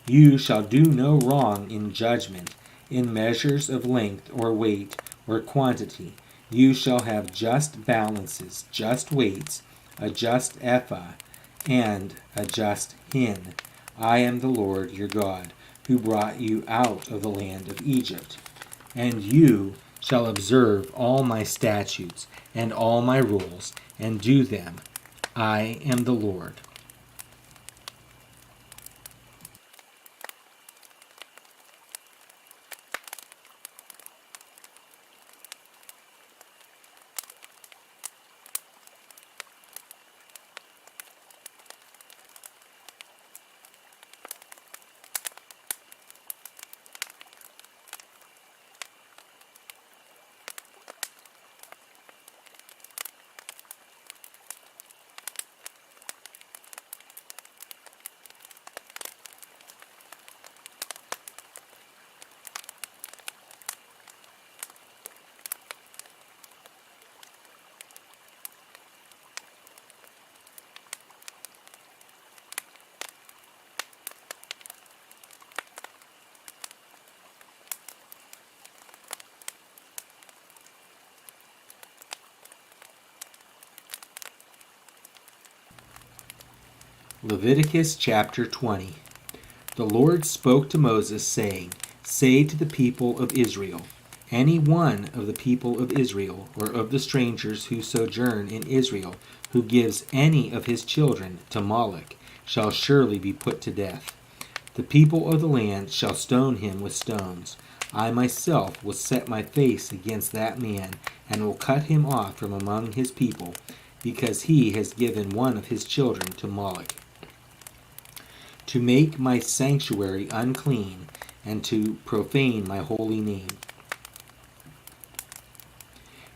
You shall do no wrong in judgment, in measures of length or weight or quantity. You shall have just balances, just weights, a just ephah, and a just hin. I am the Lord your God, who brought you out of the land of Egypt. And you shall observe all my statutes and all my rules, and do them. I am the Lord. Leviticus chapter 20. The Lord spoke to Moses, saying, Say to the people of Israel, any one of the people of Israel, or of the strangers who sojourn in Israel, who gives any of his children to Moloch, shall surely be put to death. The people of the land shall stone him with stones. I myself will set my face against that man, and will cut him off from among his people, because he has given one of his children to Moloch, to make my sanctuary unclean, and to profane my holy name.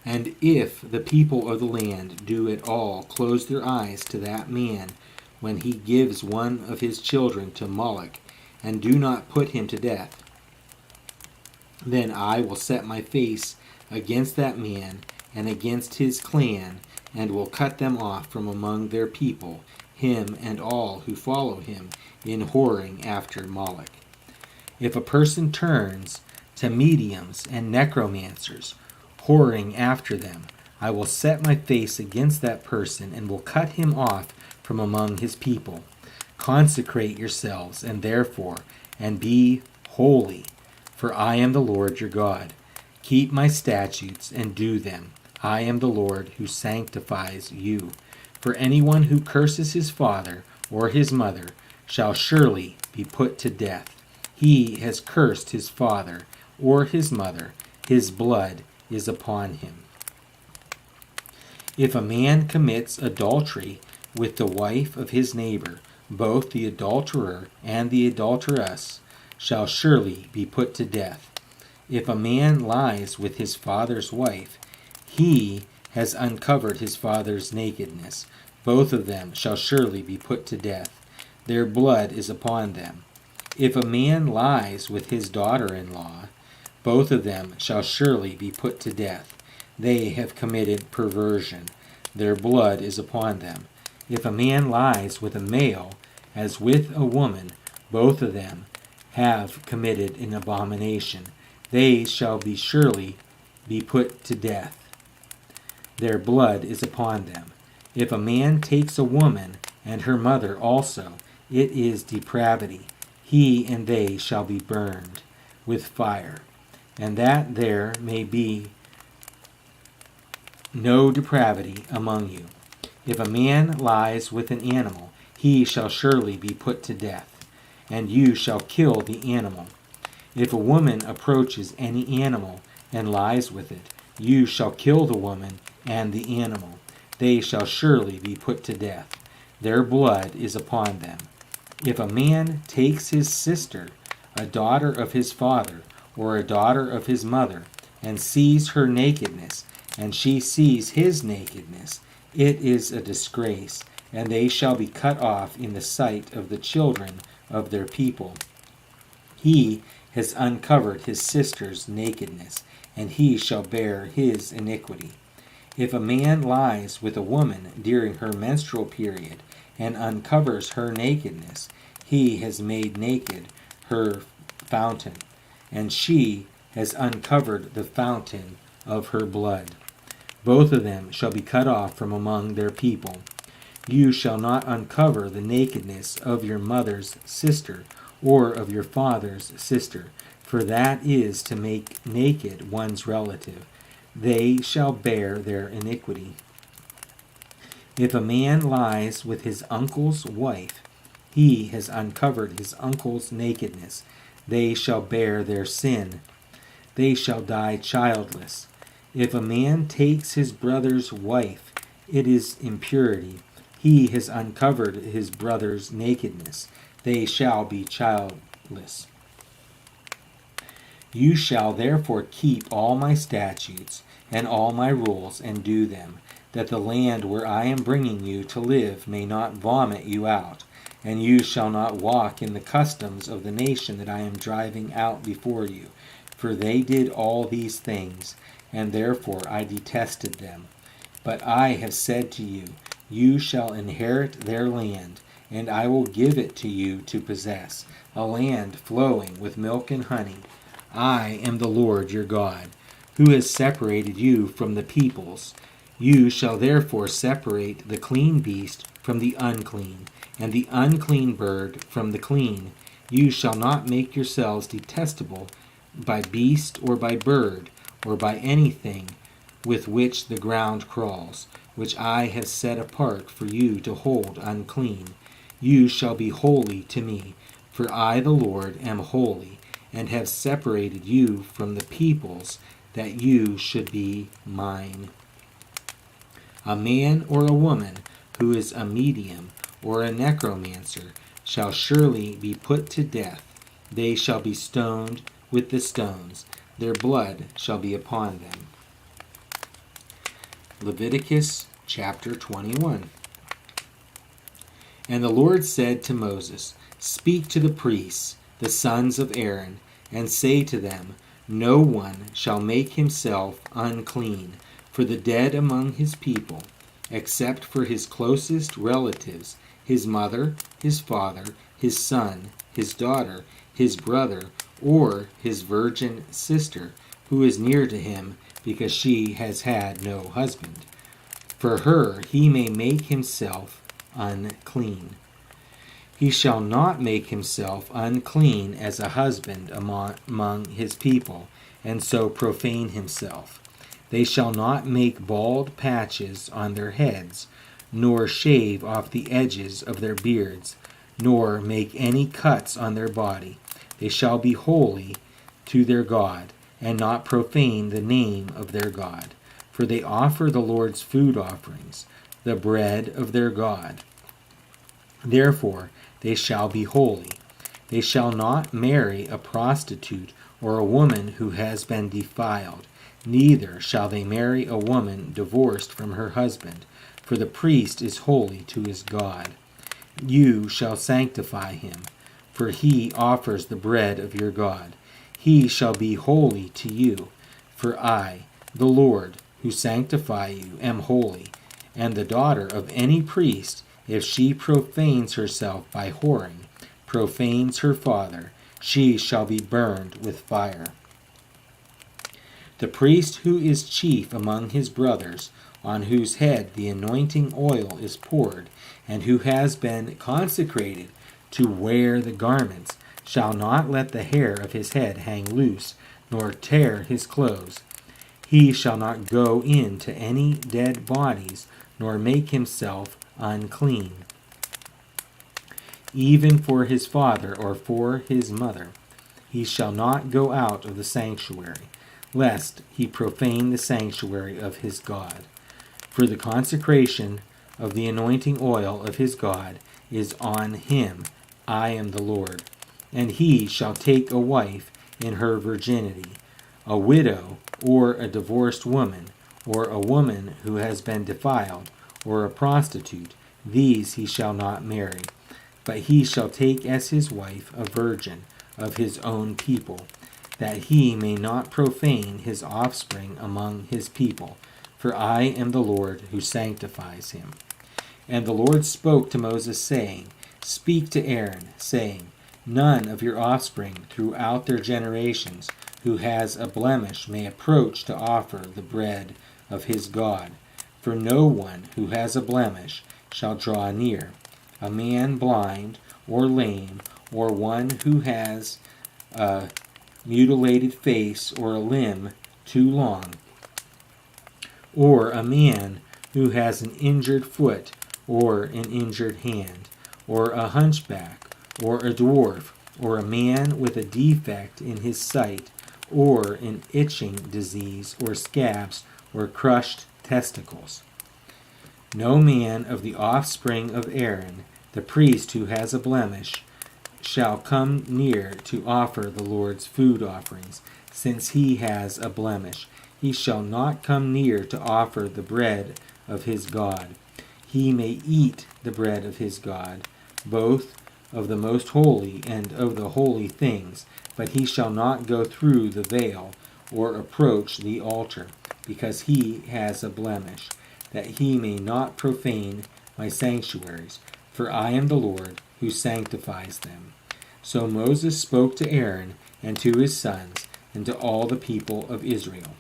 And if the people of the land do at all close their eyes to that man when he gives one of his children to Moloch, and do not put him to death, then I will set my face against that man and against his clan, and will cut them off from among their people, him and all who follow him in whoring after Moloch. If a person turns to mediums and necromancers, whoring after them, I will set my face against that person, and will cut him off from among his people. Consecrate yourselves, and therefore, and be holy, for I am the Lord your God. Keep my statutes and do them. I am the Lord who sanctifies you. For anyone who curses his father or his mother shall surely be put to death. He has cursed his father or his mother. His blood is upon him. If a man commits adultery with the wife of his neighbor, both the adulterer and the adulteress shall surely be put to death. If a man lies with his father's wife, he has uncovered his father's nakedness. Both of them shall surely be put to death. Their blood is upon them. If a man lies with his daughter-in-law, both of them shall surely be put to death. They have committed perversion. Their blood is upon them. If a man lies with a male as with a woman, both of them have committed an abomination. They shall be surely be put to death. Their blood is upon them. If a man takes a woman and her mother also, it is depravity. He and they shall be burned with fire, and that there may be no depravity among you. If a man lies with an animal, he shall surely be put to death, and you shall kill the animal. If a woman approaches any animal and lies with it, you shall kill the woman and the animal. They shall surely be put to death. Their blood is upon them. If a man takes his sister, a daughter of his father, or a daughter of his mother, and sees her nakedness, and she sees his nakedness, it is a disgrace, and they shall be cut off in the sight of the children of their people. He has uncovered his sister's nakedness, and he shall bear his iniquity. If a man lies with a woman during her menstrual period, and uncovers her nakedness, he has made naked her fountain, and she has uncovered the fountain of her blood. Both of them shall be cut off from among their people. You shall not uncover the nakedness of your mother's sister, or of your father's sister, for that is to make naked one's relative. They shall bear their iniquity. If a man lies with his uncle's wife, he has uncovered his uncle's nakedness. They shall bear their sin. They shall die childless. If a man takes his brother's wife, it is impurity. He has uncovered his brother's nakedness. They shall be childless. You shall therefore keep all my statutes and all my rules and do them, that the land where I am bringing you to live may not vomit you out, and you shall not walk in the customs of the nation that I am driving out before you. For they did all these things, and therefore I detested them. But I have said to you, you shall inherit their land, and I will give it to you to possess, a land flowing with milk and honey. I am the Lord your God, who has separated you from the peoples. You shall therefore separate the clean beast from the unclean, and the unclean bird from the clean. You shall not make yourselves detestable by beast or by bird, or by anything with which the ground crawls, which I have set apart for you to hold unclean. You shall be holy to me, for I, the Lord, am holy, and have separated you from the peoples, that you should be mine. A man or a woman who is a medium or a necromancer shall surely be put to death. They shall be stoned with the stones. Their blood shall be upon them. Leviticus chapter 21. And the Lord said to Moses, Speak to the priests, the sons of Aaron, and say to them, No one shall make himself unclean for the dead among his people, except for his closest relatives, his mother, his father, his son, his daughter, his brother, or his virgin sister, who is near to him, because she has had no husband. For her he may make himself unclean. He shall not make himself unclean as a husband among his people, and so profane himself. They shall not make bald patches on their heads, nor shave off the edges of their beards, nor make any cuts on their body. They shall be holy to their God, and not profane the name of their God. For they offer the Lord's food offerings, the bread of their God. Therefore they shall be holy. They shall not marry a prostitute or a woman who has been defiled. Neither shall they marry a woman divorced from her husband, for the priest is holy to his God. You shall sanctify him, for he offers the bread of your God. He shall be holy to you, for I, the Lord, who sanctify you, am holy. And the daughter of any priest, if she profanes herself by whoring, profanes her father, she shall be burned with fire. The priest who is chief among his brothers, on whose head the anointing oil is poured, and who has been consecrated to wear the garments, shall not let the hair of his head hang loose, nor tear his clothes. He shall not go into any dead bodies, nor make himself unclean, even for his father or for his mother. He shall not go out of the sanctuary, lest he profane the sanctuary of his God. For the consecration of the anointing oil of his God is on him. I am the Lord. And he shall take a wife in her virginity, a widow or a divorced woman, or a woman who has been defiled, or a prostitute. These he shall not marry. But he shall take as his wife a virgin of his own people, that he may not profane his offspring among his people. For I am the Lord who sanctifies him. And the Lord spoke to Moses, saying, Speak to Aaron, saying, None of your offspring throughout their generations who has a blemish may approach to offer the bread of his God. For no one who has a blemish shall draw near. A man blind or lame, or one who has a mutilated face or a limb too long, or a man who has an injured foot or an injured hand, or a hunchback, or a dwarf, or a man with a defect in his sight, or an itching disease, or scabs, or crushed testicles. No man of the offspring of Aaron, the priest who has a blemish, shall come near to offer the Lord's food offerings, since he has a blemish. He shall not come near to offer the bread of his God. He may eat the bread of his God, both of the most holy and of the holy things, but he shall not go through the veil or approach the altar, because he has a blemish, that he may not profane my sanctuaries, for I am the Lord who sanctifies them. So Moses spoke to Aaron and to his sons and to all the people of Israel.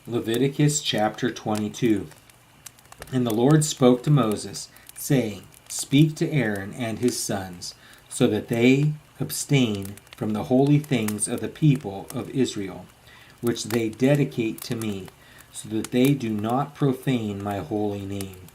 Leviticus chapter 22. And the Lord spoke to Moses, saying, Speak to Aaron and his sons, so that they abstain from the holy things of the people of Israel, which they dedicate to me, so that they do not profane my holy name.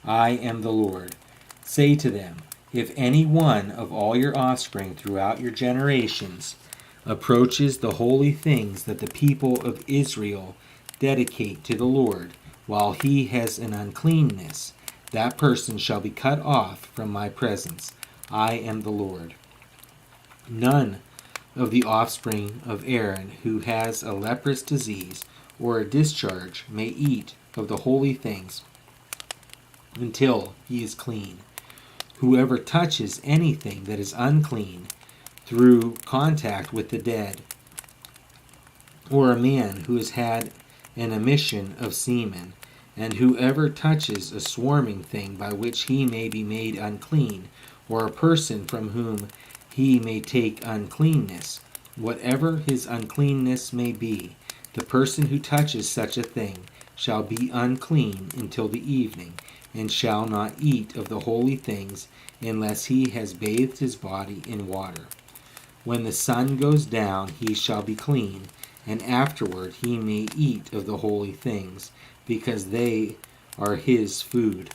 I am the Lord. Say to them, If any one of all your offspring throughout your generations approaches the holy things that the people of Israel dedicate to the Lord, while he has an uncleanness, that person shall be cut off from my presence. I am the Lord. None of the offspring of Aaron who has a leprous disease or a discharge may eat of the holy things until he is clean. Whoever touches anything that is unclean through contact with the dead, or a man who has had an emission of semen, and whoever touches a swarming thing by which he may be made unclean, or a person from whom he may take uncleanness, whatever his uncleanness may be, the person who touches such a thing shall be unclean until the evening, and shall not eat of the holy things unless he has bathed his body in water. When the sun goes down, he shall be clean, and afterward he may eat of the holy things, because they are his food.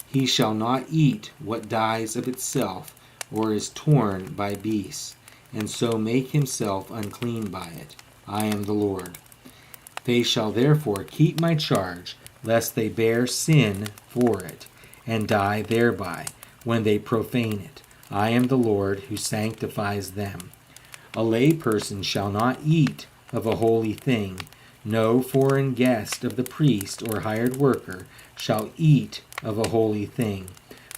He shall not eat what dies of itself, or is torn by beasts, and so make himself unclean by it. I am the Lord. They shall therefore keep my charge, lest they bear sin for it, and die thereby, when they profane it. I am the Lord who sanctifies them. A lay person shall not eat of a holy thing. No foreign guest of the priest or hired worker shall eat of a holy thing.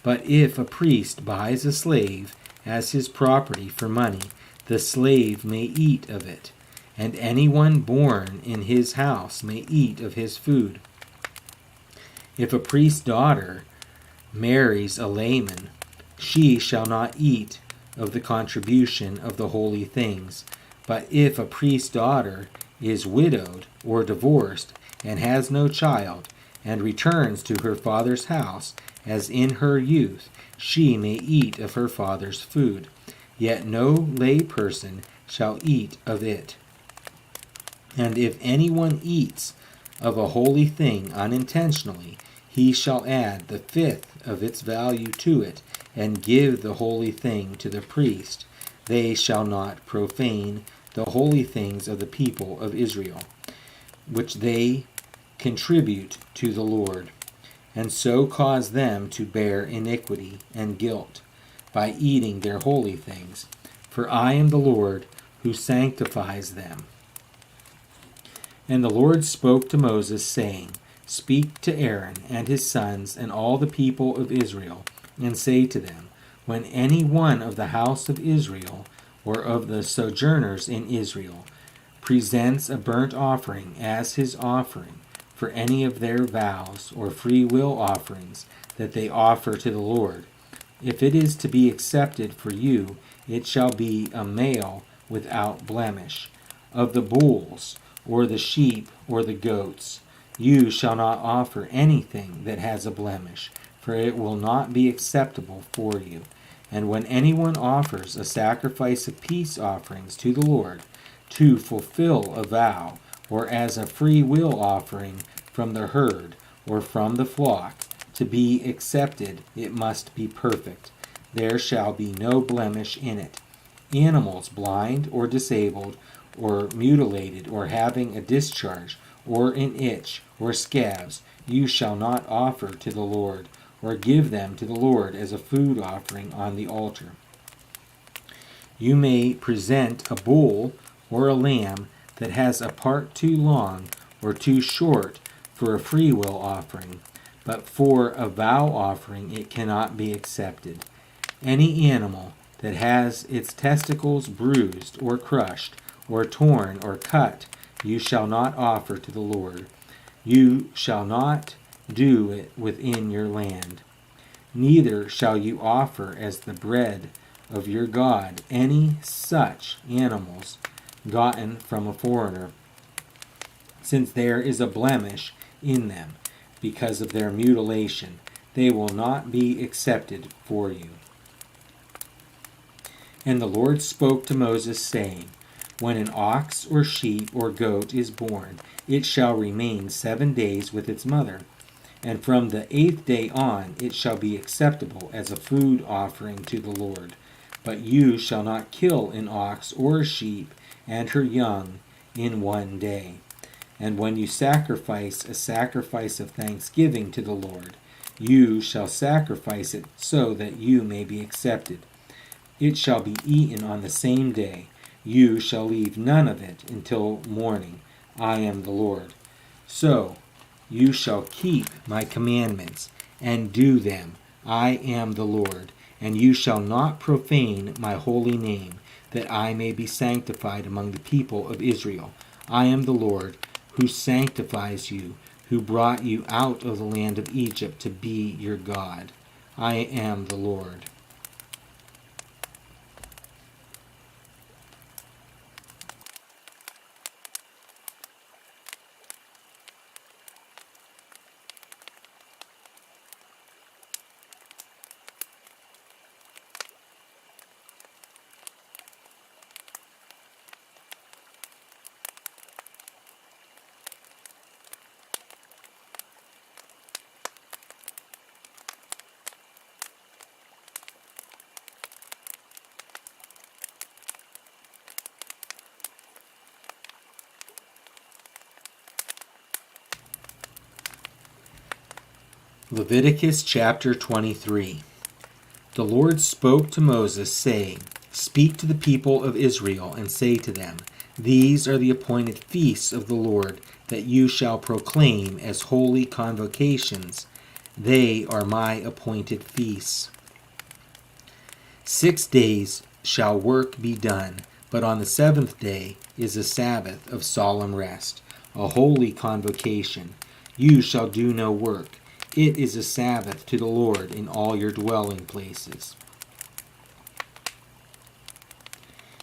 But if a priest buys a slave as his property for money, the slave may eat of it, and anyone born in his house may eat of his food. If a priest's daughter marries a layman, she shall not eat of the contribution of the holy things. But if a priest's daughter is widowed or divorced and has no child, and returns to her father's house as in her youth, she may eat of her father's food. Yet no lay person shall eat of it. And if anyone eats of a holy thing unintentionally, he shall add the fifth of its value to it, and give the holy thing to the priest. They shall not profane the holy things of the people of Israel, which they contribute to the Lord, and so cause them to bear iniquity and guilt by eating their holy things. For I am the Lord who sanctifies them. And the Lord spoke to Moses, saying, Speak to Aaron and his sons and all the people of Israel, and say to them, When any one of the house of Israel, or of the sojourners in Israel, presents a burnt offering as his offering for any of their vows or free will offerings that they offer to the Lord, if it is to be accepted for you, it shall be a male without blemish. Of the bulls, or the sheep, or the goats, you shall not offer anything that has a blemish, for it will not be acceptable for you. And when anyone offers a sacrifice of peace offerings to the Lord, to fulfill a vow, or as a free will offering from the herd, or from the flock, to be accepted, it must be perfect. There shall be no blemish in it. Animals blind or disabled, or mutilated, or having a discharge, or an itch, or scabs, you shall not offer to the Lord, or give them to the Lord as a food offering on the altar. You may present a bull or a lamb that has a part too long or too short for a free will offering, but for a vow offering it cannot be accepted. Any animal that has its testicles bruised or crushed, or torn or cut, you shall not offer to the Lord. You shall not do it within your land. Neither shall you offer as the bread of your God any such animals gotten from a foreigner, since there is a blemish in them because of their mutilation. They will not be accepted for you. And the Lord spoke to Moses, saying, When an ox or sheep or goat is born, it shall remain 7 days with its mother. And from the 8th day on it shall be acceptable as a food offering to the Lord. But you shall not kill an ox or a sheep and her young in 1 day. And when you sacrifice a sacrifice of thanksgiving to the Lord, you shall sacrifice it so that you may be accepted. It shall be eaten on the same day. You shall leave none of it until morning. I am the Lord. So you shall keep my commandments and do them. I am the Lord. And you shall not profane my holy name, that I may be sanctified among the people of Israel. I am the Lord, who sanctifies you, who brought you out of the land of Egypt to be your God. I am the Lord. Leviticus chapter 23. The Lord spoke to Moses, saying, Speak to the people of Israel, and say to them, These are the appointed feasts of the Lord, that you shall proclaim as holy convocations. They are my appointed feasts. 6 days shall work be done, but on the 7th day is a Sabbath of solemn rest, a holy convocation. You shall do no work. It is a Sabbath to the Lord in all your dwelling places.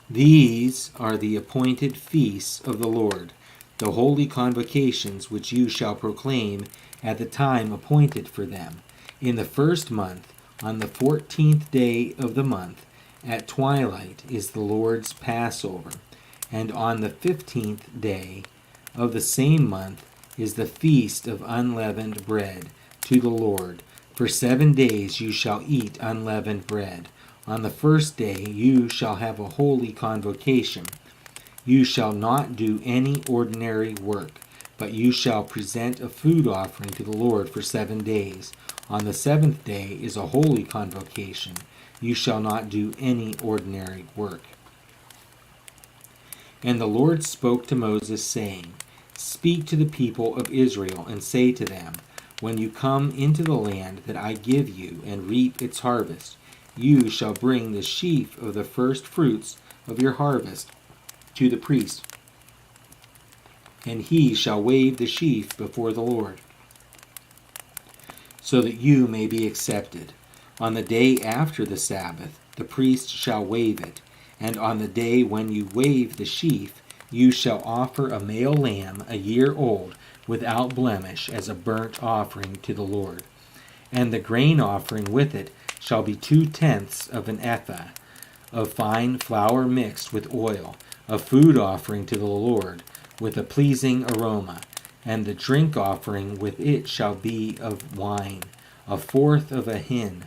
These are the appointed feasts of the Lord, the holy convocations which you shall proclaim at the time appointed for them. In the 1st month, on the 14th day of the month, at twilight is the Lord's Passover, and on the 15th day of the same month is the feast of unleavened bread to the Lord. For 7 days you shall eat unleavened bread. On the 1st day you shall have a holy convocation. You shall not do any ordinary work, but you shall present a food offering to the Lord for 7 days. On the 7th day is a holy convocation. You shall not do any ordinary work. And the Lord spoke to Moses, saying, Speak to the people of Israel, and say to them, When you come into the land that I give you, and reap its harvest, you shall bring the sheaf of the first fruits of your harvest to the priest, and he shall wave the sheaf before the Lord, so that you may be accepted. On the day after the Sabbath, the priest shall wave it, and on the day when you wave the sheaf, you shall offer a male lamb 1 year old, without blemish, as a burnt offering to the Lord. And the grain offering with it shall be 2/10 of an ephah of fine flour mixed with oil, a food offering to the Lord, with a pleasing aroma. And the drink offering with it shall be of wine, 1/4 of a hin.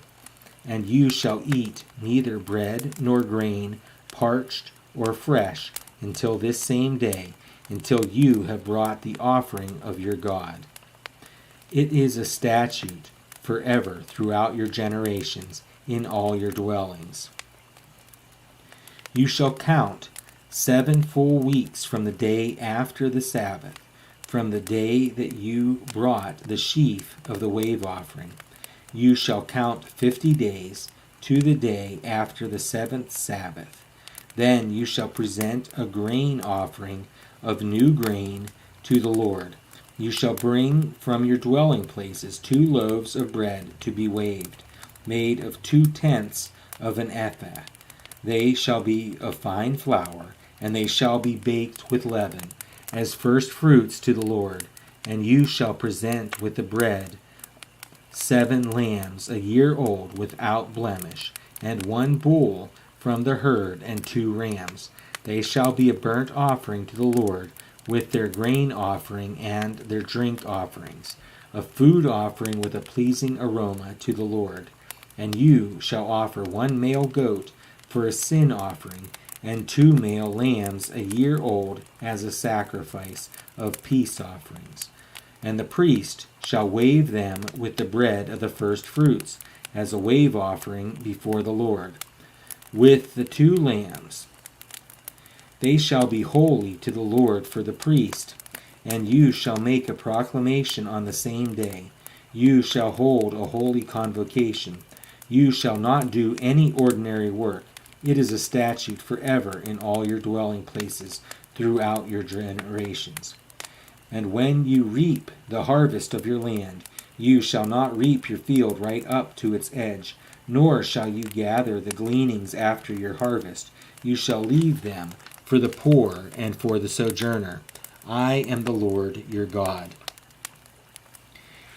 And you shall eat neither bread nor grain, parched or fresh, until this same day, until you have brought the offering of your God. It is a statute forever throughout your generations in all your dwellings. You shall count 7 full weeks from the day after the Sabbath, from the day that you brought the sheaf of the wave offering. You shall count 50 days to the day after the 7th Sabbath. Then you shall present a grain offering of new grain to the Lord. You shall bring from your dwelling places 2 loaves of bread to be waved, made of 2/10 of an ephah. They shall be of fine flour, and they shall be baked with leaven. as first fruits to the Lord. And you shall present with the bread 7 lambs a year old without blemish, and 1 bull from the herd, and 2 rams. They shall be a burnt offering to the Lord, with their grain offering and their drink offerings, a food offering with a pleasing aroma to the Lord. And you shall offer 1 male goat for a sin offering, and 2 male lambs a year old as a sacrifice of peace offerings. And the priest shall wave them with the bread of the first fruits, as a wave offering before the Lord, with the 2 lambs. They shall be holy to the Lord for the priest, and you shall make a proclamation on the same day. You shall hold a holy convocation. You shall not do any ordinary work. It is a statute forever in all your dwelling places throughout your generations. And when you reap the harvest of your land, you shall not reap your field right up to its edge, nor shall you gather the gleanings after your harvest. You shall leave them for the poor and for the sojourner. I am the Lord your God.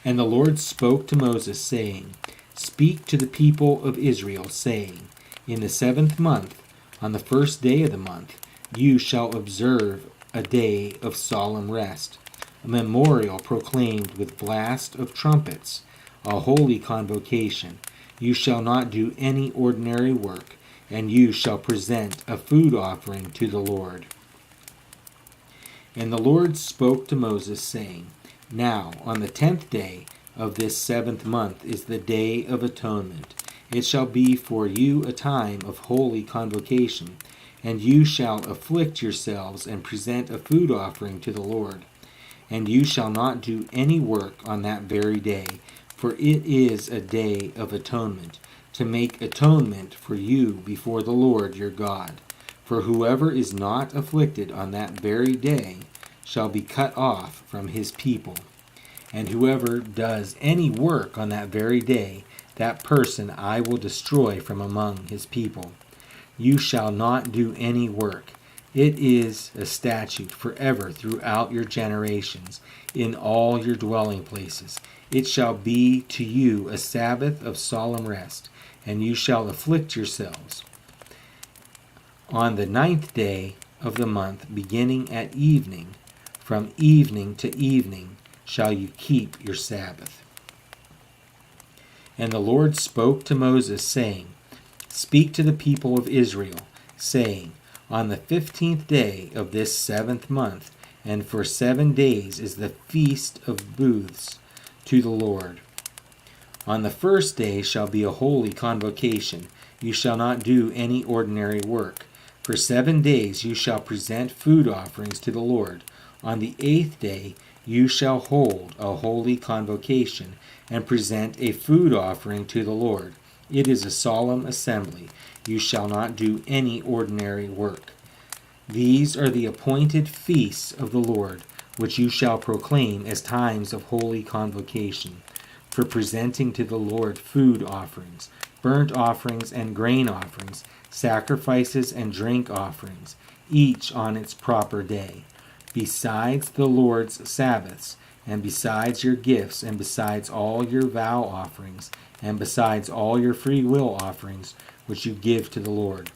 And the Lord spoke to Moses, saying, Speak to the people of Israel, saying, In the 7th month, on the 1st day of the month, you shall observe a day of solemn rest, a memorial proclaimed with blast of trumpets, a holy convocation. You shall not do any ordinary work, and you shall present a food offering to the Lord. And the Lord spoke to Moses, saying, Now on the 10th day of this 7th month is the Day of Atonement. It shall be for you a time of holy convocation, and you shall afflict yourselves and present a food offering to the Lord. And you shall not do any work on that very day, for it is a day of atonement, to make atonement for you before the Lord your God. For whoever is not afflicted on that very day shall be cut off from his people. And whoever does any work on that very day, that person I will destroy from among his people. You shall not do any work. It is a statute forever throughout your generations, in all your dwelling places. It shall be to you a Sabbath of solemn rest, and you shall afflict yourselves. On the 9th day of the month, beginning at evening, from evening to evening, shall you keep your Sabbath. And the Lord spoke to Moses, saying, Speak to the people of Israel, saying, On the 15th day of this 7th month, and for 7 days is the feast of booths to the Lord. On the 1st day shall be a holy convocation. You shall not do any ordinary work. For 7 days you shall present food offerings to the Lord. On the 8th day you shall hold a holy convocation, and present a food offering to the Lord. It is a solemn assembly. You shall not do any ordinary work. These are the appointed feasts of the Lord, which you shall proclaim as times of holy convocation, for presenting to the Lord food offerings, burnt offerings and grain offerings, sacrifices and drink offerings, each on its proper day, besides the Lord's Sabbaths, and besides your gifts, and besides all your vow offerings, and besides all your free will offerings, which you give to the Lord.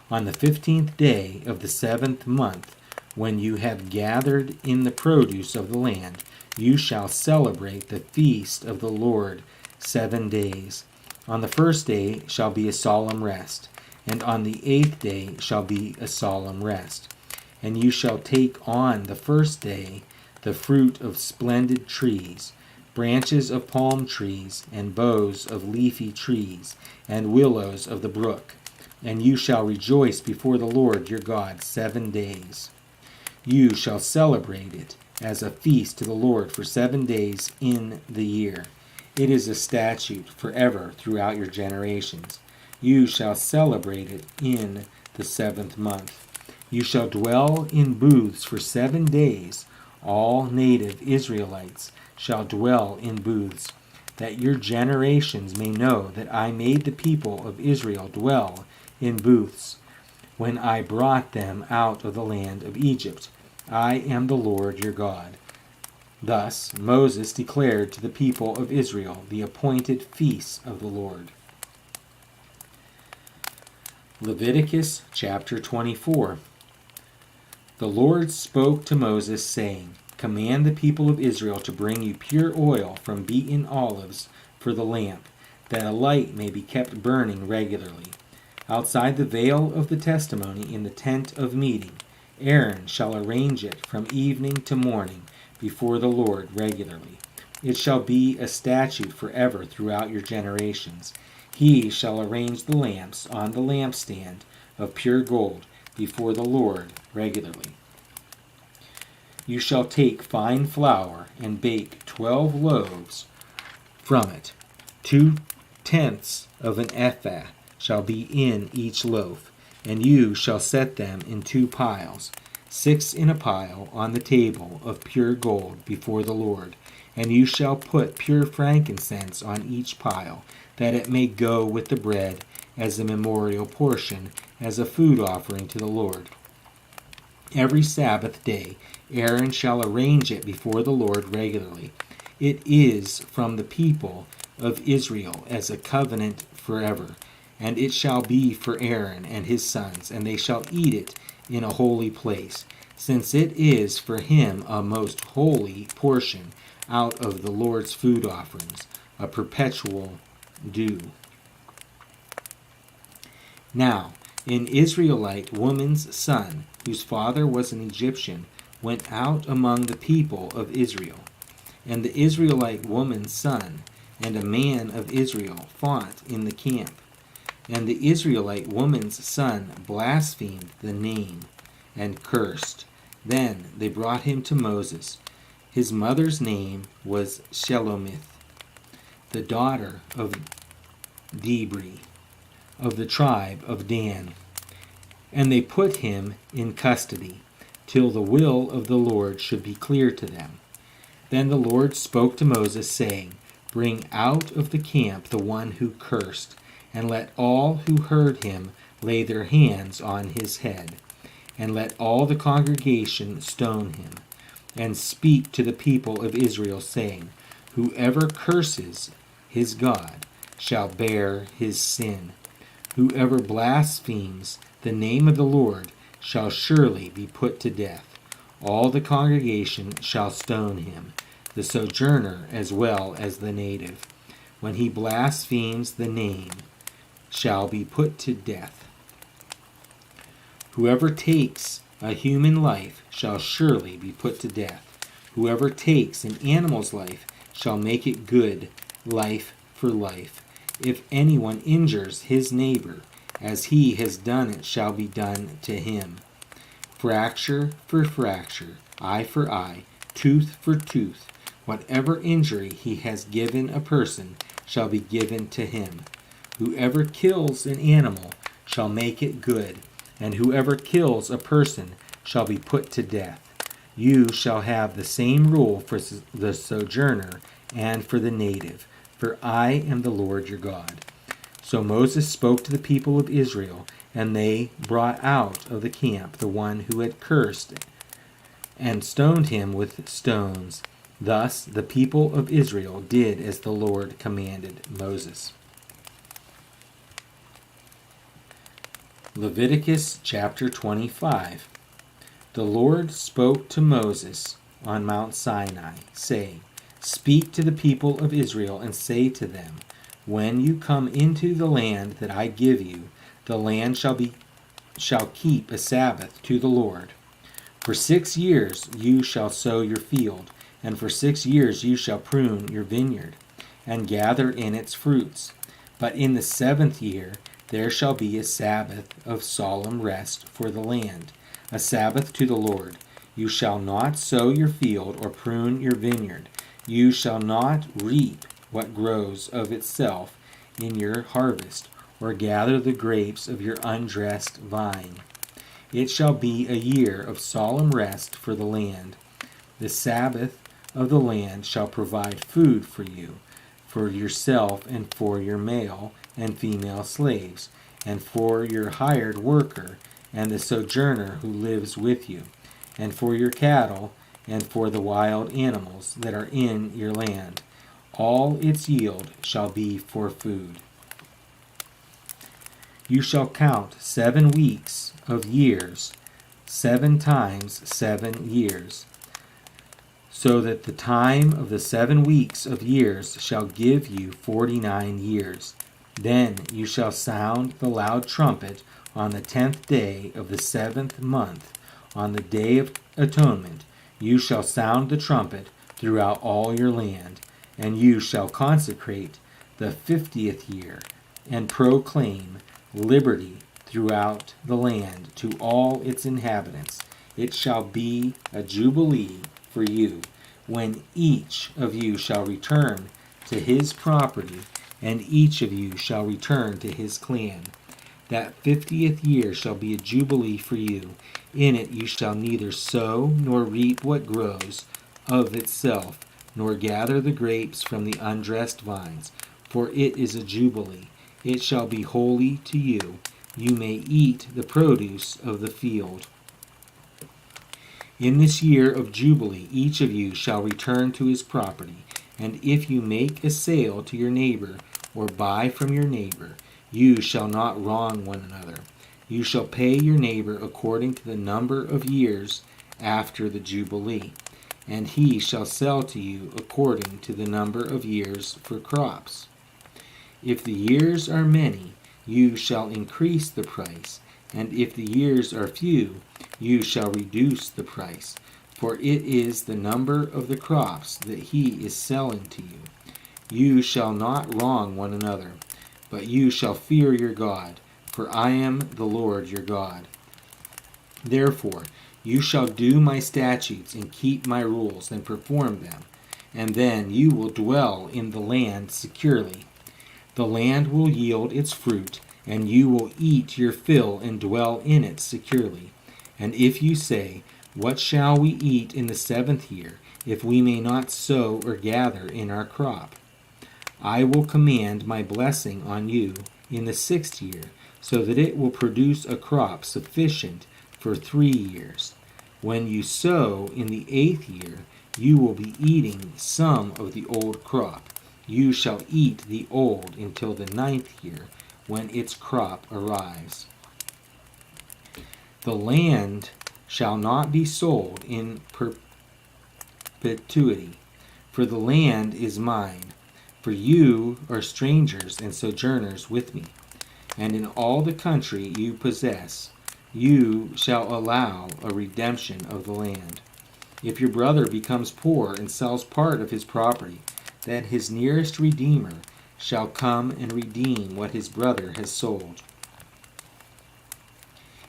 On the 15th day of the 7th month, when you have gathered in the produce of the land, you shall celebrate the feast of the Lord 7 days. On the 1st day shall be a solemn rest, and on the 8th day shall be a solemn rest. And you shall take on the 1st day the fruit of splendid trees, branches of palm trees, and boughs of leafy trees, and willows of the brook. And you shall rejoice before the Lord your God 7 days. You shall celebrate it as a feast to the Lord for 7 days in the year. It is a statute forever throughout your generations. You shall celebrate it in the 7th month. You shall dwell in booths for 7 days. All native Israelites shall dwell in booths, that your generations may know that I made the people of Israel dwell in booths when I brought them out of the land of Egypt. I am the Lord your God. Thus Moses declared to the people of Israel the appointed feasts of the Lord. Leviticus chapter 24. The Lord spoke to Moses, saying, Command the people of Israel to bring you pure oil from beaten olives for the lamp, that a light may be kept burning regularly. Outside the veil of the testimony in the tent of meeting, Aaron shall arrange it from evening to morning before the Lord regularly. It shall be a statute forever throughout your generations. He shall arrange the lamps on the lampstand of pure gold before the Lord regularly. You shall take fine flour and bake 12 loaves from it. 2/10 of an ephah shall be in each loaf, and you shall set them in 2 piles, 6 in a pile on the table of pure gold before the Lord. And you shall put pure frankincense on each pile, that it may go with the bread as a memorial portion, as a food offering to the Lord. Every Sabbath day Aaron shall arrange it before the Lord regularly. It is from the people of Israel as a covenant forever. And it shall be for Aaron and his sons, and they shall eat it in a holy place, since it is for him a most holy portion out of the Lord's food offerings, a perpetual due. Now, an Israelite woman's son, whose father was an Egyptian, went out among the people of Israel. And the Israelite woman's son and a man of Israel fought in the camp. And the Israelite woman's son blasphemed the name and cursed. Then they brought him to Moses. His mother's name was Shelomith, the daughter of Dibri, of the tribe of Dan. And they put him in custody, till the will of the Lord should be clear to them. Then the Lord spoke to Moses, saying, Bring out of the camp the one who cursed, and let all who heard him lay their hands on his head, and let all the congregation stone him, and speak to the people of Israel, saying, Whoever curses his God shall bear his sin. Whoever blasphemes the name of the Lord shall surely be put to death. All the congregation shall stone him, the sojourner as well as the native. When he blasphemes the name, shall be put to death. Whoever takes a human life shall surely be put to death. Whoever takes an animal's life shall make it good, life for life. If anyone injures his neighbor, as he has done it shall be done to him. Fracture for fracture, eye for eye, tooth for tooth. Whatever injury he has given a person shall be given to him. Whoever kills an animal shall make it good, and whoever kills a person shall be put to death. You shall have the same rule for the sojourner and for the native, for I am the Lord your God. So Moses spoke to the people of Israel, and they brought out of the camp the one who had cursed, and stoned him with stones. Thus the people of Israel did as the Lord commanded Moses. Leviticus chapter 25. The Lord spoke to Moses on Mount Sinai, saying, Speak to the people of Israel and say to them, When you come into the land that I give you, the land shall keep a Sabbath to the Lord. For 6 years you shall sow your field, and for 6 years you shall prune your vineyard, and gather in its fruits. But in the 7th year there shall be a Sabbath of solemn rest for the land, a Sabbath to the Lord. You shall not sow your field or prune your vineyard. You shall not reap what grows of itself in your harvest, or gather the grapes of your undressed vine. It shall be a year of solemn rest for the land. The Sabbath of the land shall provide food for you, for yourself and for your male and female slaves, and for your hired worker and the sojourner who lives with you. and for your cattle, and for the wild animals that are in your land. All its yield shall be for food. You shall count 7 weeks of years, 7 times 7 years, so that the time of the 7 weeks of years shall give you 49 years. Then you shall sound the loud trumpet on the 10th day of the 7th month. On the day of atonement you shall sound the trumpet throughout all your land, and you shall consecrate the 50th year, and proclaim liberty throughout the land to all its inhabitants. It shall be a jubilee for you, when each of you shall return to his property, and each of you shall return to his clan. That 50th year shall be a jubilee for you. In it you shall neither sow nor reap what grows of itself, nor gather the grapes from the undressed vines, for it is a jubilee. It shall be holy to you. You may eat the produce of the field. In this year of Jubilee, each of you shall return to his property. And if you make a sale to your neighbor, or buy from your neighbor, you shall not wrong one another. You shall pay your neighbor according to the number of years after the Jubilee, and he shall sell to you according to the number of years for crops. If the years are many, you shall increase the price, and if the years are few, you shall reduce the price, for it is the number of the crops that he is selling to you. You shall not wrong one another, but you shall fear your God, for I am the Lord your God. Therefore, you shall do my statutes and keep my rules and perform them, and then you will dwell in the land securely. The land will yield its fruit, and you will eat your fill and dwell in it securely. And if you say, what shall we eat in the 7th year, if we may not sow or gather in our crop? I will command my blessing on you in the 6th year, so that it will produce a crop sufficient for 3 years. When you sow in the 8th year, you will be eating some of the old crop. You shall eat the old until the 9th year, when its crop arrives. The land shall not be sold in perpetuity, for the land is mine. For you are strangers and sojourners with me, and in all the country you possess, you shall allow a redemption of the land. If your brother becomes poor and sells part of his property, then his nearest redeemer shall come and redeem what his brother has sold.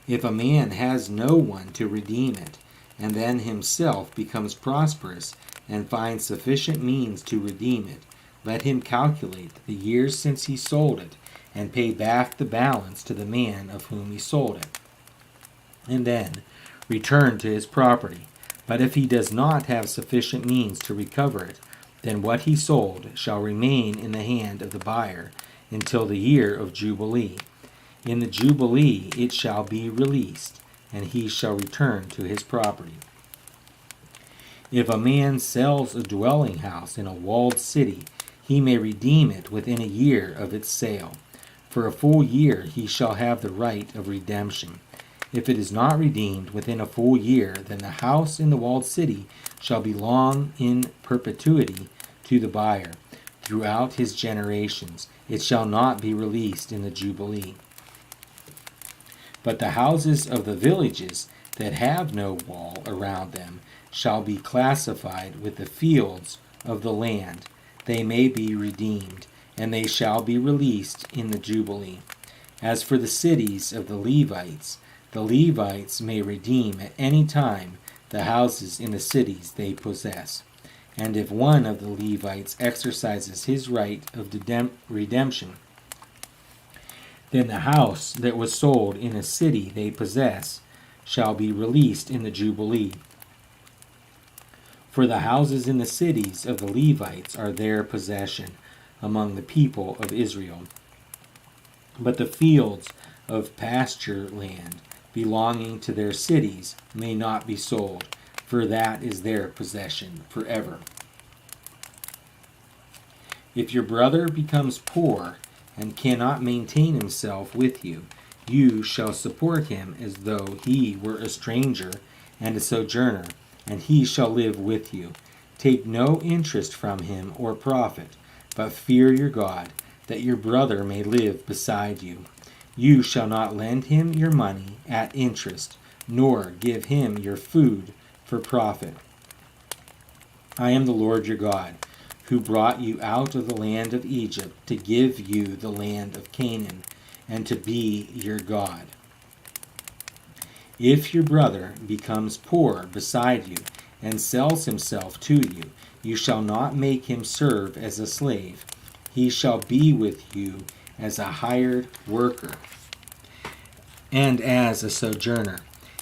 If a man has no one to redeem it, and then himself becomes prosperous and finds sufficient means to redeem it, let him calculate the years since he sold it, and pay back the balance to the man of whom he sold it, and then return to his property. But if he does not have sufficient means to recover it, then what he sold shall remain in the hand of the buyer until the year of Jubilee. In the Jubilee it shall be released, and he shall return to his property. If a man sells a dwelling house in a walled city, he may redeem it within a year of its sale. For a full year he shall have the right of redemption. If it is not redeemed within a full year, then the house in the walled city shall belong in perpetuity to the buyer throughout his generations. It shall not be released in the Jubilee. But the houses of the villages that have no wall around them shall be classified with the fields of the land. They may be redeemed, and they shall be released in the Jubilee. As for the cities of the Levites may redeem at any time the houses in the cities they possess. And if one of the Levites exercises his right of redemption, then the house that was sold in a city they possess shall be released in the Jubilee. For the houses in the cities of the Levites are their possession among the people of Israel. But the fields of pasture land belonging to their cities may not be sold, for that is their possession forever. If your brother becomes poor and cannot maintain himself with you, you shall support him as though he were a stranger and a sojourner, and he shall live with you. Take no interest from him or profit, but fear your God, that your brother may live beside you. You shall not lend him your money at interest, nor give him your food for profit. I am the Lord your God, who brought you out of the land of Egypt to give you the land of Canaan, and to be your God. If your brother becomes poor beside you and sells himself to you, you shall not make him serve as a slave. He shall be with you as a hired worker and as a sojourner.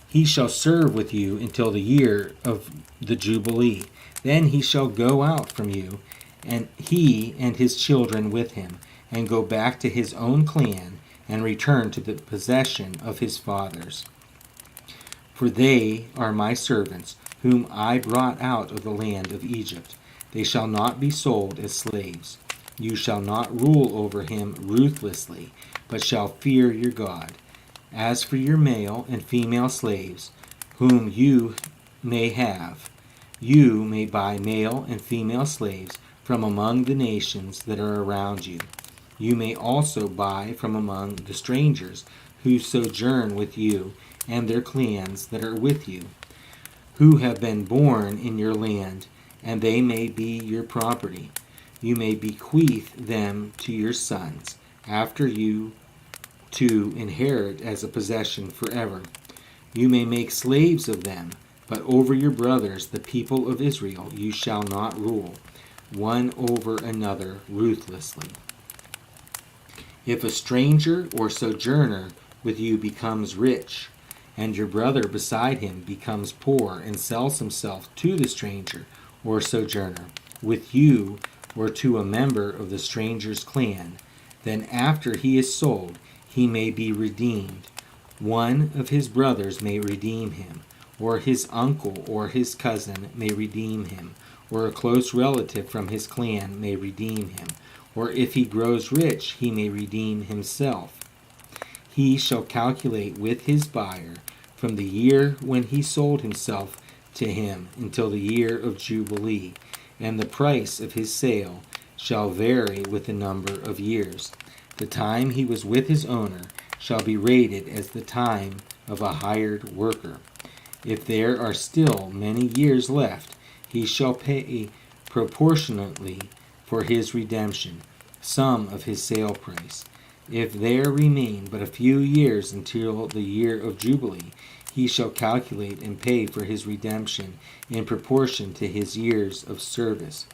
He shall serve with you until the year of the Jubilee. Then he shall go out from you, and he and his children with him, and go back to his own clan, and return to the possession of his fathers. For they are my servants, whom I brought out of the land of Egypt. They shall not be sold as slaves. You shall not rule over him ruthlessly, but shall fear your God. As for your male and female slaves, whom you may have, you may buy male and female slaves from among the nations that are around you. You may also buy from among the strangers who sojourn with you and their clans that are with you, who have been born in your land, and they may be your property. You may bequeath them to your sons, after you to inherit as a possession forever. You may make slaves of them, but over your brothers, the people of Israel, you shall not rule, one over another ruthlessly. If a stranger or sojourner with you becomes rich, and your brother beside him becomes poor and sells himself to the stranger or sojourner with you or to a member of the stranger's clan, then after he is sold, he may be redeemed. One of his brothers may redeem him, or his uncle or his cousin may redeem him, or a close relative from his clan may redeem him, or if he grows rich, he may redeem himself. He shall calculate with his buyer from the year when he sold himself to him until the year of Jubilee, and the price of his sale shall vary with the number of years. The time he was with his owner shall be rated as the time of a hired worker. If there are still many years left, he shall pay proportionately for his redemption, some of his sale price. If there remain but a few years until the year of Jubilee, he shall calculate and pay for his redemption in proportion to his years of service.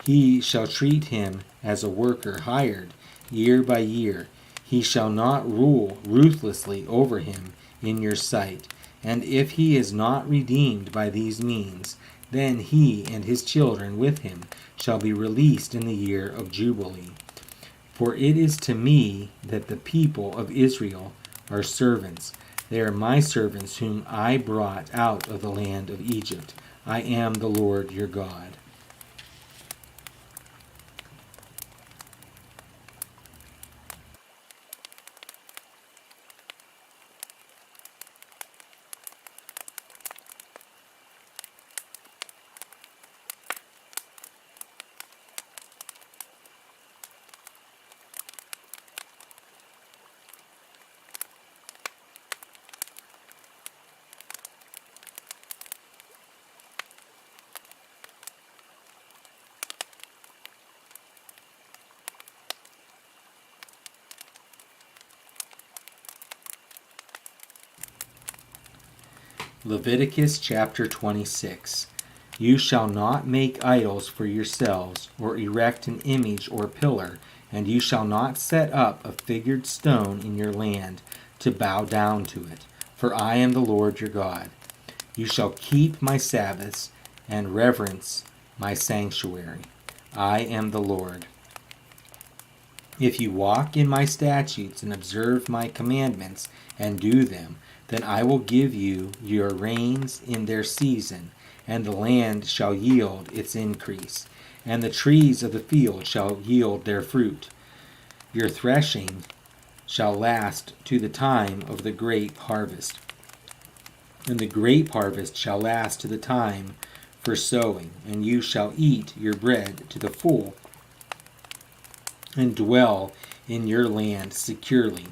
He shall treat him as a worker hired year by year. He shall not rule ruthlessly over him in your sight. And if he is not redeemed by these means, then he and his children with him shall be released in the year of Jubilee. For it is to me that the people of Israel are servants. They are my servants whom I brought out of the land of Egypt. I am the Lord your God. Leviticus chapter 26. You shall not make idols for yourselves, or erect an image or pillar, and you shall not set up a figured stone in your land to bow down to it. For I am the Lord your God. You shall keep my Sabbaths and reverence my sanctuary. I am the Lord. If you walk in my statutes and observe my commandments and do them, then I will give you your rains in their season, and the land shall yield its increase, and the trees of the field shall yield their fruit. Your threshing shall last to the time of the grape harvest, and the grape harvest shall last to the time for sowing, and you shall eat your bread to the full, and dwell in your land securely.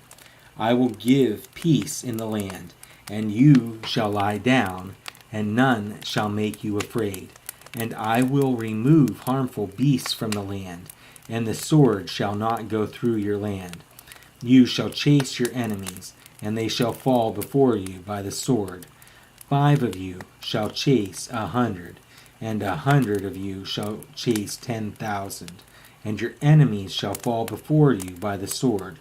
I will give peace in the land, and you shall lie down, and none shall make you afraid. And I will remove harmful beasts from the land, and the sword shall not go through your land. You shall chase your enemies, and they shall fall before you by the sword. 5 of you shall chase 100, and 100 of you shall chase 10,000. And your enemies shall fall before you by the sword.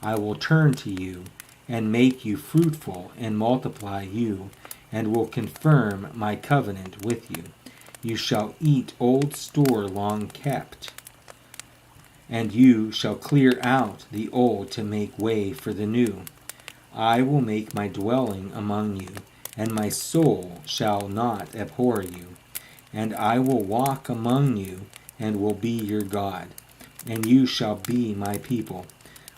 I will turn to you, and make you fruitful, and multiply you, and will confirm my covenant with you. You shall eat old store long kept, and you shall clear out the old to make way for the new. I will make my dwelling among you, and my soul shall not abhor you. And I will walk among you, and will be your God, and you shall be my people.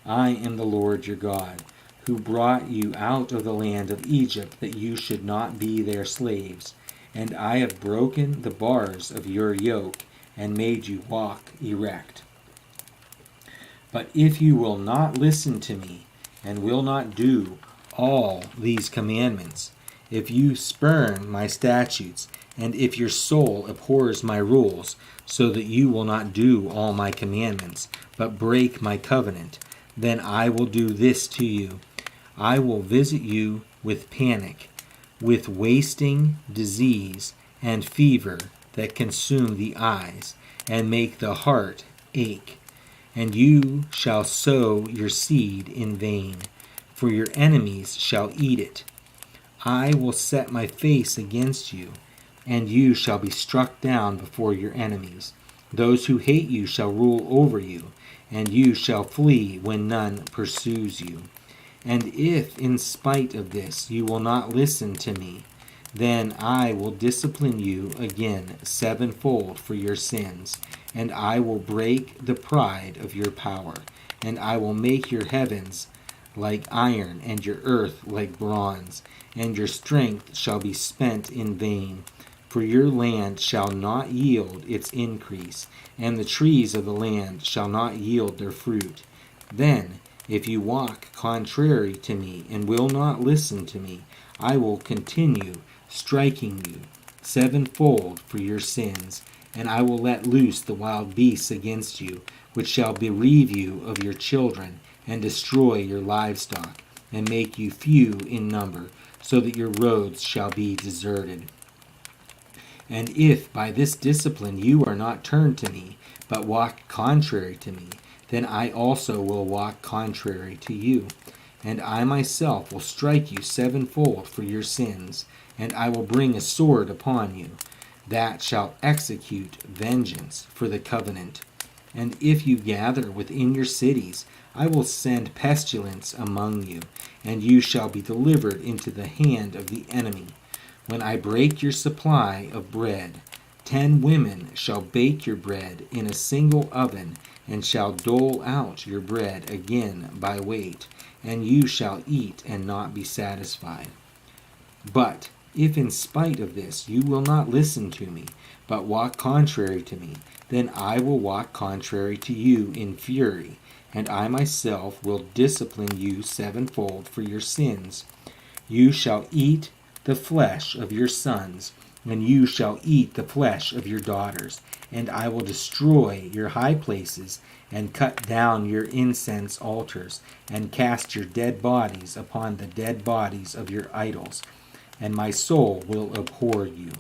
I am the Lord your God, who brought you out of the land of Egypt, that you should not be their slaves. And I have broken the bars of your yoke, and made you walk erect. But if you will not listen to me, and will not do all these commandments, if you spurn my statutes, and if your soul abhors my rules, so that you will not do all my commandments, but break my covenant, then I will do this to you. I will visit you with panic, with wasting disease and fever that consume the eyes, and make the heart ache. And you shall sow your seed in vain, for your enemies shall eat it. I will set my face against you, and you shall be struck down before your enemies. Those who hate you shall rule over you, and you shall flee when none pursues you. And if, in spite of this, you will not listen to me, then I will discipline you again 7-fold for your sins, and I will break the pride of your power, and I will make your heavens like iron, and your earth like bronze, and your strength shall be spent in vain. For your land shall not yield its increase, and the trees of the land shall not yield their fruit. Then, if you walk contrary to me, and will not listen to me, I will continue striking you 7-fold for your sins, and I will let loose the wild beasts against you, which shall bereave you of your children, and destroy your livestock, and make you few in number, so that your roads shall be deserted. And if by this discipline you are not turned to me, but walk contrary to me, then I also will walk contrary to you. And I myself will strike you 7-fold for your sins, and I will bring a sword upon you, that shall execute vengeance for the covenant. And if you gather within your cities, I will send pestilence among you, and you shall be delivered into the hand of the enemy. When I break your supply of bread, 10 women shall bake your bread in a single oven, and shall dole out your bread again by weight, and you shall eat and not be satisfied. But if in spite of this you will not listen to me, but walk contrary to me, then I will walk contrary to you in fury, and I myself will discipline you 7-fold for your sins. You shall eat the flesh of your sons, and you shall eat the flesh of your daughters, and I will destroy your high places, and cut down your incense altars, and cast your dead bodies upon the dead bodies of your idols, and my soul will abhor you.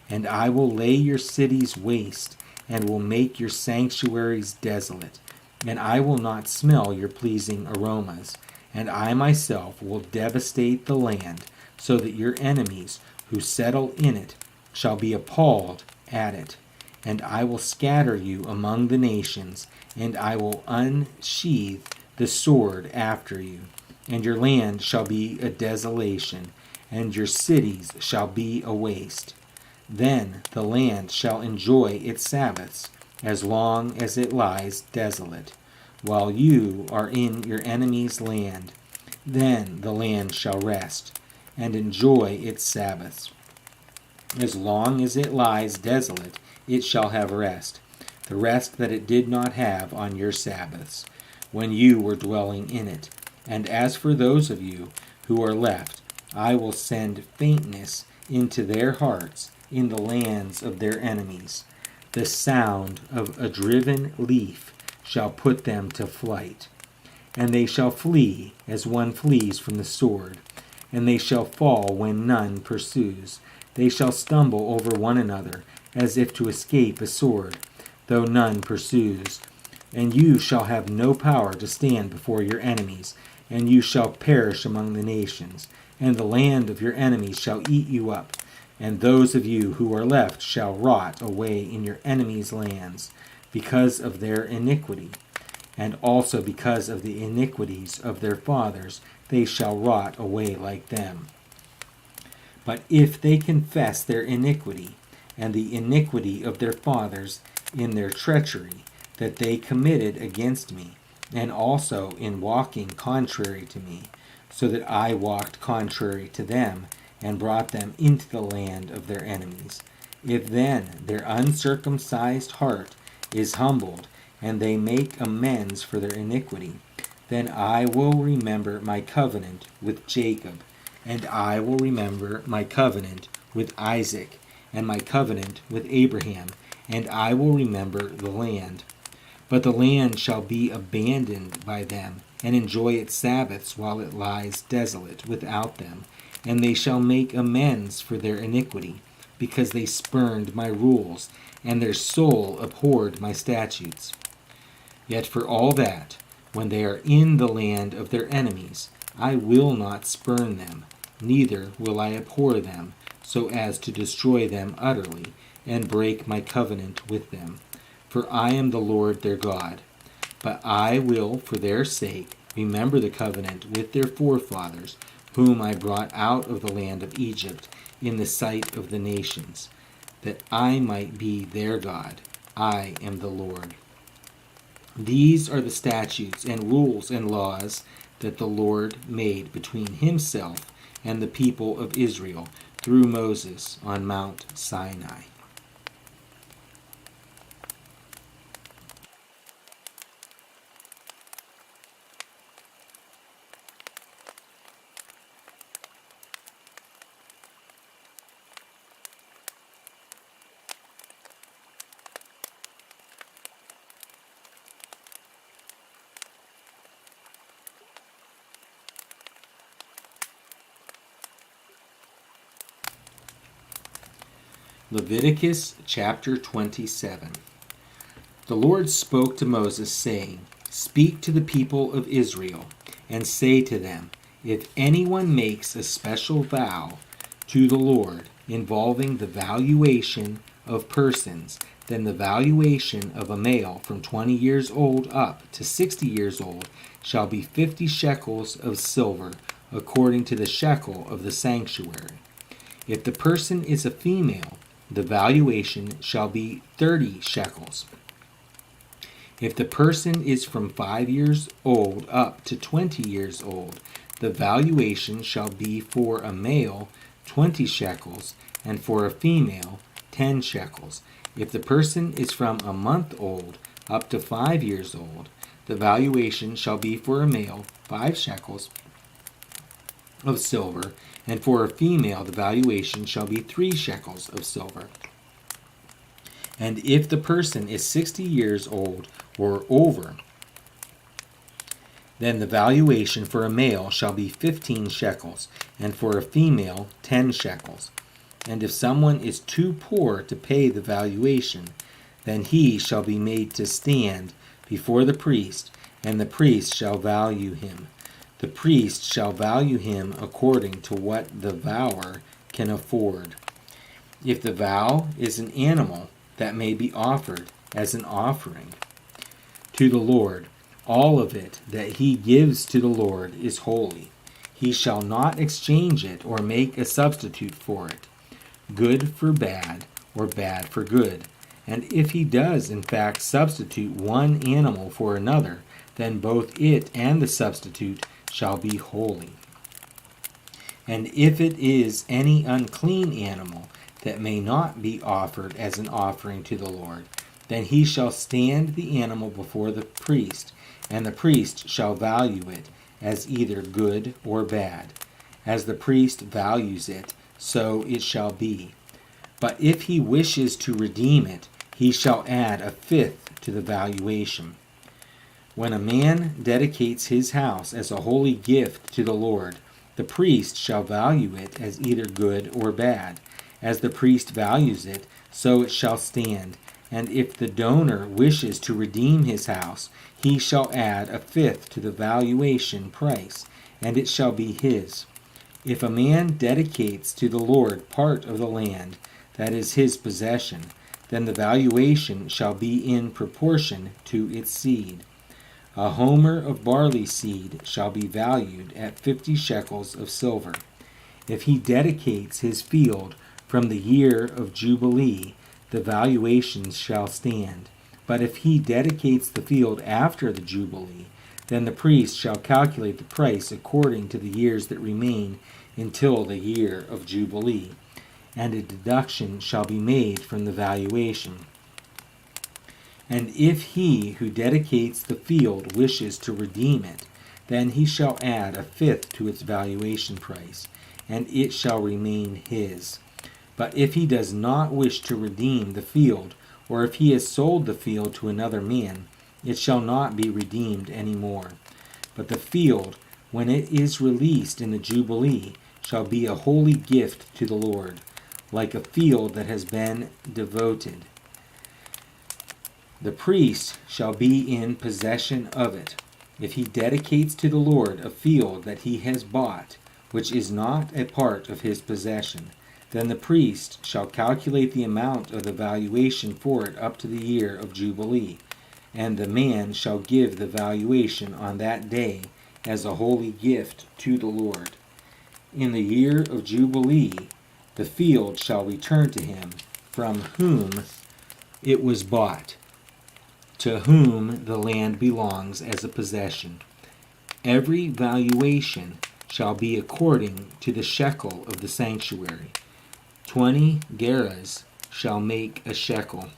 And I will lay your cities waste, and will make your sanctuaries desolate, and I will not smell your pleasing aromas, and I myself will devastate the land, so that your enemies who settle in it shall be appalled at it. and I will scatter you among the nations, and I will unsheathe the sword after you. And your land shall be a desolation, and your cities shall be a waste. Then the land shall enjoy its Sabbaths, as long as it lies desolate, while you are in your enemy's land. Then the land shall rest, and enjoy its Sabbaths. As long as it lies desolate, it shall have rest, the rest that it did not have on your Sabbaths, when you were dwelling in it. And as for those of you who are left, I will send faintness into their hearts in the lands of their enemies. The sound of a driven leaf shall put them to flight. And they shall flee as one flees from the sword, and they shall fall when none pursues. They shall stumble over one another, as if to escape a sword, though none pursues. And you shall have no power to stand before your enemies, and you shall perish among the nations, and the land of your enemies shall eat you up, and those of you who are left shall rot away in your enemies' lands, because of their iniquity, and also because of the iniquities of their fathers, they shall rot away like them. But if they confess their iniquity, and the iniquity of their fathers in their treachery that they committed against me, and also in walking contrary to me, so that I walked contrary to them, and brought them into the land of their enemies, if then their uncircumcised heart is humbled, and they make amends for their iniquity, then I will remember my covenant with Jacob, and I will remember my covenant with Isaac, and my covenant with Abraham, and I will remember the land. But the land shall be abandoned by them, and enjoy its Sabbaths while it lies desolate without them. And they shall make amends for their iniquity, because they spurned my rules, and their soul abhorred my statutes. Yet for all that, when they are in the land of their enemies, I will not spurn them, neither will I abhor them, so as to destroy them utterly, and break my covenant with them. For I am the Lord their God. But I will, for their sake, remember the covenant with their forefathers, whom I brought out of the land of Egypt in the sight of the nations, that I might be their God. I am the Lord. These are the statutes and rules and laws that the Lord made between himself and the people of Israel through Moses on Mount Sinai. Leviticus chapter 27. The Lord spoke to Moses, saying, Speak to the people of Israel, and say to them, If anyone makes a special vow to the Lord involving the valuation of persons, then the valuation of a male from 20 years old up to 60 years old shall be 50 shekels of silver, according to the shekel of the sanctuary. If the person is a female, the valuation shall be 30 shekels. If the person is from 5 years old up to 20 years old, the valuation shall be for a male 20 shekels, and for a female 10 shekels. If the person is from a month old up to 5 years old, the valuation shall be for a male 5 shekels of silver, and for a female the valuation shall be 3 shekels of silver. And if the person is 60 years old or over, then the valuation for a male shall be 15 shekels, and for a female 10 shekels. And if someone is too poor to pay the valuation, then he shall be made to stand before the priest, and the priest shall value him. The priest shall value him according to what the vower can afford. If the vow is an animal, that may be offered as an offering to the Lord. All of it that he gives to the Lord is holy. He shall not exchange it or make a substitute for it, good for bad or bad for good. And if he does in fact substitute one animal for another, then both it and the substitute shall be holy. And if it is any unclean animal that may not be offered as an offering to the Lord, then he shall stand the animal before the priest, and the priest shall value it as either good or bad. As the priest values it, so it shall be. But if he wishes to redeem it, he shall add a fifth to the valuation. When a man dedicates his house as a holy gift to the Lord, the priest shall value it as either good or bad. As the priest values it, so it shall stand. And if the donor wishes to redeem his house, he shall add a fifth to the valuation price, and it shall be his. If a man dedicates to the Lord part of the land that is his possession, then the valuation shall be in proportion to its seed. A homer of barley seed shall be valued at 50 shekels of silver. If he dedicates his field from the year of Jubilee, the valuation shall stand. But if he dedicates the field after the Jubilee, then the priest shall calculate the price according to the years that remain until the year of Jubilee, and a deduction shall be made from the valuation. And if he who dedicates the field wishes to redeem it, then he shall add a fifth to its valuation price, and it shall remain his. But if he does not wish to redeem the field, or if he has sold the field to another man, it shall not be redeemed any more. But the field, when it is released in the Jubilee, shall be a holy gift to the Lord, like a field that has been devoted. The priest shall be in possession of it. If he dedicates to the Lord a field that he has bought, which is not a part of his possession, then the priest shall calculate the amount of the valuation for it up to the year of Jubilee, and the man shall give the valuation on that day as a holy gift to the Lord. In the year of Jubilee, the field shall return to him from whom it was bought, to whom the land belongs as a possession. Every valuation shall be according to the shekel of the sanctuary. 20 gerahs shall make a shekel.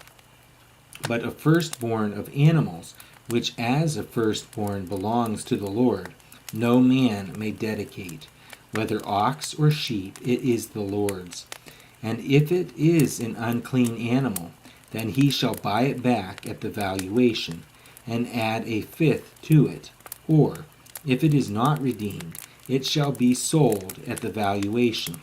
But a firstborn of animals, which as a firstborn belongs to the Lord, no man may dedicate. Whether ox or sheep, it is the Lord's. And if it is an unclean animal, then he shall buy it back at the valuation, and add a fifth to it. Or, if it is not redeemed, it shall be sold at the valuation.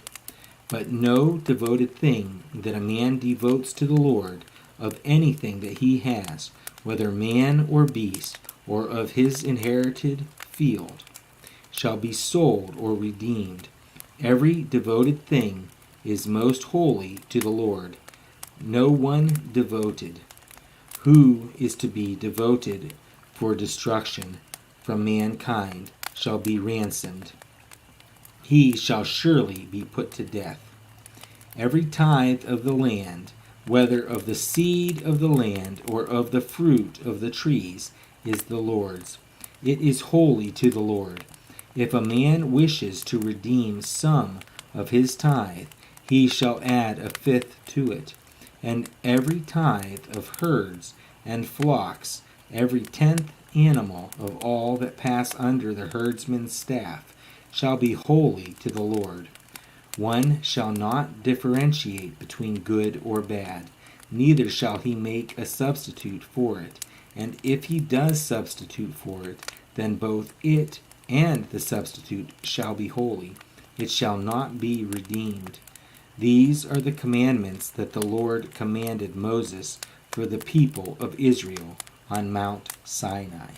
But no devoted thing that a man devotes to the Lord, of anything that he has, whether man or beast, or of his inherited field, shall be sold or redeemed. Every devoted thing is most holy to the Lord. No one devoted, who is to be devoted for destruction from mankind, shall be ransomed. He shall surely be put to death. Every tithe of the land, whether of the seed of the land or of the fruit of the trees, is the Lord's. It is holy to the Lord. If a man wishes to redeem some of his tithe, he shall add a fifth to it. And every tithe of herds and flocks, every 10th animal of all that pass under the herdsman's staff, shall be holy to the Lord. One shall not differentiate between good or bad, neither shall he make a substitute for it. And if he does substitute for it, then both it and the substitute shall be holy. It shall not be redeemed. These are the commandments that the Lord commanded Moses for the people of Israel on Mount Sinai.